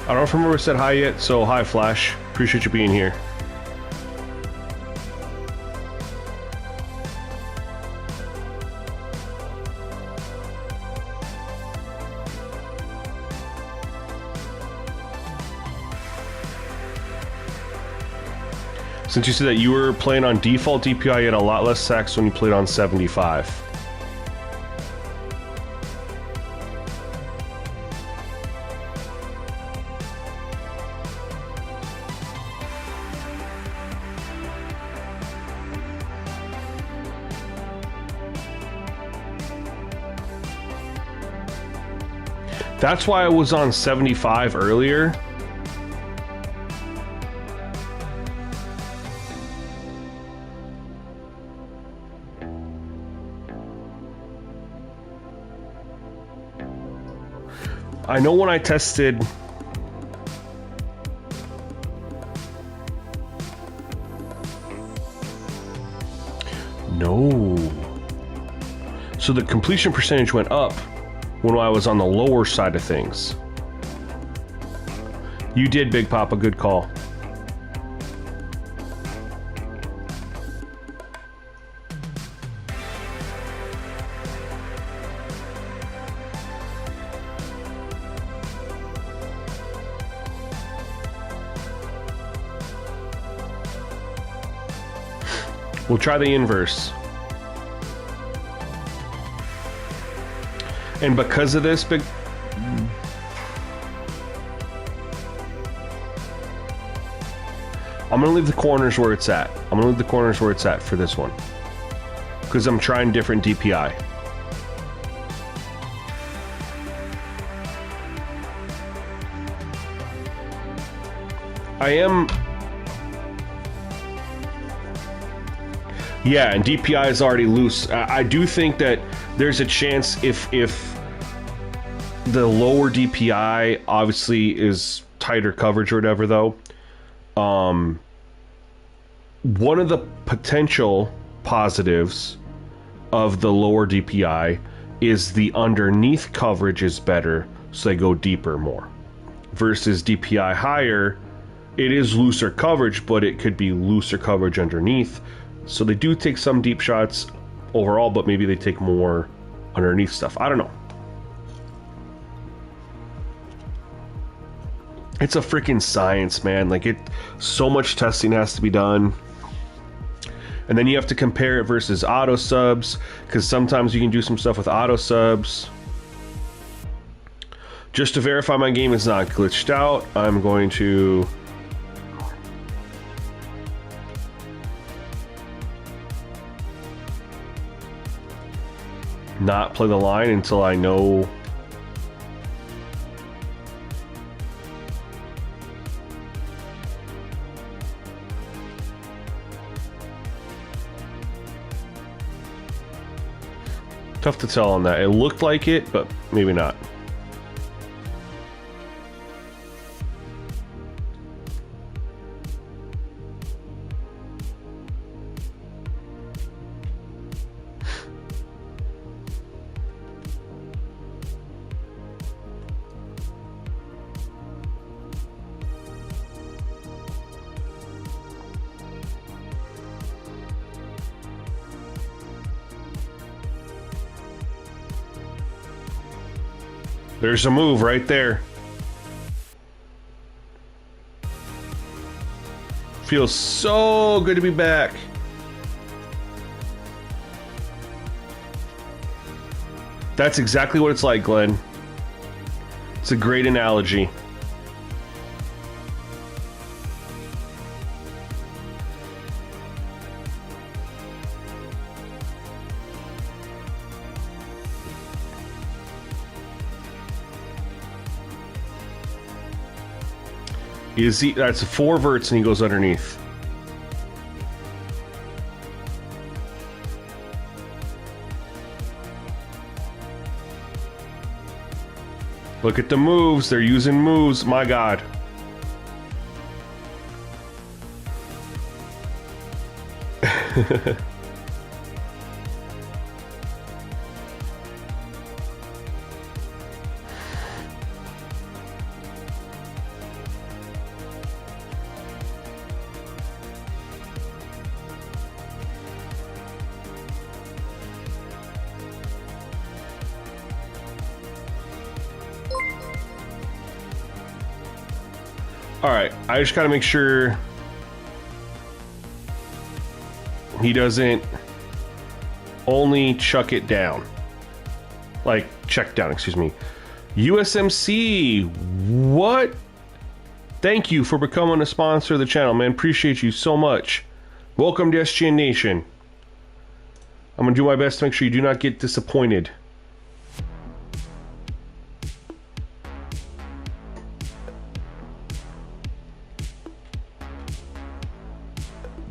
I don't know if I remember said hi yet, so hi Flash. Appreciate you being here. Since you said that you were playing on default DPI, you had a lot less sacks when you played on 75. That's why I was on 75 earlier. I know when I tested... No. So the completion percentage went up when I was on the lower side of things. You did, Big Papa. Good call. We'll try the inverse. And because of this big... I'm going to leave the corners where it's at. I'm going to leave the corners where it's at for this one. Because I'm trying different DPI. I am... Yeah, and DPI is already loose. I do think that there's a chance if the lower DPI obviously is tighter coverage or whatever, though. One of the potential positives of the lower DPI is the underneath coverage is better, so they go deeper more. Versus DPI higher, it is looser coverage, but it could be looser coverage underneath. So they do take some deep shots overall, but maybe they take more underneath stuff. I don't know. It's a freaking science, man. Like, so much testing has to be done. And then you have to compare it versus auto subs, because sometimes you can do some stuff with auto subs. Just to verify my game is not glitched out, I'm going to... not play the line until I know... Tough to tell on that. It looked like it, but maybe not. There's a move right there. Feels so good to be back. That's exactly what it's like, Glenn. It's a great analogy. That's 4 verts and he goes underneath. Look at the moves. They're using moves. My God. Alright, I just gotta make sure he doesn't only chuck it down. Like, check down, excuse me. USMC, what? Thank you for becoming a sponsor of the channel, man. Appreciate you so much. Welcome to SGN Nation. I'm gonna do my best to make sure you do not get disappointed.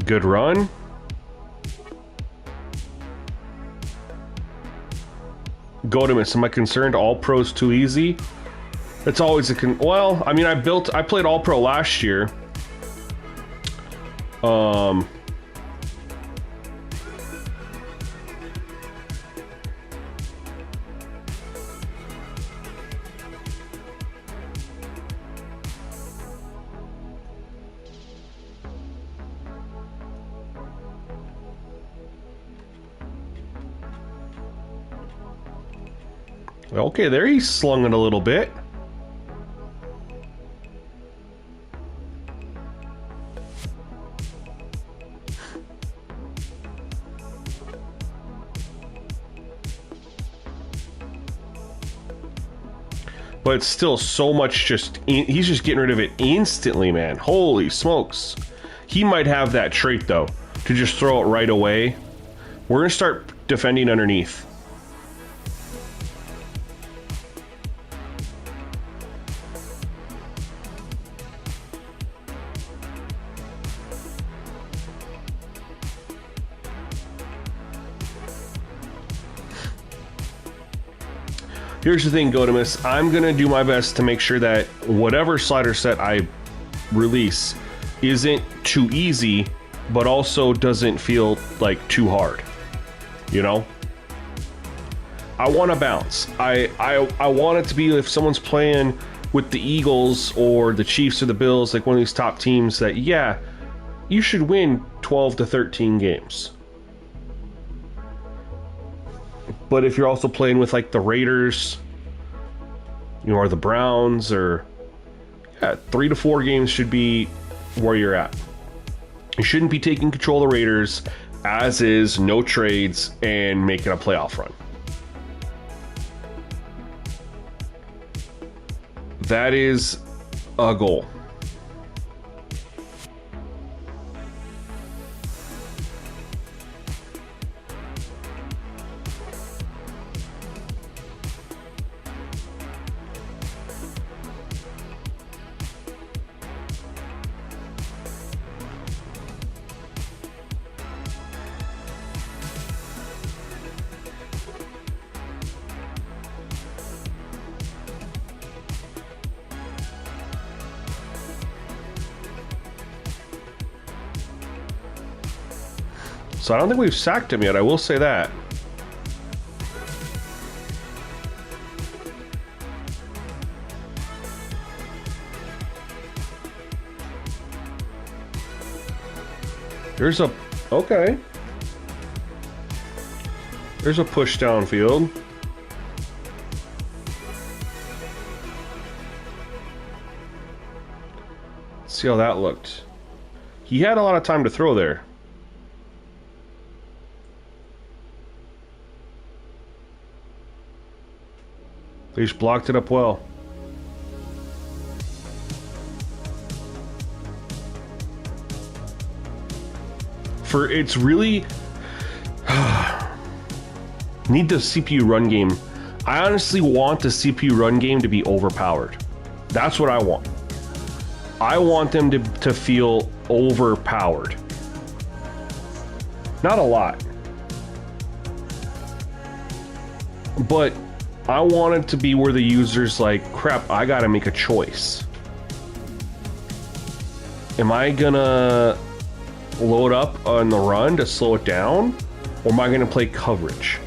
Good run. Godamus, am I concerned all pros too easy? It's always a well, I mean, I played all pro last year. Okay, there he slung it a little bit. but it's still so much he's just getting rid of it instantly, man. Holy smokes. He might have that trait, though, to just throw it right away. We're going to start defending underneath. Here's the thing, Godamus. I'm going to do my best to make sure that whatever slider set I release isn't too easy, but also doesn't feel like too hard. You know? I want to bounce. I want it to be, if someone's playing with the Eagles or the Chiefs or the Bills, like one of these top teams, that, yeah, you should win 12 to 13 games. But if you're also playing with like the Raiders, you know, or the Browns, or 3 to 4 games should be where you're at. You shouldn't be taking control of the Raiders as is, no trades, and making a playoff run. That is a goal. So I don't think we've sacked him yet, I will say that. There's a... okay. There's a push downfield. Let's see how that looked. He had a lot of time to throw there. They just blocked it up well. It's really... need the CPU run game. I honestly want the CPU run game to be overpowered. That's what I want. I want them to feel overpowered. Not a lot. But I want it to be where the user's like, crap, I gotta make a choice. Am I gonna load up on the run to slow it down? Or am I gonna play coverage?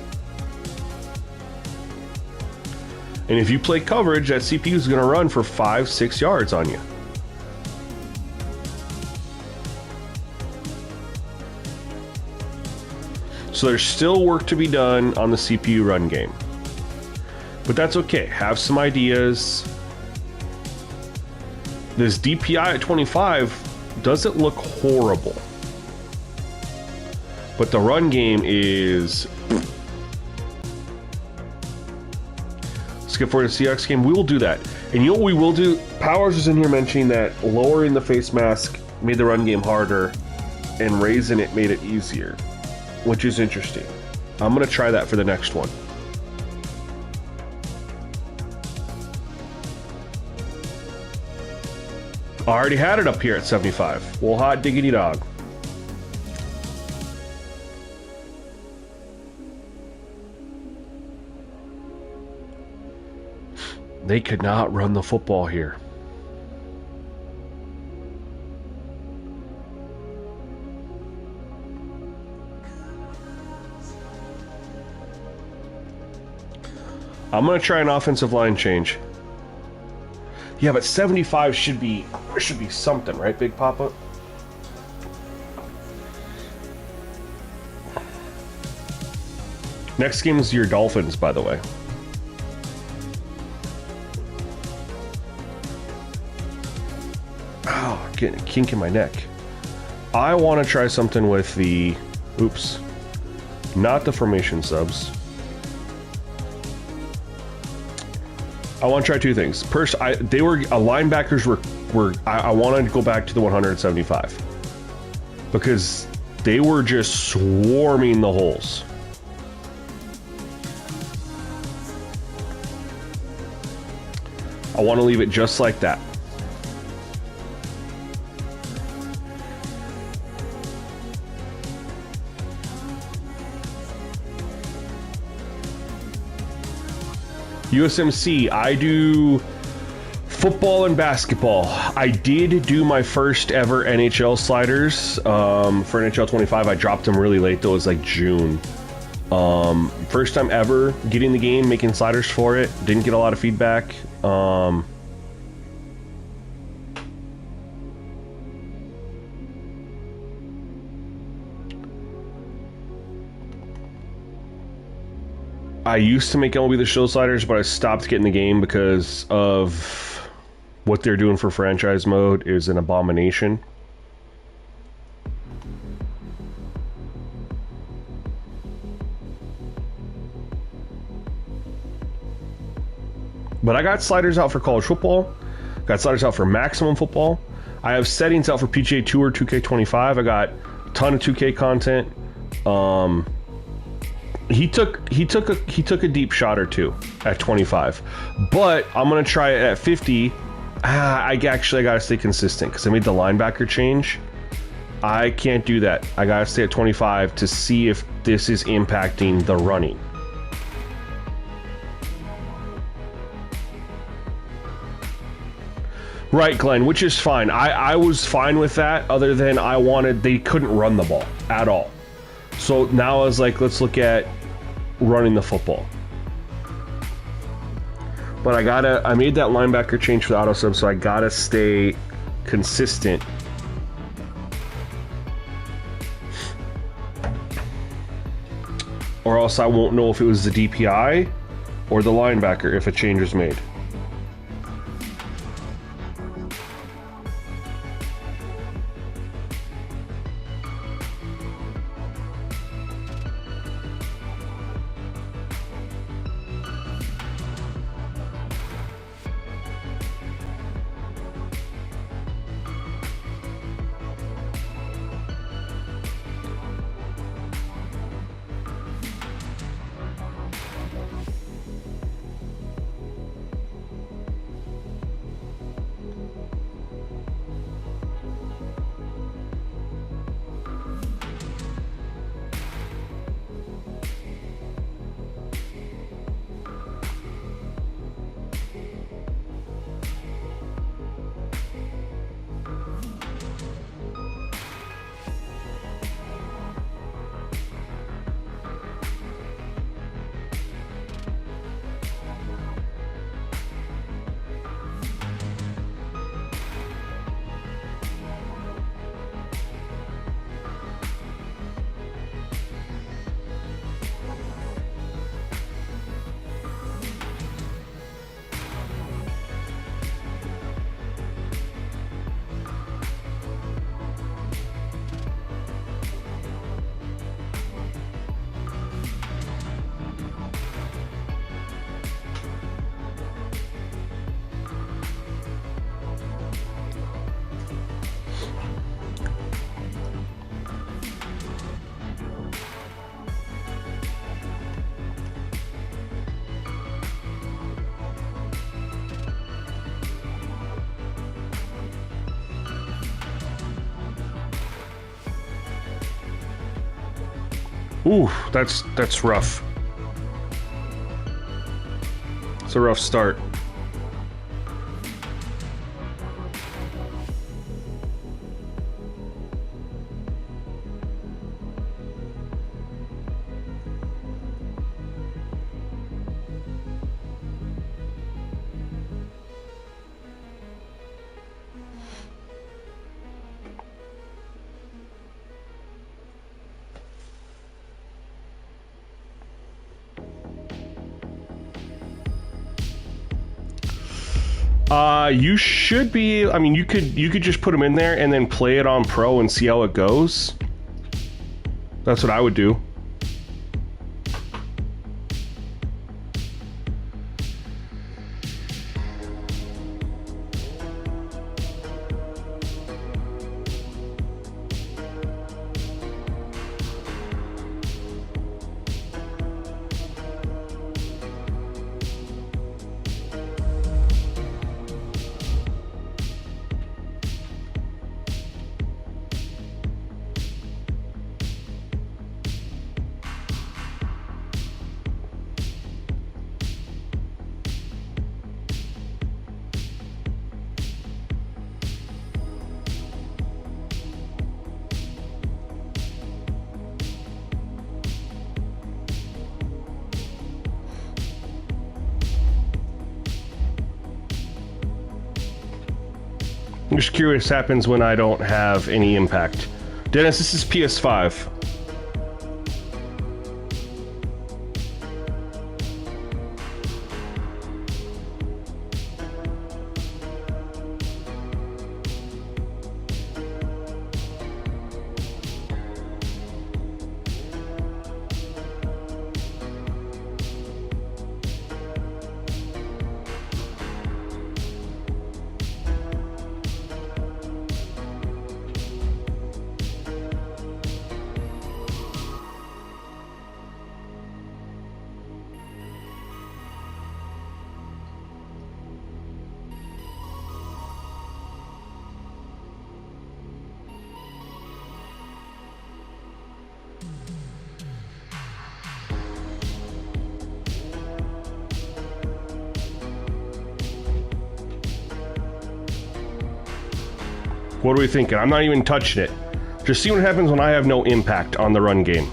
And if you play coverage, that CPU is gonna run for 5-6 yards on you. So there's still work to be done on the CPU run game. But that's okay. Have some ideas. This DPI at 25 doesn't look horrible. But the run game is... Skip forward to CX game. We will do that. And you know what we will do? Powers is in here mentioning that lowering the face mask made the run game harder and raising it made it easier, which is interesting. I'm going to try that for the next one. I already had it up here at 75. Well, hot diggity dog. They could not run the football here. I'm going to try an offensive line change. Yeah, but 75 should be something, right, Big Papa? Next game is your Dolphins, by the way. Oh, getting a kink in my neck. I want to try something with the... Oops. Not the formation subs. I want to try two things. First, linebackers were I wanted to go back to the 175 because they were just swarming the holes. I want to leave it just like that. USMC, I do football and basketball. I did do my first ever NHL sliders for NHL 25. I dropped them really late though. It was like June. First time ever getting the game, making sliders for it. Didn't get a lot of feedback. I used to make MLB The Show sliders, but I stopped getting the game because of what they're doing for franchise mode is an abomination. But I got sliders out for college football, got sliders out for maximum football. I have settings out for PGA Tour 2K25. I got a ton of 2K content. He took a deep shot or two at 25, but I'm gonna try it at 50. I gotta stay consistent because I made the linebacker change. I can't do that. I gotta stay at 25 to see if this is impacting the running. Right, Glenn, which is fine. I was fine with that, other than they couldn't run the ball at all. So now I was like, let's look at running the football. But I made that linebacker change for the auto sub, so I gotta stay consistent. Or else I won't know if it was the DPI or the linebacker if a change was made. Ooh, that's rough. It's a rough start. You should be. I mean, you could just put them in there and then play it on Pro and see how it goes. That's what I would do. just curious what happens when I don't have any impact. Dennis, this is PS5. What are we thinking? I'm not even touching it. Just see what happens when I have no impact on the run game.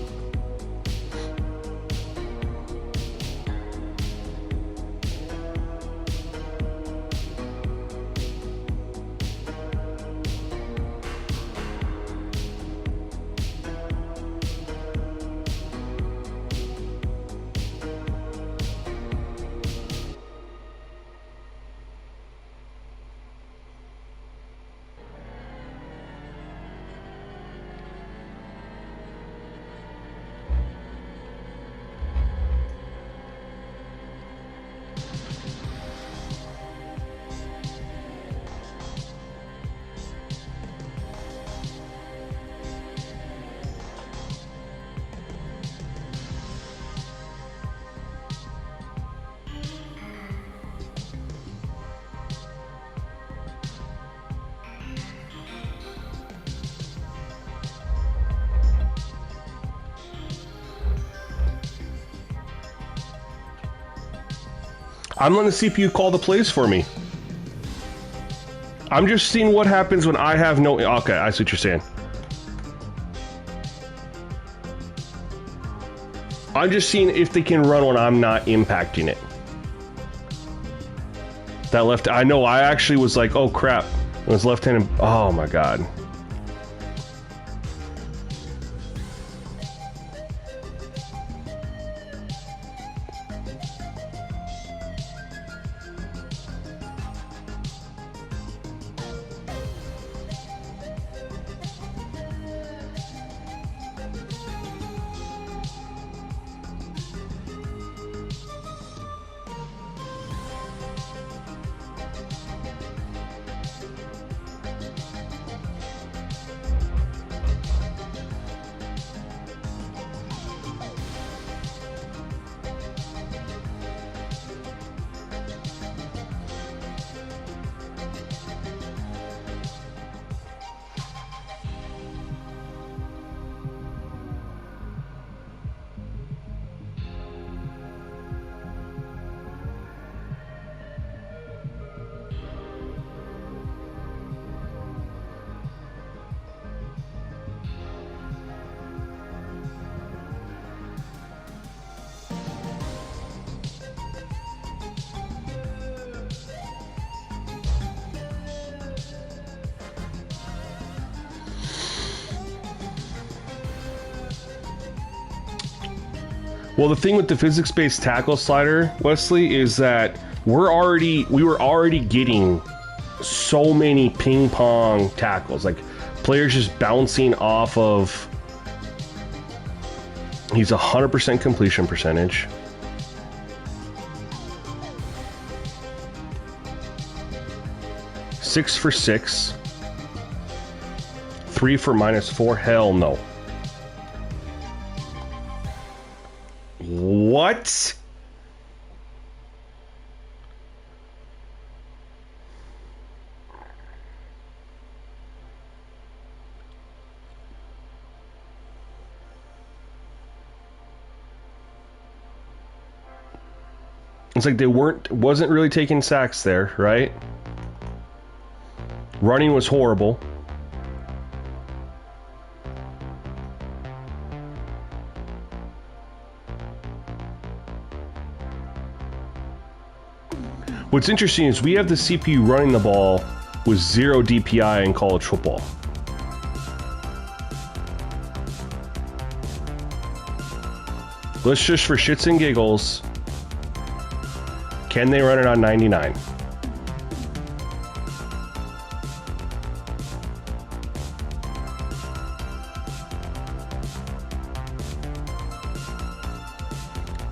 I'm letting the CPU call the plays for me. I'm just seeing what happens when I have no... Okay, I see what you're saying. I'm just seeing if they can run when I'm not impacting it. That left... I know, I actually was like, oh crap. It was left-handed... Oh my god. Well, the thing with the physics-based tackle slider, Wesley, is that we were already getting so many ping pong tackles, like players just bouncing off of. He's 100% completion percentage. Six for 6. 3 for -4. Hell no. What? It's like they wasn't really taking sacks there, right? Running was horrible. What's interesting is we have the CPU running the ball with 0 DPI in college football. Let's just, for shits and giggles, can they run it on 99?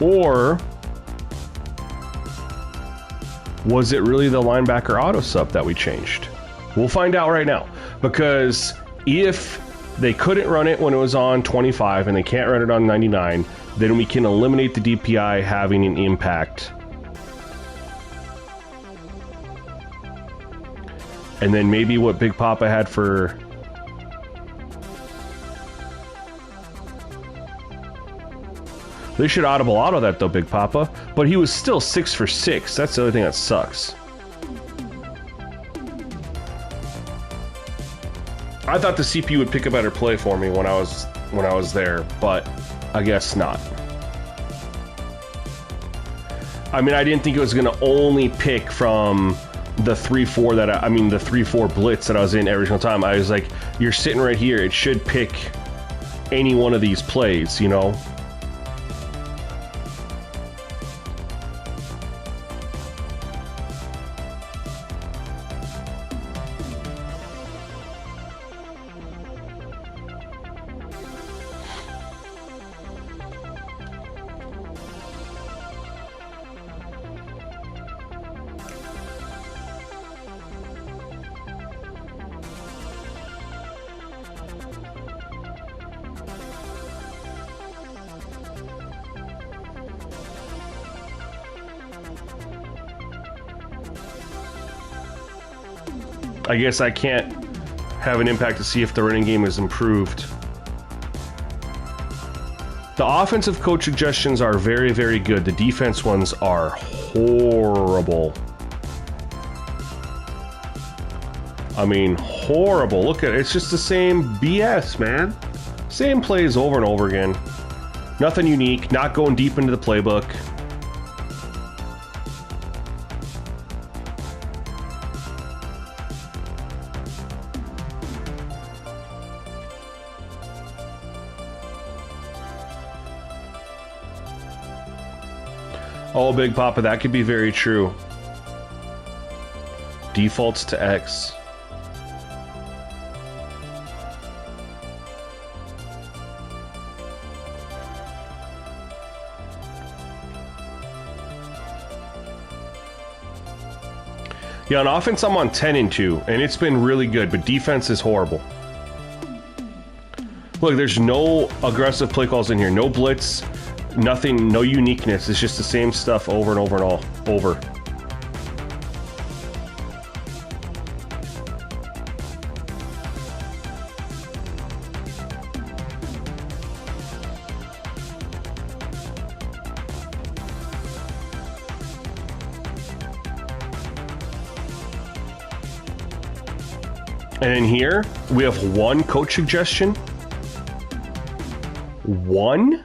Or was it really the linebacker auto sub that we changed? We'll find out right now, because if they couldn't run it when it was on 25 and they can't run it on 99, then we can eliminate the DPI having an impact. And then maybe what Big Papa had for... They should audible auto that though, Big Papa. But he was still 6 for 6. That's the other thing that sucks. I thought the CPU would pick a better play for me when I was there, but I guess not. I mean, I didn't think it was going to only pick from the 3-4 that I mean the 3-4 blitz that I was in every single time. I was like, you're sitting right here. It should pick any one of these plays, you know? I guess I can't have an impact to see if the running game is improved. The offensive coach suggestions are very, very good. The defense ones are horrible. I mean, horrible. Look at it. It's just the same BS, man. Same plays over and over again. Nothing unique. Not going deep into the playbook. Oh, Big Papa, that could be very true. Defaults to X. Yeah, on offense, I'm on 10-2, and it's been really good, but defense is horrible. Look, there's no aggressive play calls in here. No blitz. Nothing, no uniqueness. It's just the same stuff over and over and all over. And in here, we have one coach suggestion. One?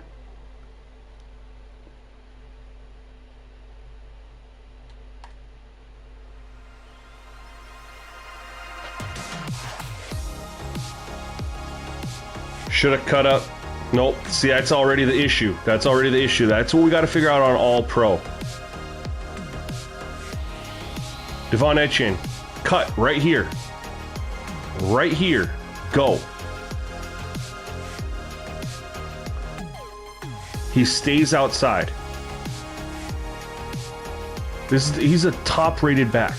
Should have cut up. Nope. See, that's already the issue. That's already the issue. That's what we got to figure out on All Pro. Devon Etienne. Cut right here. Right here. Go. He stays outside. He's a top-rated back.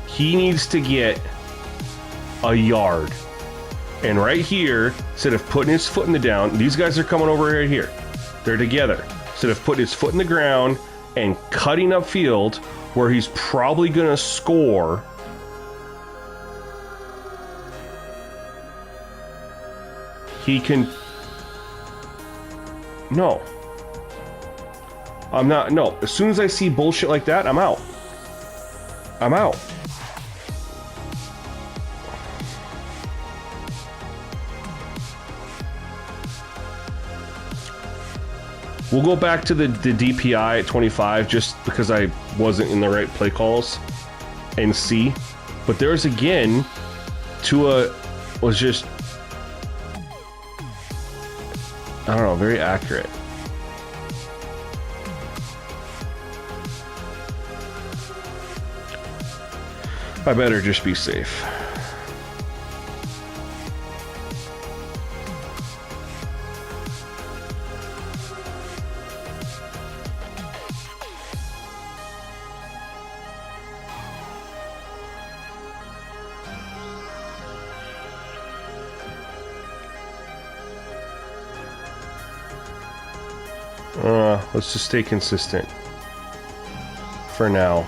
He needs to get a yard. And right here, instead of putting his foot in the down, these guys are coming over right here. They're together. Instead of putting his foot in the ground and cutting upfield where he's probably going to score, he can... No. I'm not... No. As soon as I see bullshit like that, I'm out. I'm out. We'll go back to the DPI at 25 just because I wasn't in the right play calls and see. But there's again, Tua was just, I don't know, very accurate. I better just be safe. Let's just stay consistent for now.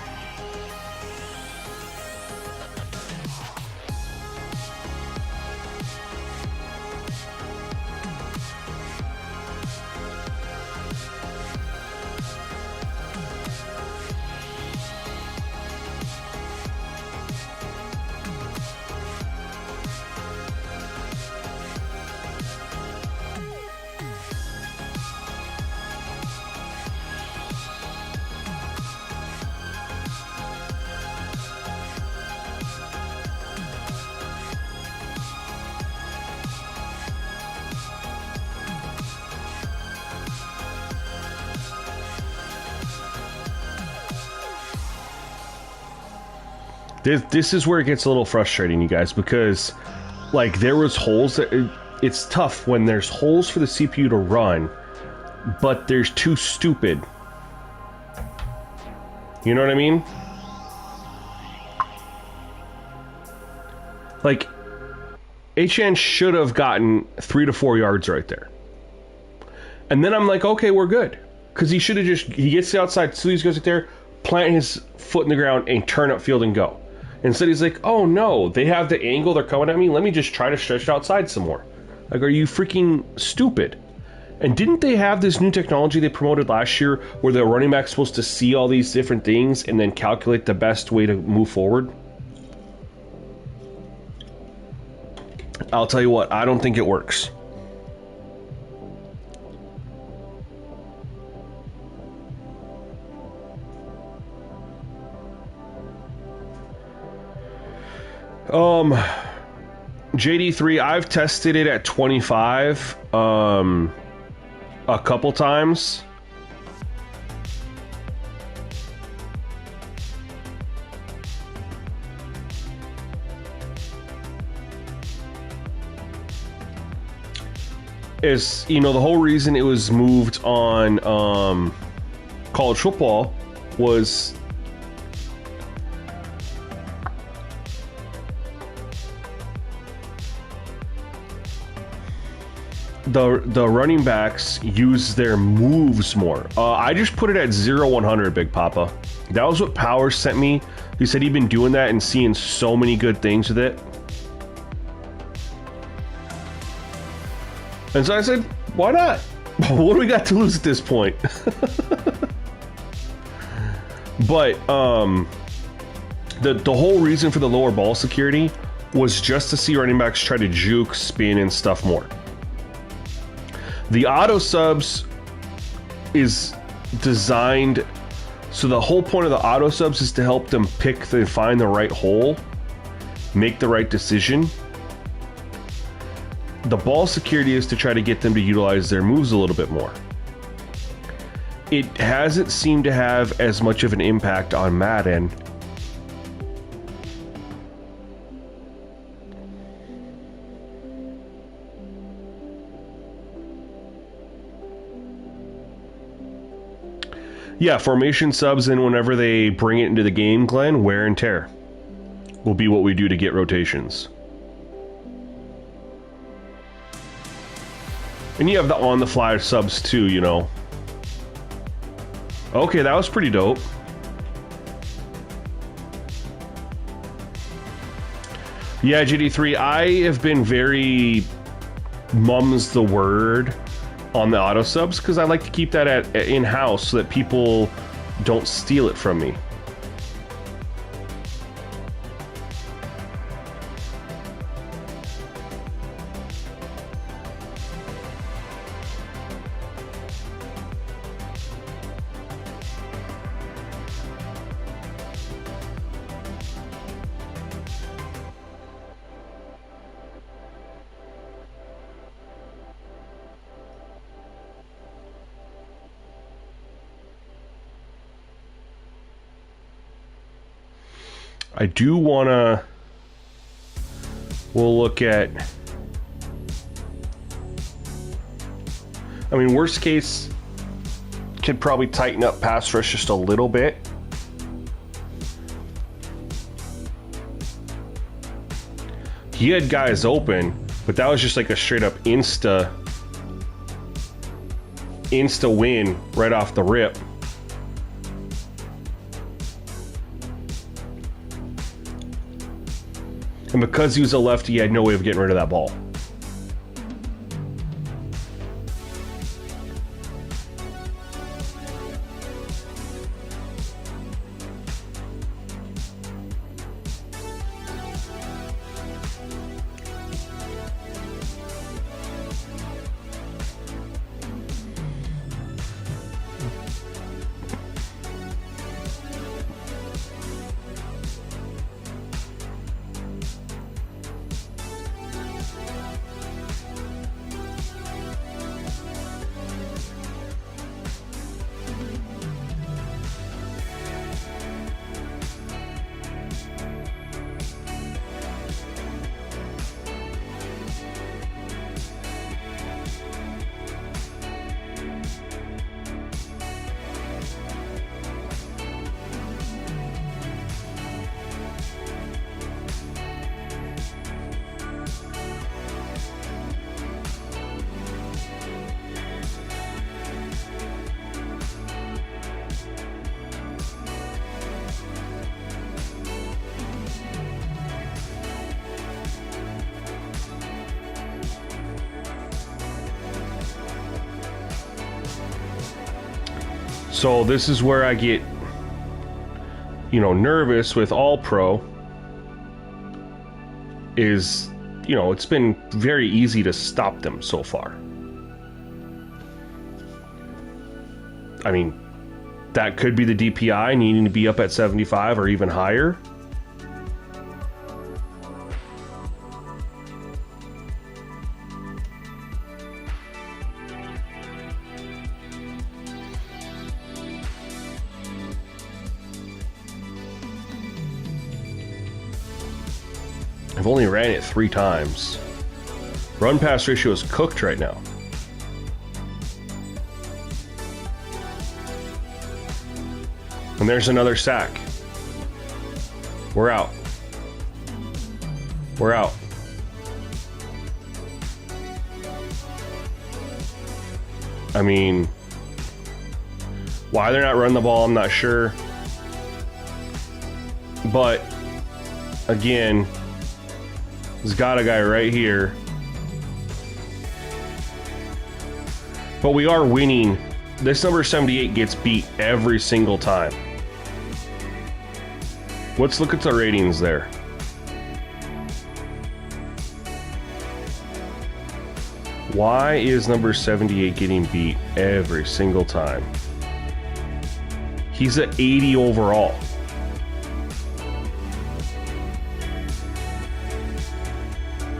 This is where it gets a little frustrating, you guys, because like there was holes that it's tough when there's holes for the CPU to run, but there's too stupid. You know what I mean? Like HN should have gotten 3 to 4 yards right there. And then I'm like, okay, we're good. Because he should have he gets the outside, so he goes right there, plant his foot in the ground and turn upfield and go. Instead, he's like, oh no, they have the angle, they're coming at me, let me just try to stretch it outside some more. Like, are you freaking stupid? And didn't they have this new technology they promoted last year where the running back's supposed to see all these different things and then calculate the best way to move forward? I'll tell you what, I don't think it works. JD3, I've tested it at 25 a couple times. Is, you know, the whole reason it was moved on college football was the running backs use their moves more. I just put it at 0-100, Big Papa. That was what Powers sent me. He said he'd been doing that and seeing so many good things with it. And so I said, why not? What do we got to lose at this point? But the whole reason for the lower ball security was just to see running backs try to juke, spin, and stuff more. The auto subs is designed, so the whole point of the auto subs is to help them find the right hole, make the right decision. The ball security is to try to get them to utilize their moves a little bit more. It hasn't seemed to have as much of an impact on Madden. Yeah, formation subs, and whenever they bring it into the game, Glenn, wear and tear will be what we do to get rotations. And you have the on-the-fly subs too, you know. Okay, that was pretty dope. Yeah, GD3, I have been very mum's the word on the auto subs because I like to keep that at in-house so that people don't steal it from me. I do want to... We'll look at... I mean, worst case, could probably tighten up pass rush just a little bit. He had guys open, but that was just like a straight up insta win right off the rip. And because he was a lefty, he had no way of getting rid of that ball. So this is where I get, nervous with All Pro. Is, it's been very easy to stop them so far. I mean, that could be the DPI needing to be up at 75 or even higher. I've only ran it 3 times. Run pass ratio is cooked right now. And there's another sack. We're out. We're out. I mean, why they're not running the ball, I'm not sure. But again, he's got a guy right here. But we are winning. This number 78 gets beat every single time. Let's look at the ratings there. Why is number 78 getting beat every single time? He's at 80 overall.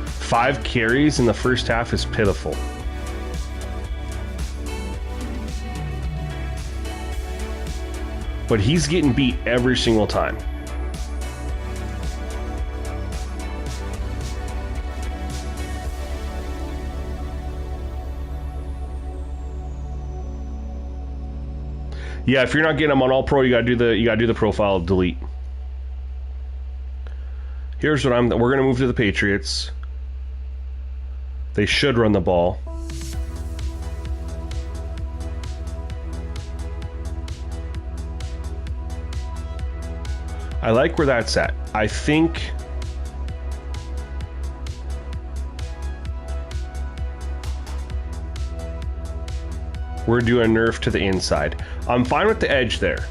Five carries in the first half is pitiful. But he's getting beat every single time. Yeah, if you're not getting them on All Pro, you gotta do the profile delete. Here's what we're gonna move to the Patriots. They should run the ball. I like where that's at. I think we're doing nerf to the inside. I'm fine with the edge there,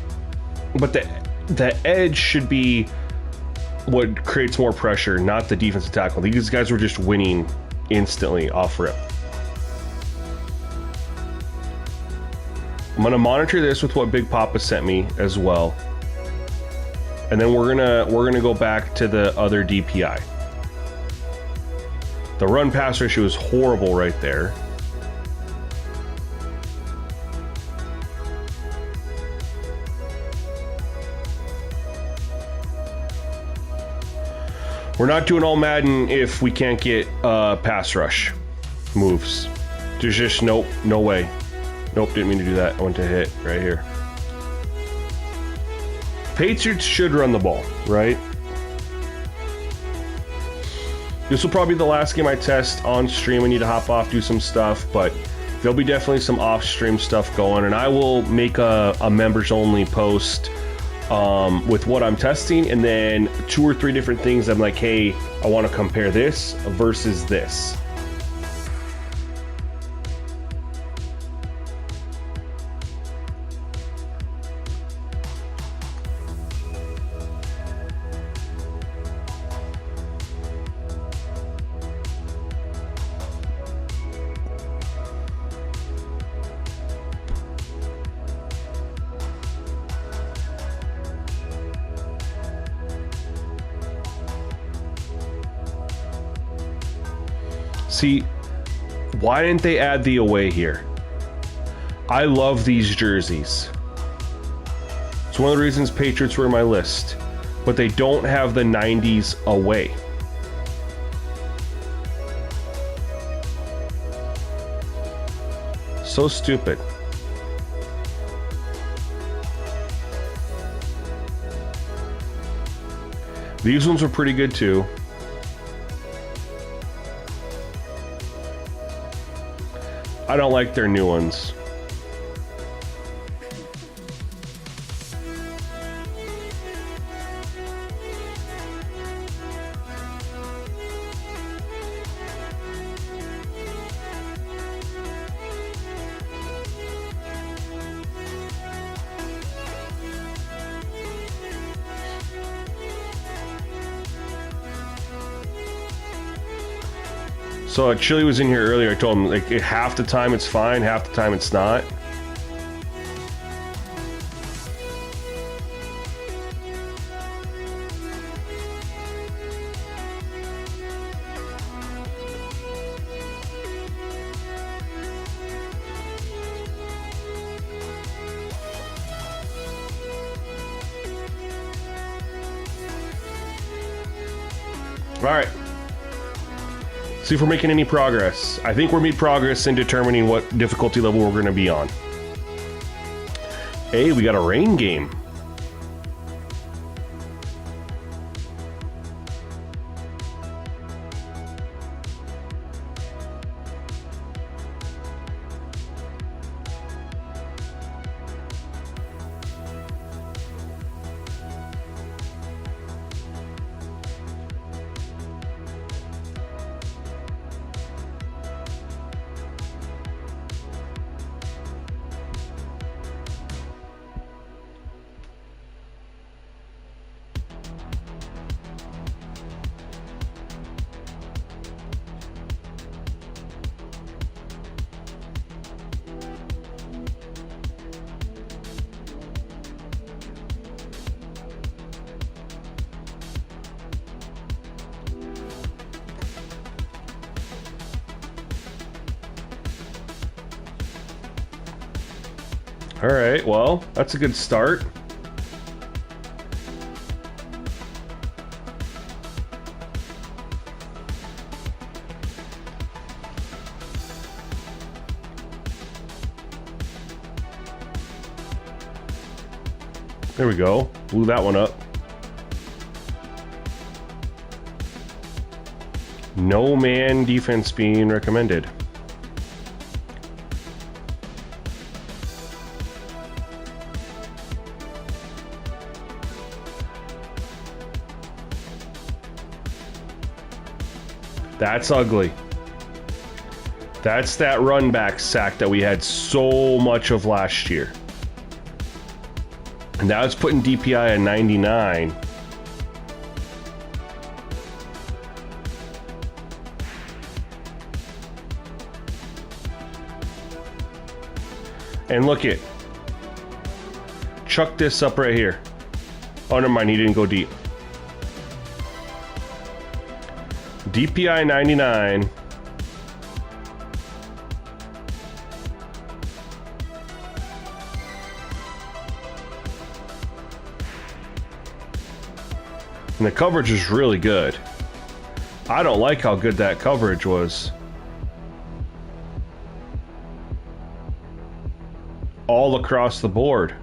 but the edge should be what creates more pressure, not the defensive tackle. These guys were just winning instantly off rip. I'm gonna monitor this with what Big Papa sent me as well, and then we're gonna go back to the other DPI. The run pass ratio is horrible right there. We're not doing all Madden if we can't get pass rush moves. There's just nope, no way. Nope, didn't mean to do that. I went to hit right here. Patriots should run the ball, right? This will probably be the last game I test on stream. I need to hop off, do some stuff, but there'll be definitely some off-stream stuff going, and I will make a members-only post with what I'm testing, and then 2 or 3 different things I'm like, hey, I want to compare this versus this. See, why didn't they add the away here? I love these jerseys. It's one of the reasons Patriots were in my list, but they don't have the 90s away. So stupid. These ones were pretty good too. I don't like their new ones. So Chili was in here earlier. I told him like half the time it's fine, half the time it's not. All right. See if we're making any progress. I think we're making progress in determining what difficulty level we're going to be on. Hey, we got a rain game. All right, well, that's a good start. There we go. Blew that one up. No man defense being recommended. That's ugly. That's that run back sack that we had so much of last year. And now it's putting DPI at 99. And look it. Chuck this up right here. Oh, never mind, he didn't go deep. DPI 99. And the coverage is really good. I don't like how good that coverage was. All across the board.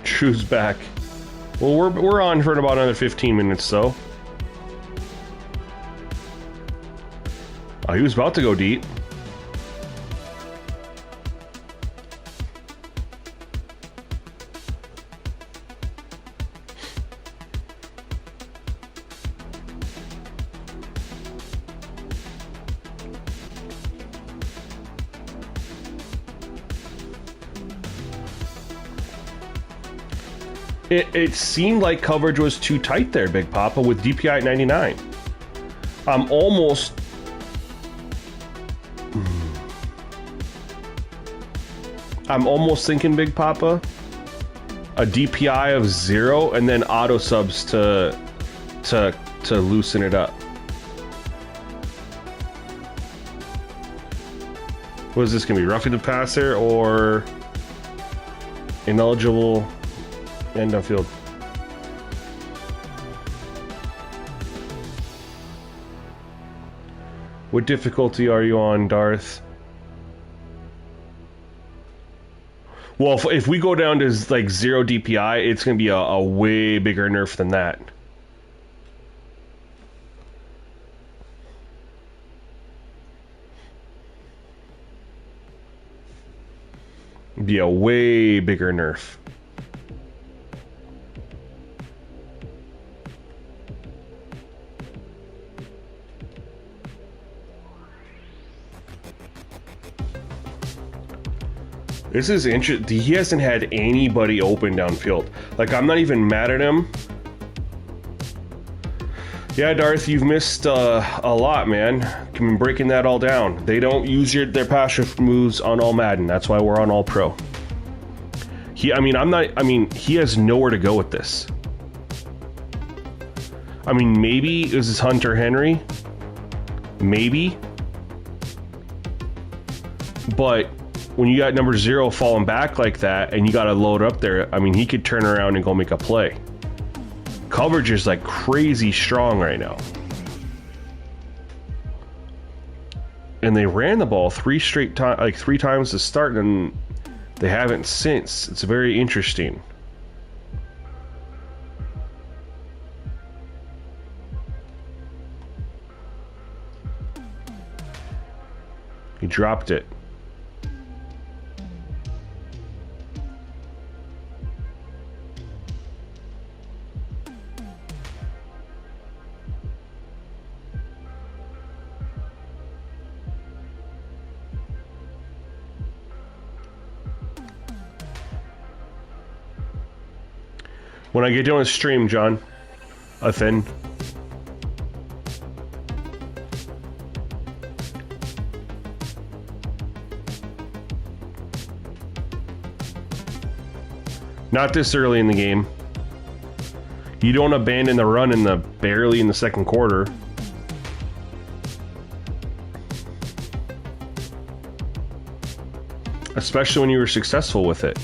Drew's back. Well, we're on for about another 15 minutes, though. Oh, he was about to go deep. It seemed like coverage was too tight there, Big Papa, with DPI at 99. I'm almost thinking, Big Papa, a DPI of 0 and then auto subs to loosen it up. What is this gonna be? Roughing the passer or ineligible end of field? What difficulty are you on, Darth? Well, if we go down to like 0 DPI, it's going to be a way bigger nerf than that. Be a way bigger nerf. This is interesting. He hasn't had anybody open downfield. Like, I'm not even mad at him. Yeah, Darth, you've missed a lot, man. I'm breaking that all down. They don't use their passive moves on All-Madden. That's why we're on All-Pro. He has nowhere to go with this. I mean, maybe this is Hunter Henry. Maybe. But when you got number 0 falling back like that and you got to load up there, I mean, he could turn around and go make a play. Coverage is like crazy strong right now. And they ran the ball 3 times to start, and they haven't since. It's very interesting. He dropped it. When I get done with stream, John, a thin. Not this early in the game. You don't abandon the run barely in the second quarter. Especially when you were successful with it.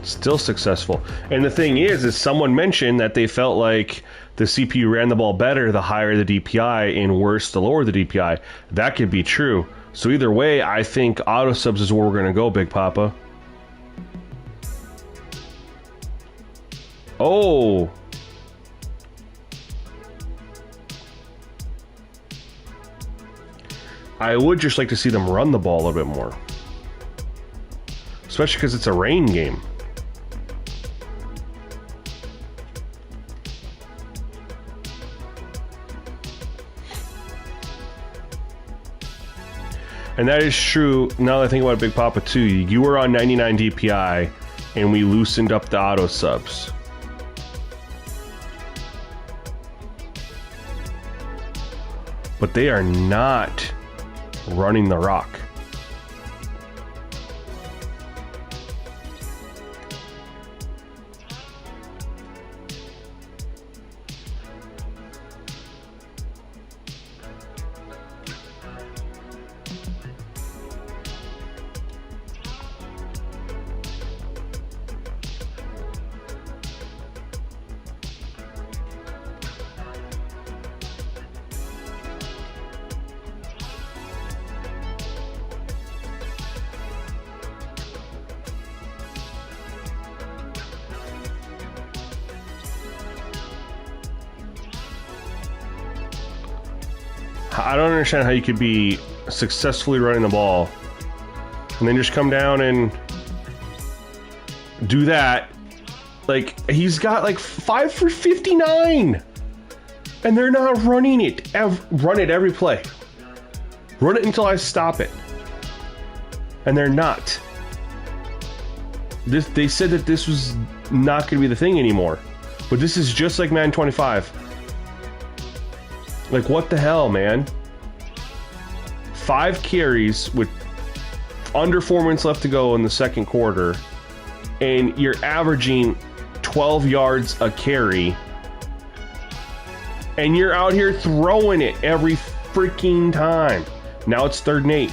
Still successful. And the thing is someone mentioned that they felt like the CPU ran the ball better the higher the DPI and worse the lower the DPI. That could be true. So either way, I think auto subs is where we're going to go, Big Papa. Oh. I would just like to see them run the ball a little bit more. Especially because it's a rain game. And that is true. Now that I think about it, Big Papa, too, you were on 99 DPI, and we loosened up the auto subs. But they are not running the rock. I don't understand how you could be successfully running the ball and then just come down and do that. Like, he's got like 5 for 59 and they're not running it. Run it every play. Run it until I stop it. And they're not. They said that this was not going to be the thing anymore. But this is just like Madden 25. Like, what the hell, man? 5 carries with under 4 minutes left to go in the second quarter, and you're averaging 12 yards a carry, and you're out here throwing it every freaking time. Now it's 3rd and 8.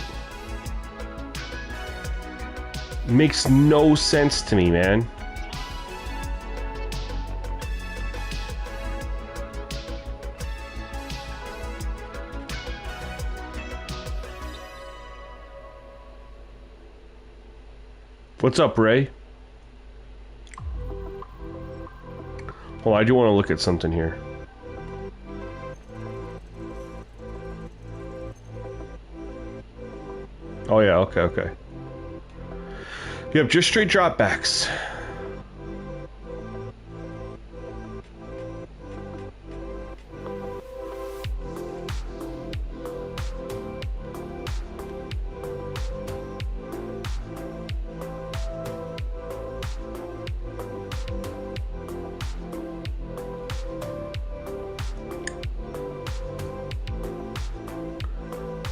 Makes no sense to me, man. What's up, Ray? Well, I do want to look at something here. Oh yeah, okay. Yep, just straight dropbacks.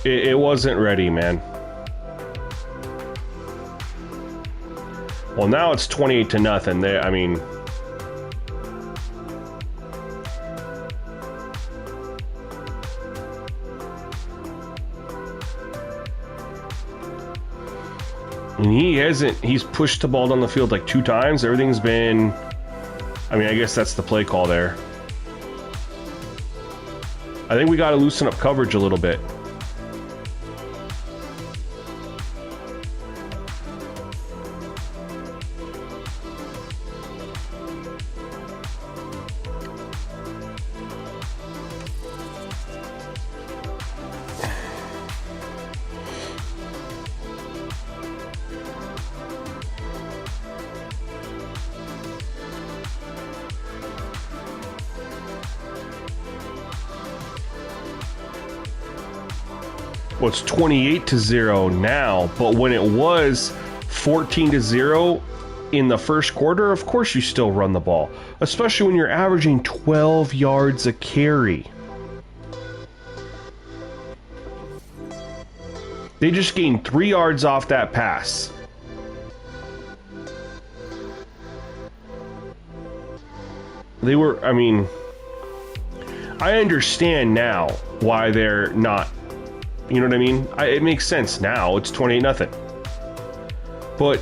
It wasn't ready, man. Well, now it's 28-0. There, I mean, and he's pushed the ball down the field like 2 times. Everything's been, I mean, I guess that's the play call there. I think we got to loosen up coverage a little bit. Well, it's 28-0 now, but when it was 14-0 in the first quarter, of course you still run the ball, especially when you're averaging 12 yards a carry. They just gained 3 yards off that pass. They were, I mean, I understand now why they're not. You know what I mean? It makes sense now. It's 28-0. But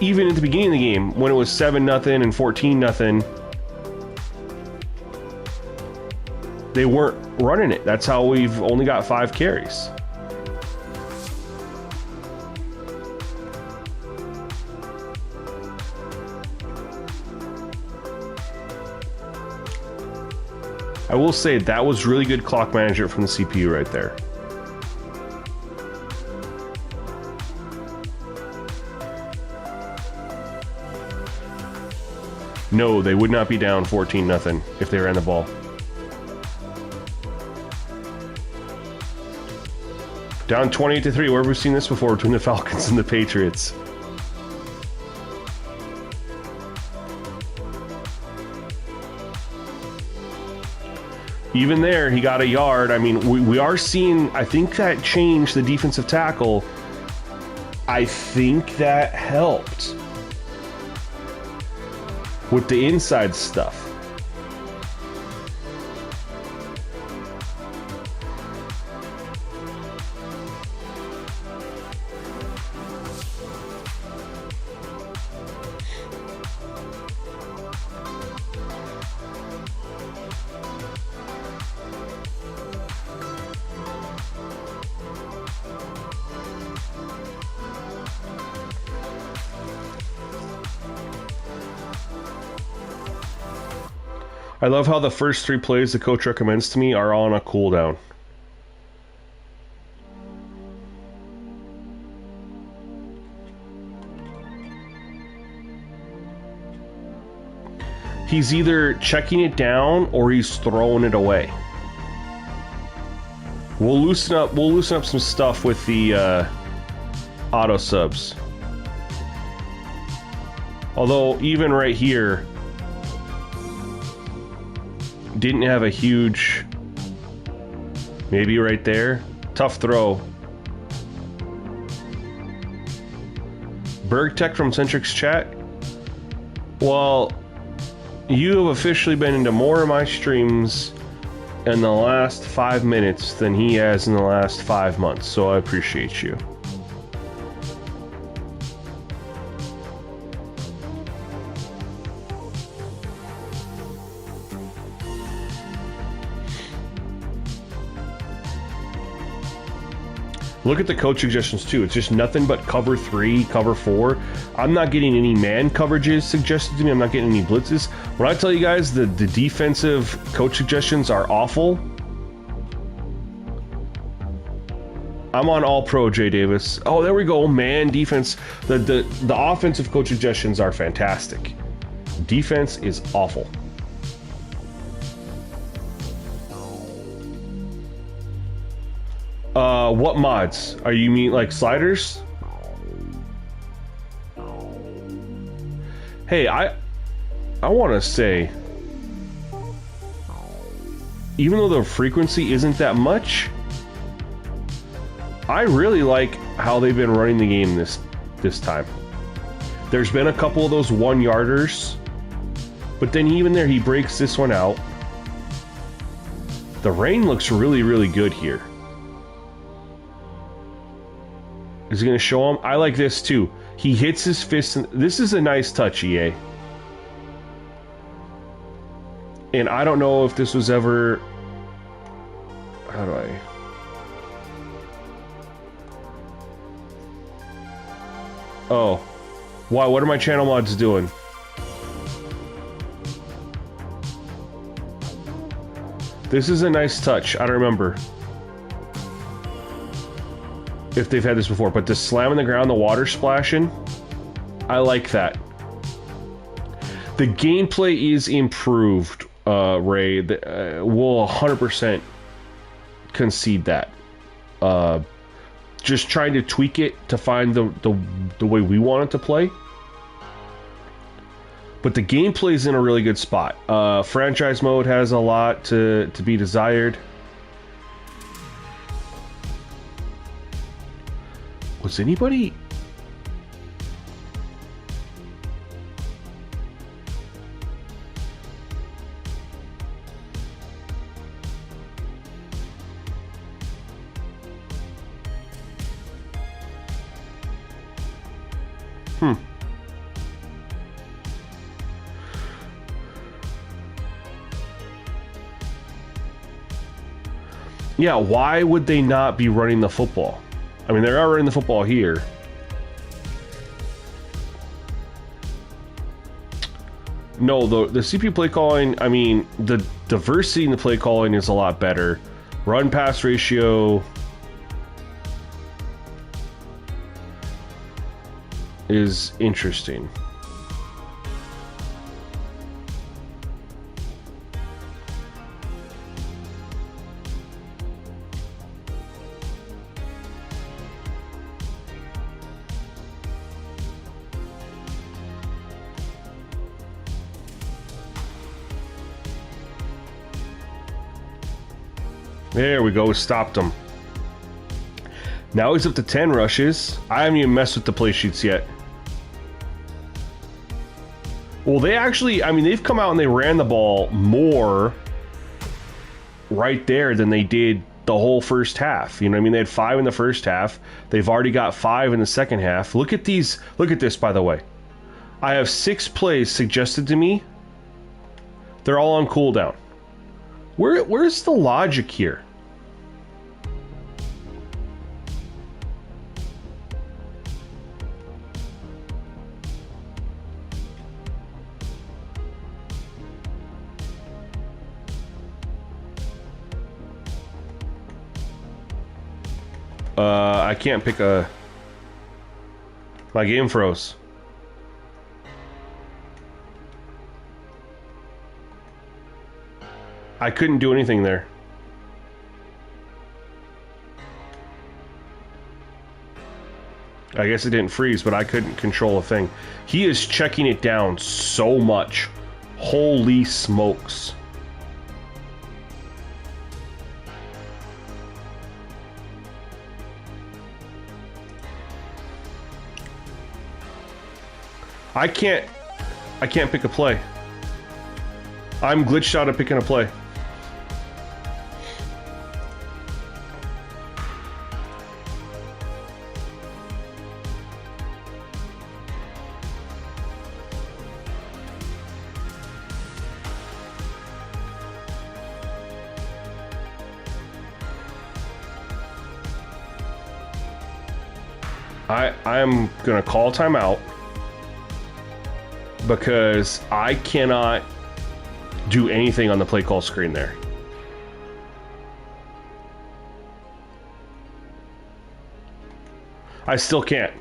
even at the beginning of the game, when it was 7-0 and 14-0, they weren't running it. That's how we've only got 5 carries. I will say that was really good clock management from the CPU right there. No, they would not be down 14-0 if they ran the ball. Down 28-3. Where have we seen this before between the Falcons and the Patriots? Even there, he got a yard. I mean, we are seeing, I think that changed the defensive tackle. I think that helped with the inside stuff. I love how the first 3 plays the coach recommends to me are on a cooldown. he's either checking it down or he's throwing it away. We'll loosen up some stuff with the auto subs. Although even right here didn't have a huge, maybe right there, tough throw. Bergtech from Centric's chat. Well, you have officially been into more of my streams in the last 5 minutes than he has in the last 5 months, so I appreciate you. Look at the coach suggestions too. It's just nothing but cover 3, cover 4. I'm not getting any man coverages suggested to me. I'm not getting any blitzes. When I tell you guys the defensive coach suggestions are awful, I'm on all pro, Jay Davis. Oh, there we go. Man, defense. The offensive coach suggestions are fantastic. Defense is awful. What mods? Are you mean like sliders? Hey, I want to say, even though the frequency isn't that much, I really like how they've been running the game this time. There's been a couple of those 1-yarders, but then even there, he breaks this one out. The rain looks really, really good here. Is he going to show him? I like this too. He hits his fist. This is a nice touch, EA. And I don't know if this was ever... How do I... Oh. Why? What are my channel mods doing? This is a nice touch. I don't remember if they've had this before, but the slam on the ground, the water splashing, I like that. The gameplay is improved, Ray. We'll 100% concede that. Just trying to tweak it to find the way we want it to play. But the gameplay's in a really good spot. Franchise mode has a lot to be desired. Was anybody... Yeah, why would they not be running the football? I mean, they are running the football here. No, the CPU play calling, I mean, the diversity in the play calling is a lot better. Run-pass ratio is interesting. There we go, stopped him. Now he's up to 10 rushes. I haven't even messed with the play sheets yet. Well, they actually, I mean, they've come out and they ran the ball more right there than they did the whole first half. You know what I mean? They had 5 in the first half. They've already got 5 in the second half. Look at these. Look at this, by the way. I have 6 plays suggested to me. They're all on cooldown. Where's the logic here? I can't pick a... My game froze. I couldn't do anything there. I guess it didn't freeze, but I couldn't control a thing. He is checking it down so much. Holy smokes. I can't pick a play. I'm glitched out of picking a play. I'm gonna call timeout because I cannot do anything on the play call screen there. I still can't.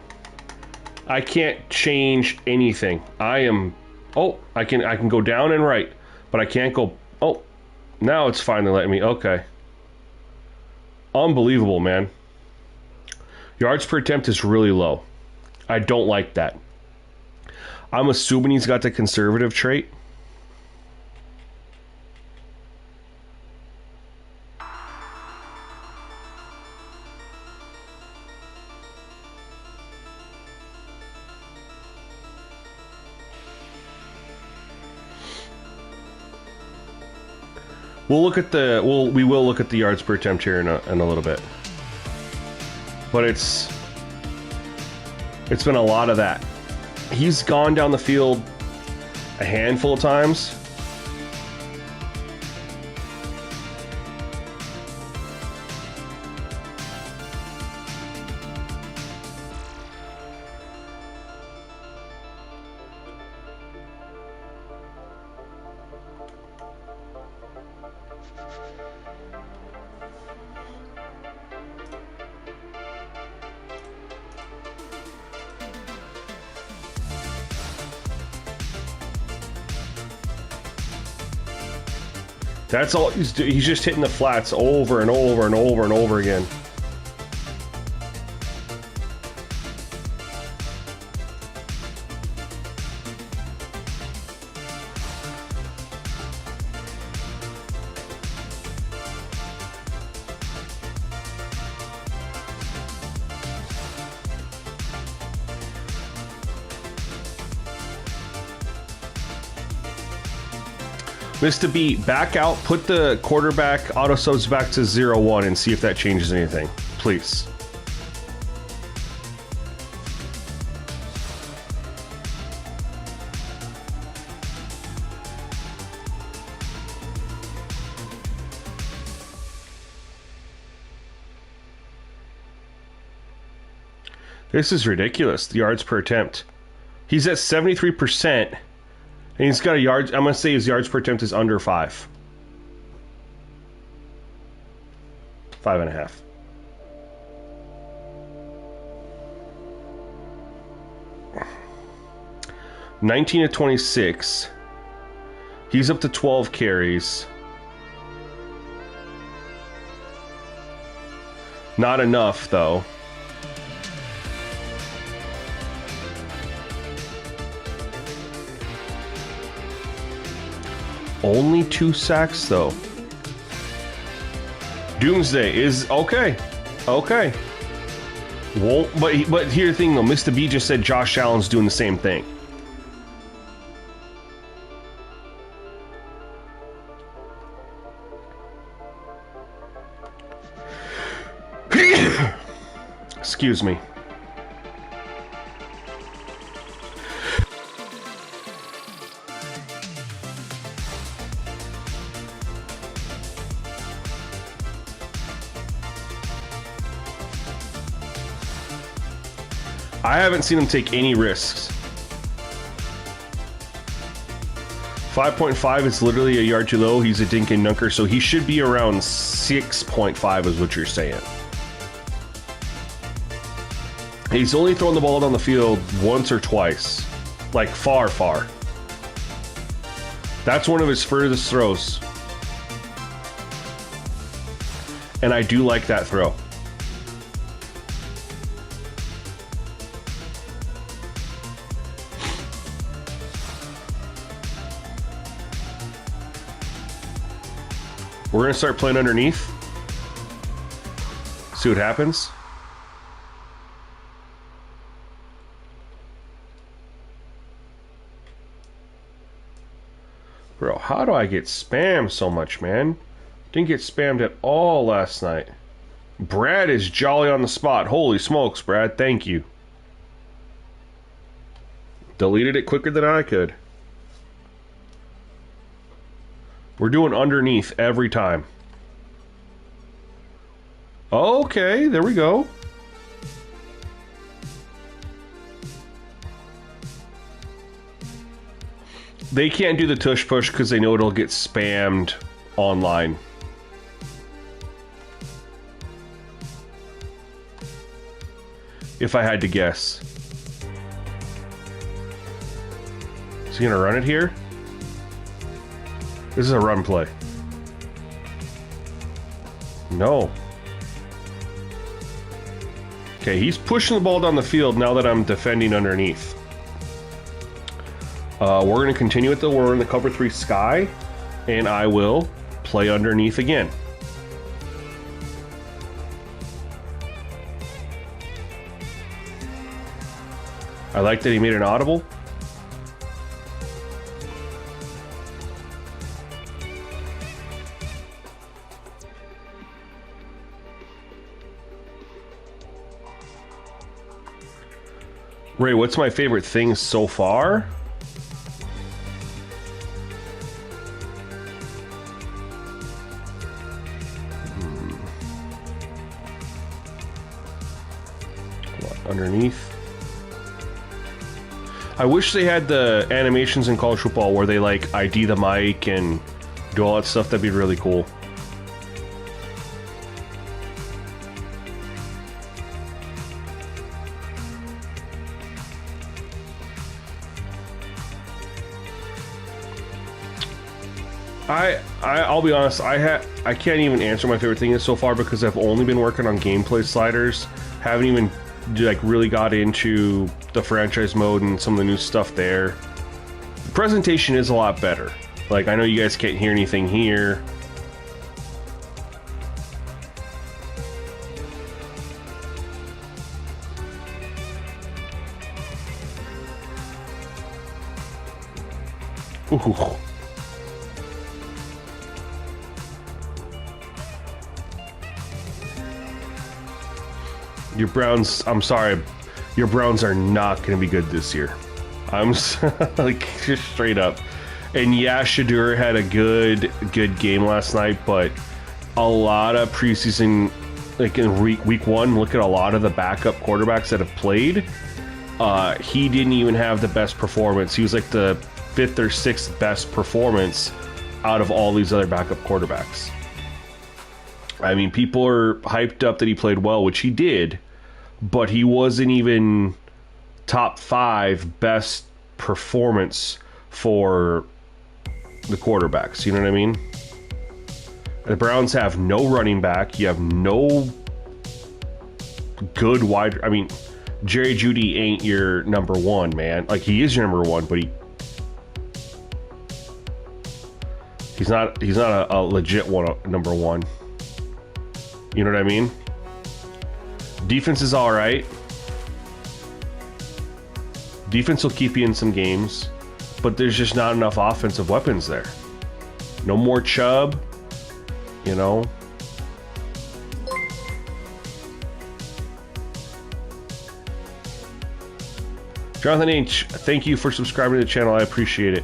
I can't change anything. I am. Oh, I can go down and right, but I can't go. Oh, now it's finally letting me. Okay. Unbelievable, man. Yards per attempt is really low. I don't like that. I'm assuming he's got the conservative trait. We'll look at the we will look at the yards per attempt here in a little bit. But it's been a lot of that. He's gone down the field a handful of times. That's all he's doing. He's just hitting the flats over and over and over and over again. Mr. B, back out, put the quarterback auto subs back to 0-1 and see if that changes anything, please. This is ridiculous, the yards per attempt. He's at 73%. And he's got a yards. I'm gonna say his yards per attempt is under 5. 5.5. (19 of 26). He's up to 12 carries. Not enough though. Only 2 sacks, though. Doomsday is okay. Okay. Won't, but here's the thing, though. Mr. B just said Josh Allen's doing the same thing. Excuse me. I haven't seen him take any risks. 5.5 is literally a yard too low. He's a dink and dunker, so he should be around 6.5 is what you're saying. He's only thrown the ball down the field once or twice. Like far, far. That's one of his furthest throws. And I do like that throw. We're going to start playing underneath. See what happens. Bro, how do I get spammed so much, man? Didn't get spammed at all last night. Brad is jolly on the spot. Holy smokes, Brad. Thank you. Deleted it quicker than I could. We're doing underneath every time. Okay, there we go. They can't do the tush push because they know it'll get spammed online. If I had to guess. Is he gonna run it here? This is a run play. No. Okay, he's pushing the ball down the field now that I'm defending underneath. We're going to continue with we're in the cover 3 sky, and I will play underneath again. I like that he made an audible. Ray, what's my favorite thing so far? Underneath. I wish they had the animations in college football where they like ID the mic and do all that stuff. That'd be really cool. I'll be honest, I can't even answer my favorite thing is so far because I've only been working on gameplay sliders. Haven't even like really got into the franchise mode and some of the new stuff there. The presentation is a lot better. Like, I know you guys can't hear anything here. Ooh. Your Browns, I'm sorry, your Browns are not going to be good this year. I'm like, just straight up. And yeah, Shadur had a good game last night, but a lot of preseason, like in week 1, look at a lot of the backup quarterbacks that have played. He didn't even have the best performance. He was like the 5th or 6th best performance out of all these other backup quarterbacks. I mean, people are hyped up that he played well, which he did, but he wasn't even top 5 best performance for the quarterbacks. You know what I mean? The Browns have no running back. You have no good wide. I mean, Jerry Jeudy ain't your number 1, man. Like, he is your number 1, but he's not a legit number 1. You know what I mean? Defense is all right. Defense will keep you in some games, but there's just not enough offensive weapons there. No more Chubb, you know. Jonathan H., thank you for subscribing to the channel. I appreciate it.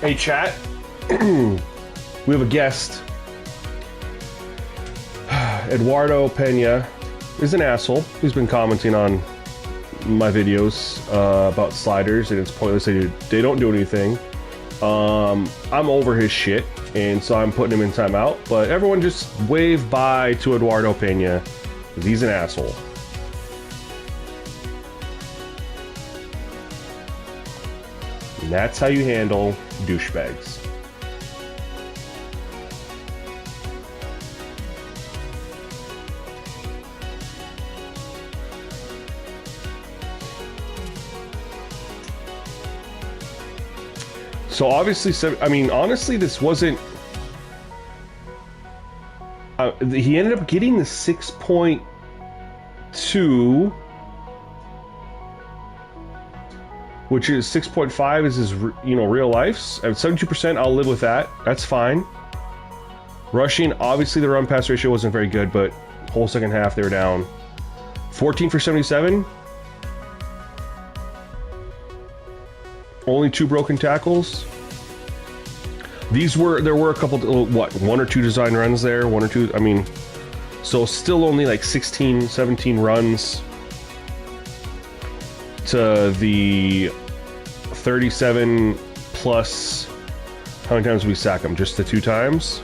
Hey chat, we have a guest. Eduardo Pena is an asshole. He's been commenting on my videos about sliders, and it's pointless. They don't do anything. I'm over his shit, and so I'm putting him in timeout. But everyone just wave bye to Eduardo Pena, because he's an asshole. And that's how you handle douchebags. So obviously, I mean, honestly, this wasn't... he ended up getting the 6.2, which is 6.5 is his, real life's. At 72%, I'll live with that. That's fine. Rushing, obviously, the run-pass ratio wasn't very good, but whole second half, they were down. 14 for 77. Only 2 broken tackles. There were a couple, one or two design runs there, one or two, I mean, so still only like 16, 17 runs to the 37 plus. How many times did we sack him? Just the 2 times?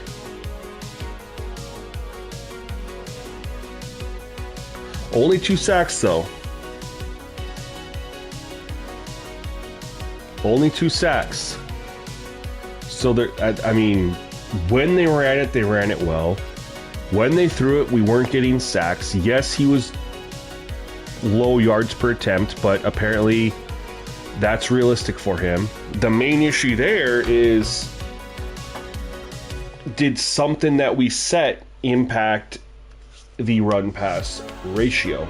Only 2 sacks though. Only 2 sacks. So I mean, when they ran it, they ran it well. When they threw it, we weren't getting sacks. Yes, he was low yards per attempt, but apparently that's realistic for him. The main issue there is, did something that we set impact the run-pass ratio?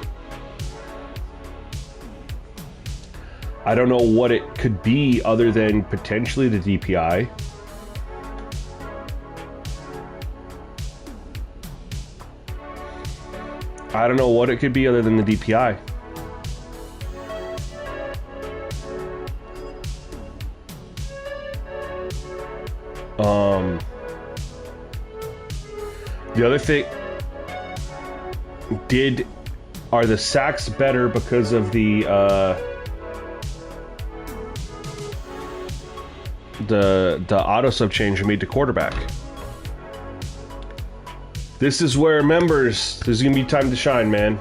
I don't know what it could be other than potentially the DPI. I don't know what it could be other than the DPI. The other thing, are the sacks better because of the auto sub change made to quarterback? This is where, members, this is gonna be time to shine, man.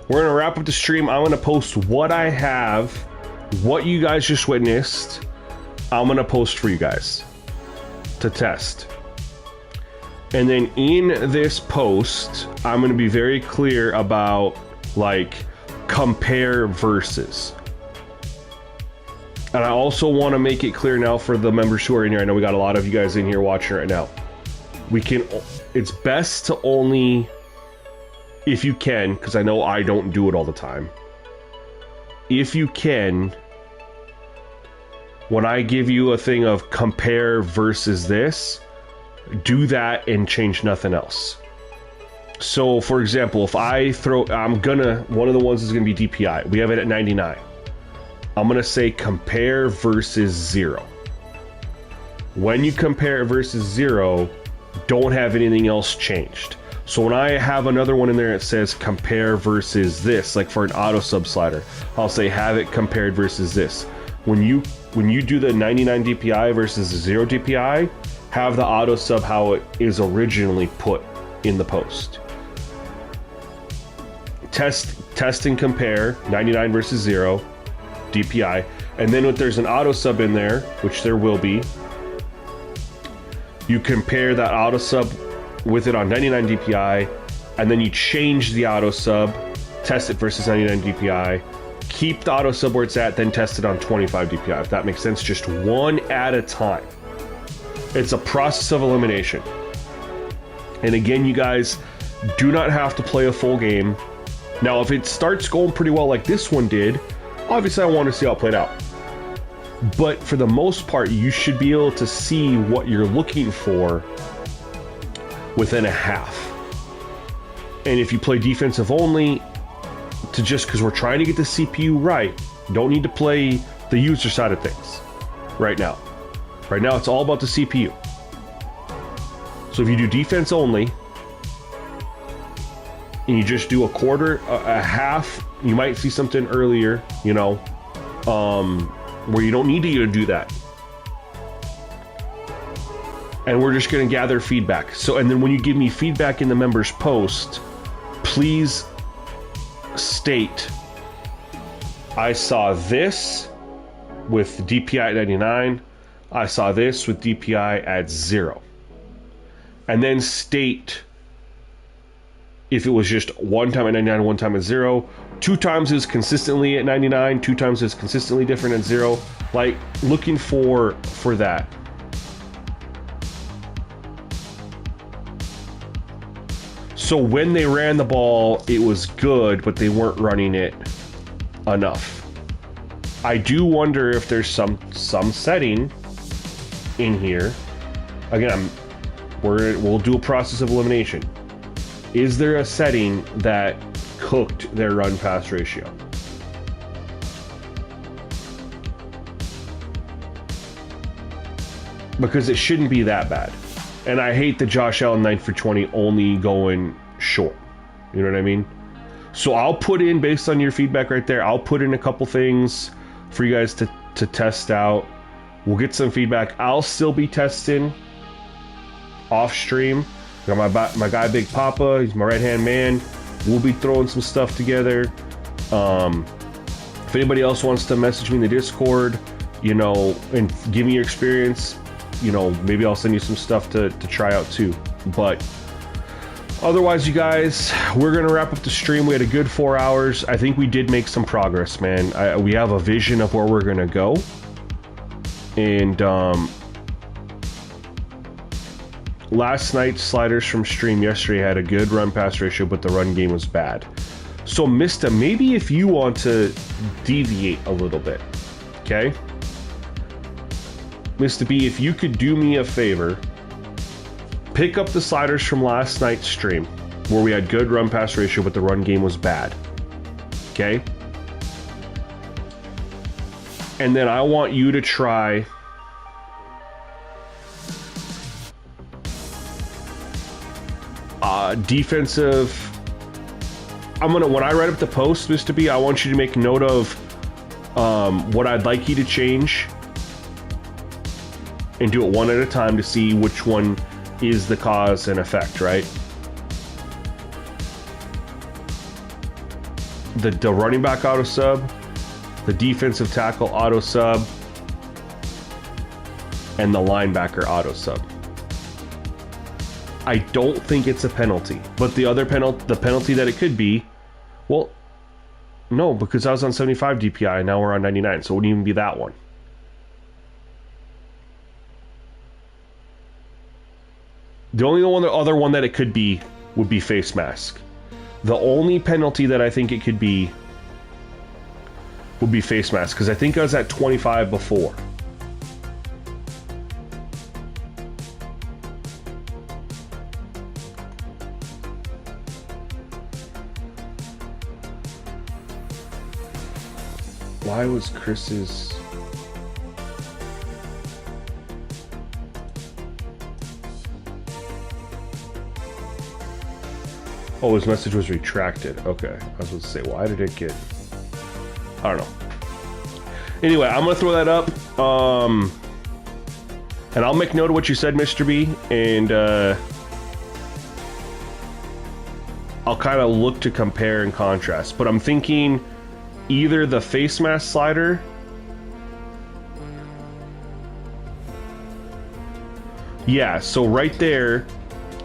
We're gonna wrap up the stream. I'm gonna post what I have, what you guys just witnessed. I'm gonna post for you guys to test. And then in this post, I'm gonna be very clear about, like, compare versus. And I also want to make it clear now for the members who are in here. I know we got a lot of you guys in here watching right now. It's best to only, if you can, because I know I don't do it all the time. If you can, when I give you a thing of compare versus this, do that and change nothing else. So, for example, if I throw, one of the ones is gonna be DPI. We have it at 99. I'm gonna say compare versus 0. When you compare versus 0, don't have anything else changed. So when I have another one in there that says compare versus this, like for an auto sub slider, I'll say have it compared versus this. When you do the 99 DPI versus 0 DPI, have the auto sub how it is originally put in the post. Test and compare 99 versus 0 DPI, and then if there's an auto sub in there, which there will be, you compare that auto sub with it on 99 DPI, and then you change the auto sub, test it versus 99 DPI, keep the auto sub where it's at, then test it on 25 DPI, if that makes sense. Just one at a time. It's a process of elimination. And again, you guys do not have to play a full game. Now, if it starts going pretty well like this one did, obviously I want to see how it played out. But for the most part, you should be able to see what you're looking for within a half. And if you play defensive only, because we're trying to get the CPU right, don't need to play the user side of things. right now. Right now, it's all about the CPU. So if you do defense only, and you just do a quarter, a half, you might see something earlier, you know, where you don't need to do that. And we're just going to gather feedback. So, and then when you give me feedback in the members post, please state, I saw this with DPI at 99. I saw this with DPI at 0. And then state if it was just one time at 99 and one time at 0. 2 times is consistently at 99. 2 times is consistently different at 0. Like, looking for that. So when they ran the ball, it was good, but they weren't running it enough. I do wonder if there's some setting in here. Again, we'll do a process of elimination. Is there a setting that cooked their run-pass ratio? Because it shouldn't be that bad. And I hate the Josh Allen 9 for 20 only going short. You know what I mean? So I'll put in, based on your feedback right there, I'll put in a couple things for you guys to test out. We'll get some feedback. I'll still be testing off stream. Got my guy Big Papa, he's my right-hand man. We'll be throwing some stuff together. If anybody else wants to message me in the Discord, you know, and give me your experience, you know, maybe I'll send you some stuff to try out too. But otherwise, you guys, we're gonna wrap up the stream. We had a good 4 hours. I think we did make some progress, man. We have a vision of where we're gonna go, and last night's sliders from stream yesterday had a good run pass ratio, but the run game was bad. So Mista, maybe if you want to deviate a little bit, okay? Mr. B, if you could do me a favor, pick up the sliders from last night's stream where we had good run pass ratio, but the run game was bad. Okay? And then I want you to try defensive. When I write up the post, Mr. B, I want you to make note of what I'd like you to change, and do it one at a time to see which one is the cause and effect, right? The running back auto sub, the defensive tackle auto sub, and the linebacker auto sub. I don't think it's a penalty, but the penalty that it could be, well, no, because I was on 75 DPI and now we're on 99, so it wouldn't even be that one. The only other one that it could be would be face mask. The only penalty that I think it could be would be face mask, because I think I was at 25 before. Why was Chris's... Oh, his message was retracted. Okay. I was going to say, why did it get... I don't know. Anyway, I'm going to throw that up. And I'll make note of what you said, Mr. B. And I'll kind of look to compare and contrast. But I'm thinking either the face mask slider... Yeah, so right there,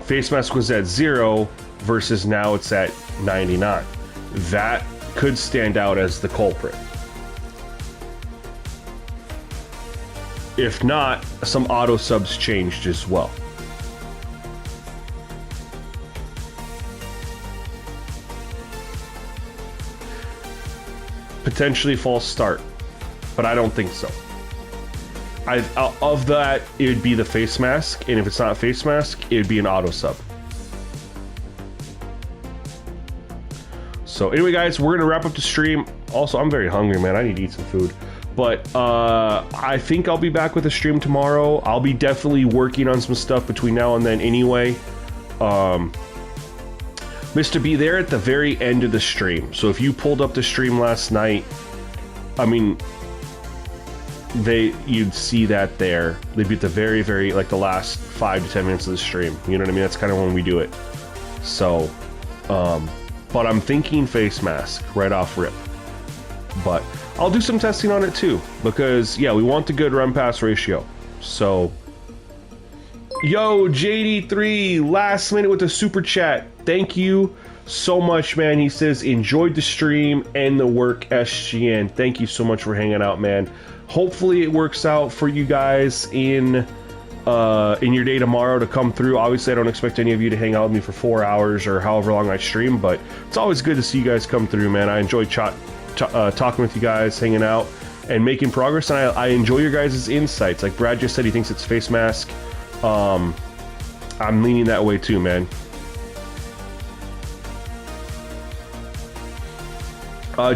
face mask was at 0... versus now it's at 99. That could stand out as the culprit. If not, some auto subs changed as well. Potentially false start, but I don't think so. Of that, it would be the face mask, and if it's not face mask, it would be an auto sub. So anyway, guys, we're going to wrap up the stream. Also, I'm very hungry, man. I need to eat some food. But I think I'll be back with a stream tomorrow. I'll be definitely working on some stuff between now and then anyway. Mr. B, there at the very end of the stream. So if you pulled up the stream last night, I mean, you'd see that there. They'd be at the very, very, like the last 5 to 10 minutes of the stream. You know what I mean? That's kind of when we do it. So, but I'm thinking face mask right off rip. But I'll do some testing on it too, because yeah, we want the good run pass ratio. So, yo, JD3, last minute with a super chat. Thank you so much, man. He says, enjoyed the stream and the work, SGN. Thank you so much for hanging out, man. Hopefully it works out for you guys in your day tomorrow to come through. Obviously, I don't expect any of you to hang out with me for 4 hours or however long I stream, but it's always good to see you guys come through, man. I enjoy talking with you guys, hanging out, and making progress, and I enjoy your guys' insights. Like Brad just said, he thinks it's face mask. I'm leaning that way too, man.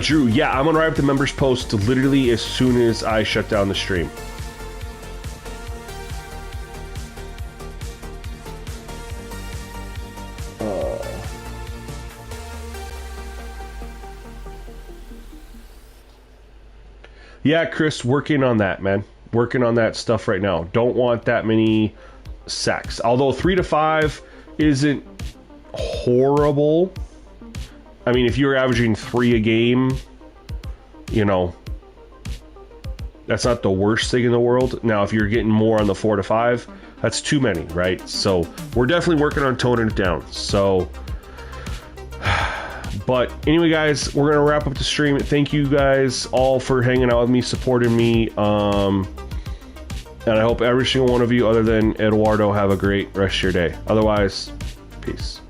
Drew, yeah, I'm gonna write up the members post literally as soon as I shut down the stream. Yeah, Chris, working on that, man. Working on that stuff right now. Don't want that many sacks. Although 3 to 5 isn't horrible. I mean, if you're averaging 3 a game, you know, that's not the worst thing in the world. Now, if you're getting more on the 4 to 5, that's too many, right? So we're definitely working on toning it down. So, but anyway, guys, we're going to wrap up the stream. Thank you guys all for hanging out with me, supporting me. And I hope every single one of you, other than Eduardo, have a great rest of your day. Otherwise, peace.